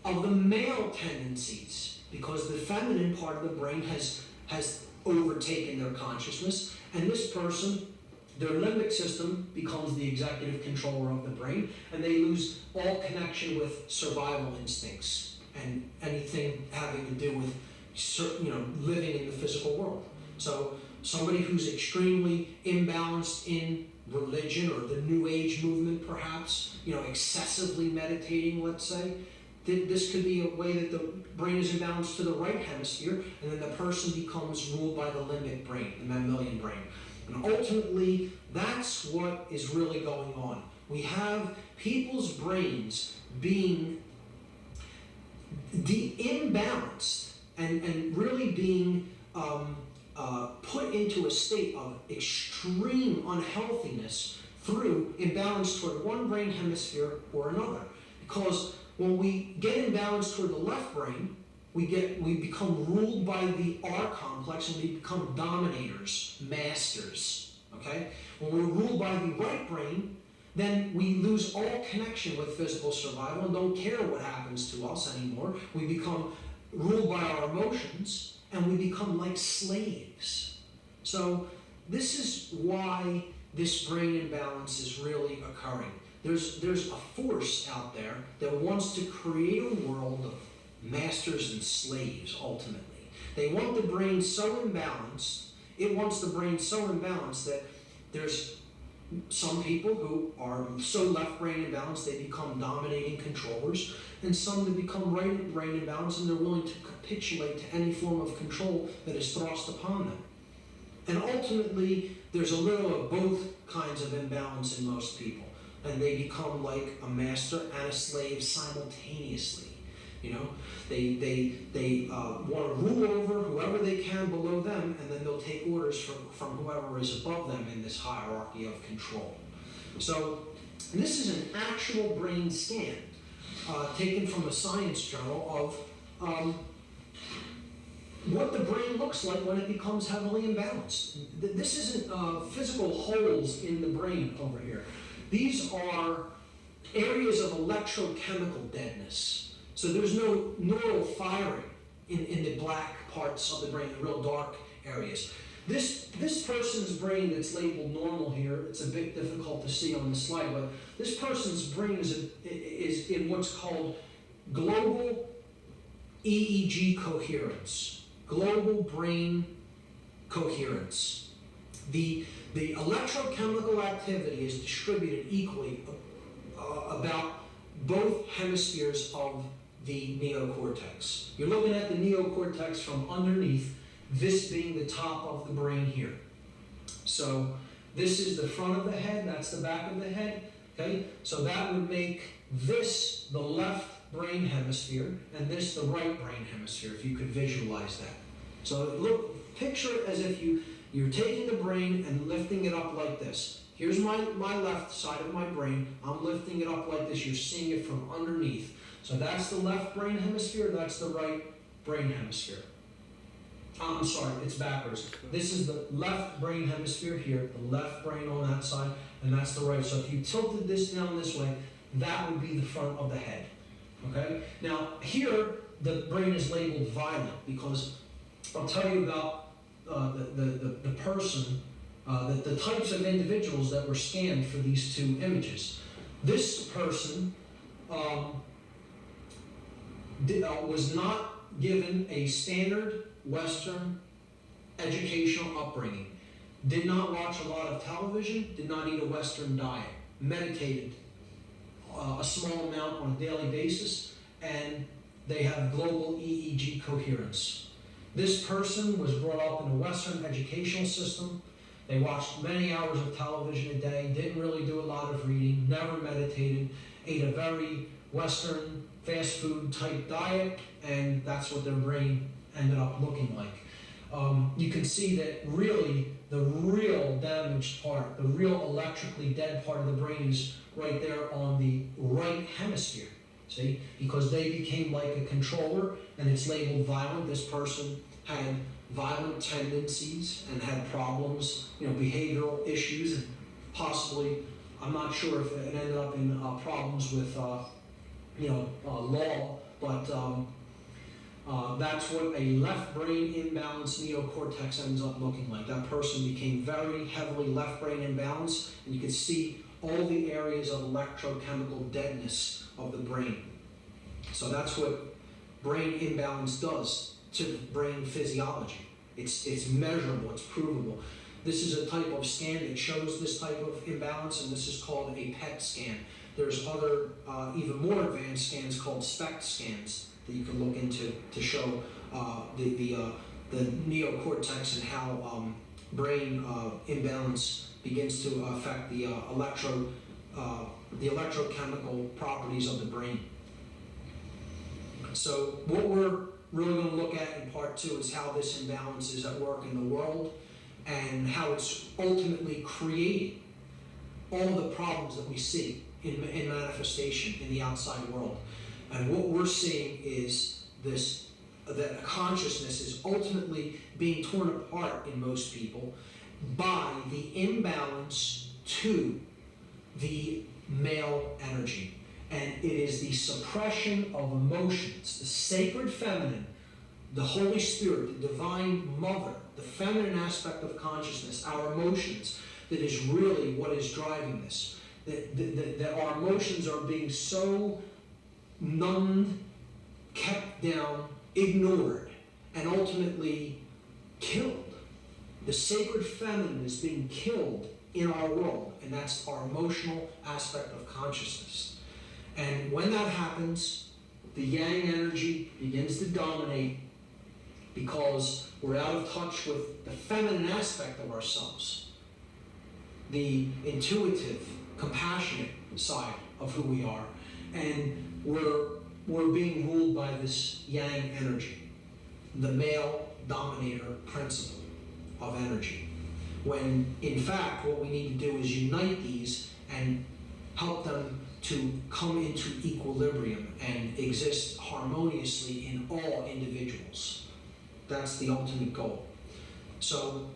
of the male tendencies because the feminine part of the brain has overtaken their consciousness, and this person, their limbic system becomes the executive controller of the brain, and they lose all connection with survival instincts and anything having to do with living in the physical world. So somebody who's extremely imbalanced in religion or the New Age movement, perhaps, excessively meditating, let's say, this could be a way that the brain is imbalanced to the right hemisphere, and then the person becomes ruled by the limbic brain, the mammalian brain. And ultimately, that's what is really going on. We have people's brains being imbalanced and really being put into a state of extreme unhealthiness through imbalance toward one brain hemisphere or another. Because when we get imbalanced toward the left brain, we become ruled by the R complex and we become dominators, masters. Okay? When we're ruled by the right brain, then we lose all connection with physical survival and don't care what happens to us anymore. We become ruled by our emotions and we become like slaves. So this is why this brain imbalance is really occurring. There's a force out there that wants to create a world of masters and slaves, ultimately. They want the brain so imbalanced, it wants the brain so imbalanced that there's some people who are so left brain imbalanced they become dominating controllers, and some that become right brain imbalanced and they're willing to capitulate to any form of control that is thrust upon them. And ultimately, there's a little of both kinds of imbalance in most people, and they become like a master and a slave simultaneously. You know, they want to rule over whoever they can below them, and then they'll take orders from whoever is above them in this hierarchy of control. So this is an actual brain scan taken from a science journal of what the brain looks like when it becomes heavily imbalanced. This isn't physical holes in the brain over here. These are areas of electrochemical deadness. So there's no neural firing in the black parts of the brain, the real dark areas. This person's brain that's labeled normal here, it's a bit difficult to see on the slide, but this person's brain is in what's called global EEG coherence, global brain coherence. The electrochemical activity is distributed equally about both hemispheres of the neocortex. You're looking at the neocortex from underneath, this being the top of the brain here. So this is the front of the head, that's the back of the head, okay? So that would make this the left brain hemisphere and this the right brain hemisphere, if you could visualize that. So look, picture it as if you're taking the brain and lifting it up like this. Here's my left side of my brain. I'm lifting it up like this. You're seeing it from underneath. So that's the left brain hemisphere. That's the right brain hemisphere. I'm sorry, it's backwards. This is the left brain hemisphere here, the left brain on that side, and that's the right. So if you tilted this down this way, that would be the front of the head. Okay? Now, here, the brain is labeled violent because I'll tell you about the person, the types of individuals that were scanned for these two images. This person was not given a standard Western educational upbringing, did not watch a lot of television, did not eat a Western diet, meditated a small amount on a daily basis, and they have global EEG coherence. This person was brought up in a Western educational system. They watched many hours of television a day, didn't really do a lot of reading, never meditated, ate a very Western fast food type diet, and that's what their brain ended up looking like. You can see that really the real damaged part, the real electrically dead part of the brain is right there on the right hemisphere. See, because they became like a controller, and it's labeled violent. This person had violent tendencies and had problems, behavioral issues, and possibly, I'm not sure if it ended up in problems with, law, but that's what a left brain imbalanced neocortex ends up looking like. That person became very heavily left brain imbalanced, and you can see all the areas of electrochemical deadness of the brain. So that's what brain imbalance does to the brain physiology. It's measurable, it's provable. This is a type of scan that shows this type of imbalance, and this is called a PET scan. There's other, even more advanced scans called SPECT scans that you can look into to show the neocortex and how brain imbalance begins to affect the electrochemical properties of the brain. So what we're really going to look at in part 2 is how this imbalance is at work in the world and how it's ultimately creating all the problems that we see in manifestation in the outside world. And what we're seeing is this, that consciousness is ultimately being torn apart in most people by the imbalance to the male energy. And it is the suppression of emotions, the sacred feminine, the Holy Spirit, the divine mother, the feminine aspect of consciousness, our emotions, that is really what is driving this. That our emotions are being so numbed, kept down, ignored, and ultimately killed. The sacred feminine is being killed in our world, and that's our emotional aspect of consciousness. And when that happens, the yang energy begins to dominate because we're out of touch with the feminine aspect of ourselves, the intuitive, compassionate side of who we are, and we're being ruled by this yang energy, the male dominator principle of energy. When in fact what we need to do is unite these and help them to come into equilibrium and exist harmoniously in all individuals. That's the ultimate goal. So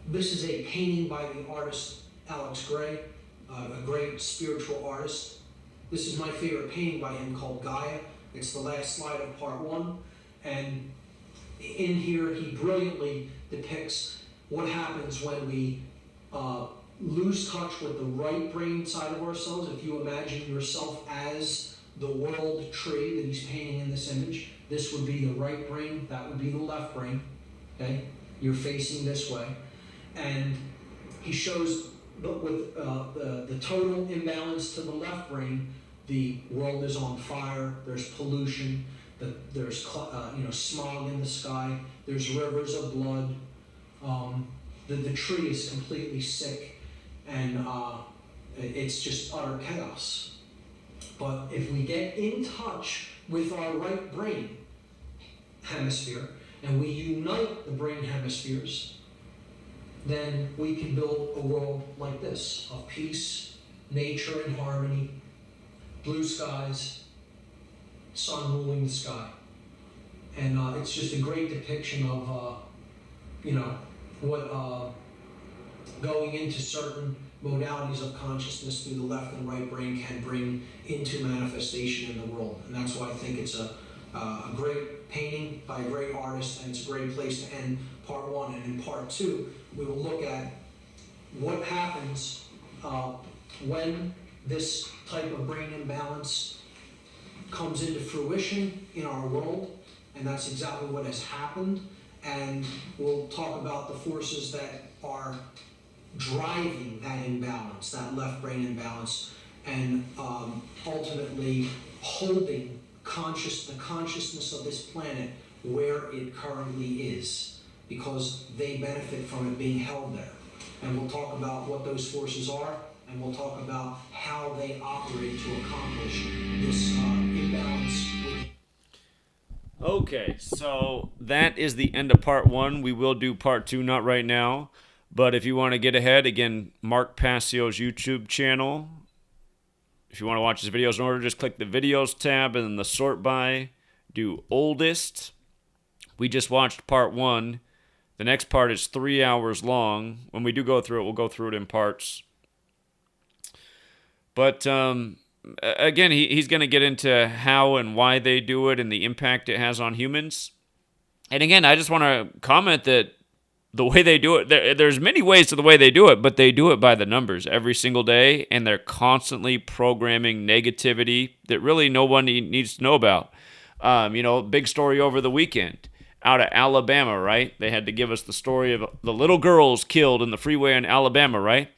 this is a painting by the artist Alex Gray, a great spiritual artist. This is my favorite painting by him called Gaia. It's the last slide of part 1. And in here he brilliantly depicts what happens when we lose touch with the right brain side of ourselves. If you imagine yourself as the world tree that he's painting in this image, this would be the right brain, that would be the left brain, okay? You're facing this way. And he shows with the total imbalance to the left brain, the world is on fire, there's pollution, there's smog in the sky, there's rivers of blood, the tree is completely sick, and it's just utter chaos. But if we get in touch with our right brain hemisphere, and we unite the brain hemispheres, then we can build a world like this, of peace, nature in harmony, blue skies, sun ruling the sky. And it's just a great depiction of, what going into certain modalities of consciousness through the left and right brain can bring into manifestation in the world. And that's why I think it's a great painting by a great artist, and it's a great place to end part 1. And in part 2, we will look at what happens when this type of brain imbalance comes into fruition in our world, and that's exactly what has happened. And we'll talk about the forces that are driving that imbalance, that left brain imbalance, and ultimately holding the consciousness of this planet where it currently is, because they benefit from it being held there. And we'll talk about what those forces are, and we'll talk about how they operate to accomplish this imbalance. Okay, so that is the end of part 1. We will do part 2, not right now. But if you want to get ahead, again, Mark Passio's YouTube channel. If you want to watch his videos in order, just click the videos tab and then the sort by. Do oldest. We just watched part 1. The next part is 3 hours long. When we do go through it, we'll go through it in parts. But again, he's going to get into how and why they do it and the impact it has on humans. And again, I just want to comment that the way they do it, there's many ways to the way they do it, but they do it by the numbers every single day, and they're constantly programming negativity that really nobody needs to know about. Big story over the weekend out of Alabama, right? They had to give us the story of the little girls killed in the freeway in Alabama, right?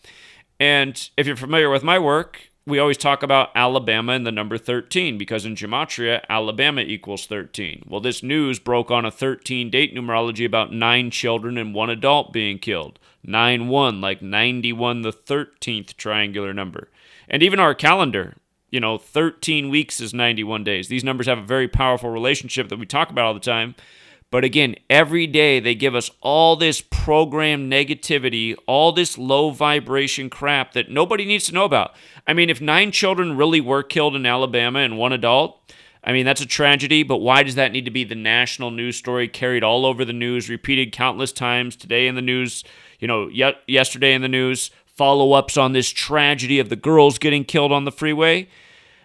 And if you're familiar with my work, we always talk about Alabama and the number 13, because in Gematria, Alabama equals 13. Well, this news broke on a 13 date numerology about 9 children and 1 adult being killed. 9-1, like 91, the 13th triangular number. And even our calendar, 13 weeks is 91 days. These numbers have a very powerful relationship that we talk about all the time. But again, every day they give us all this programmed negativity, all this low vibration crap that nobody needs to know about. I mean, if 9 children really were killed in Alabama and 1 adult, I mean, that's a tragedy, but why does that need to be the national news story, carried all over the news, repeated countless times, today in the news, yesterday in the news, follow-ups on this tragedy of the girls getting killed on the freeway?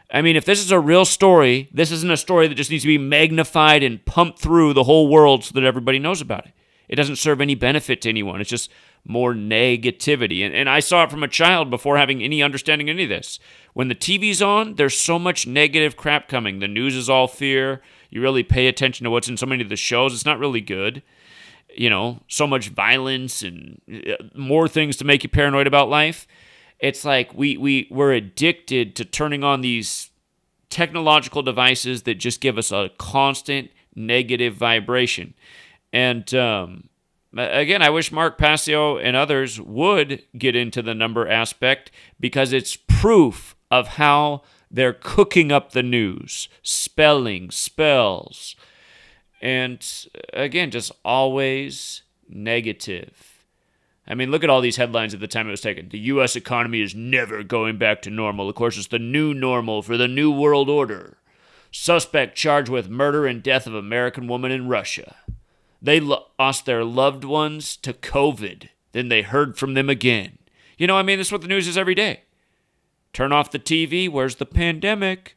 I mean, if this is a real story, this isn't a story that just needs to be magnified and pumped through the whole world so that everybody knows about it. It doesn't serve any benefit to anyone. It's just more negativity. And I saw it from a child before having any understanding of any of this. When the TV's on, there's so much negative crap coming. The news is all fear. You really pay attention to what's in so many of the shows. It's not really good. So much violence and more things to make you paranoid about life. It's like we're addicted to turning on these technological devices that just give us a constant negative vibration. And again, I wish Mark Passio and others would get into the number aspect, because it's proof of how they're cooking up the news, spelling, spells, and again, just always negative. I mean, look at all these headlines at the time it was taken. The U.S. economy is never going back to normal. Of course, it's the new normal for the new world order. Suspect charged with murder and death of American woman in Russia. They lost their loved ones to COVID. Then they heard from them again. This is what the news is every day. Turn off the TV. Where's the pandemic?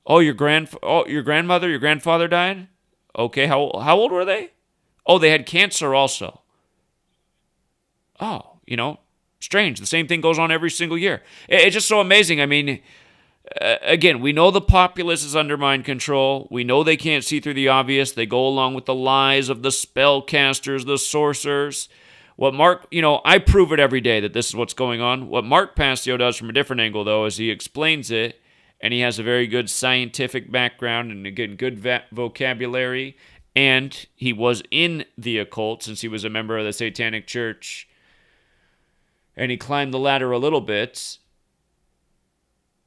Oh, your grandmother, your grandfather died? Okay, how old were they? Oh, they had cancer also. Oh, strange. The same thing goes on every single year. It's just so amazing. I mean, again, we know the populace is under mind control. We know they can't see through the obvious. They go along with the lies of the spellcasters, the sorcerers. I prove it every day that this is what's going on. What Mark Passio does from a different angle, though, is he explains it, and he has a very good scientific background and, again, good vocabulary. And he was in the occult since he was a member of the Satanic Church. And he climbed the ladder a little bit.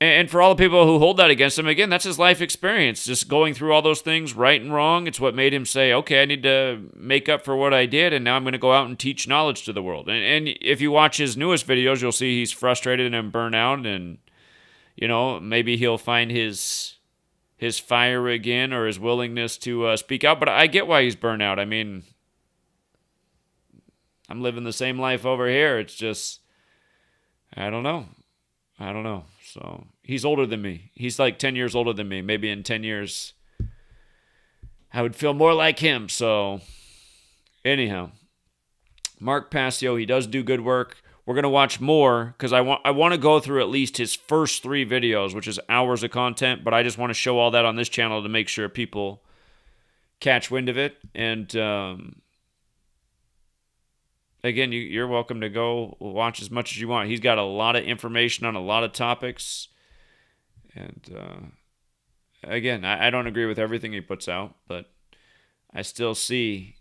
And for all the people who hold that against him, again, that's his life experience. Just going through all those things, right and wrong. It's what made him say, okay, I need to make up for what I did, and now I'm going to go out and teach knowledge to the world. And if you watch his newest videos, you'll see he's frustrated and burnt out, and, maybe he'll find his fire again, or his willingness to speak out. But I get why he's burnt out. I mean, I'm living the same life over here. It's just, I don't know. So he's older than me. He's like 10 years older than me. Maybe in 10 years, I would feel more like him. So anyhow, Mark Passio, he does do good work. We're going to watch more because I want to go through at least his first 3 videos, which is hours of content. But I just want to show all that on this channel to make sure people catch wind of it. And again, you're welcome to go watch as much as you want. He's got a lot of information on a lot of topics. And again, I don't agree with everything he puts out, but I still see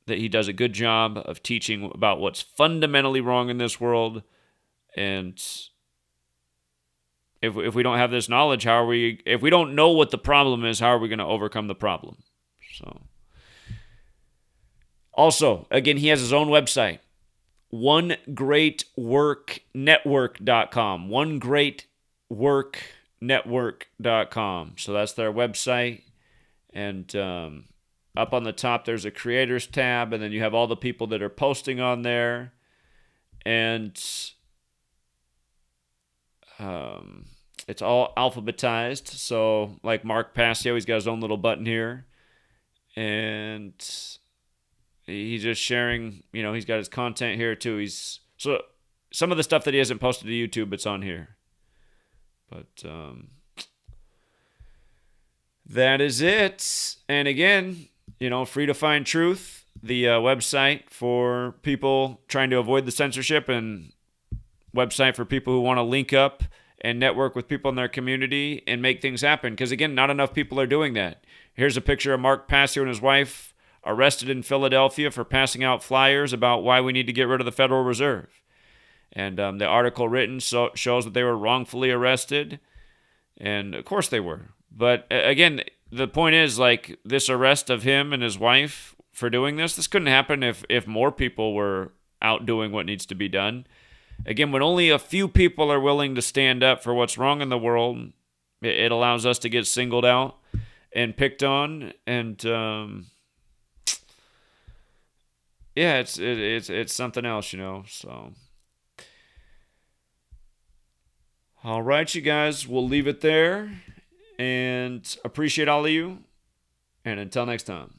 that he does a good job of teaching about what's fundamentally wrong in this world. And if we don't have this knowledge, if we don't know what the problem is, how are we going to overcome the problem? So, also, again, he has his own website, onegreatworknetwork.com, onegreatworknetwork.com. So that's their website. And up on the top, there's a creators tab, and then you have all the people that are posting on there. And it's all alphabetized. So like Mark Passio, he's got his own little button here. And he's just sharing, he's got his content here too. So some of the stuff that he hasn't posted to YouTube, it's on here. But that is it. And again, FreeDefinedTruth, the website for people trying to avoid the censorship, and website for people who want to link up and network with people in their community and make things happen. Because again, not enough people are doing that. Here's a picture of Mark Passio and his wife arrested in Philadelphia for passing out flyers about why we need to get rid of the Federal Reserve. And the article written shows that they were wrongfully arrested. And of course they were. But again, the point is, like, this arrest of him and his wife for doing this couldn't happen if more people were out doing what needs to be done. Again, when only a few people are willing to stand up for what's wrong in the world, it allows us to get singled out and picked on. And yeah, it's something else, you know. So, all right, you guys, we'll leave it there. And appreciate all of you. And until next time.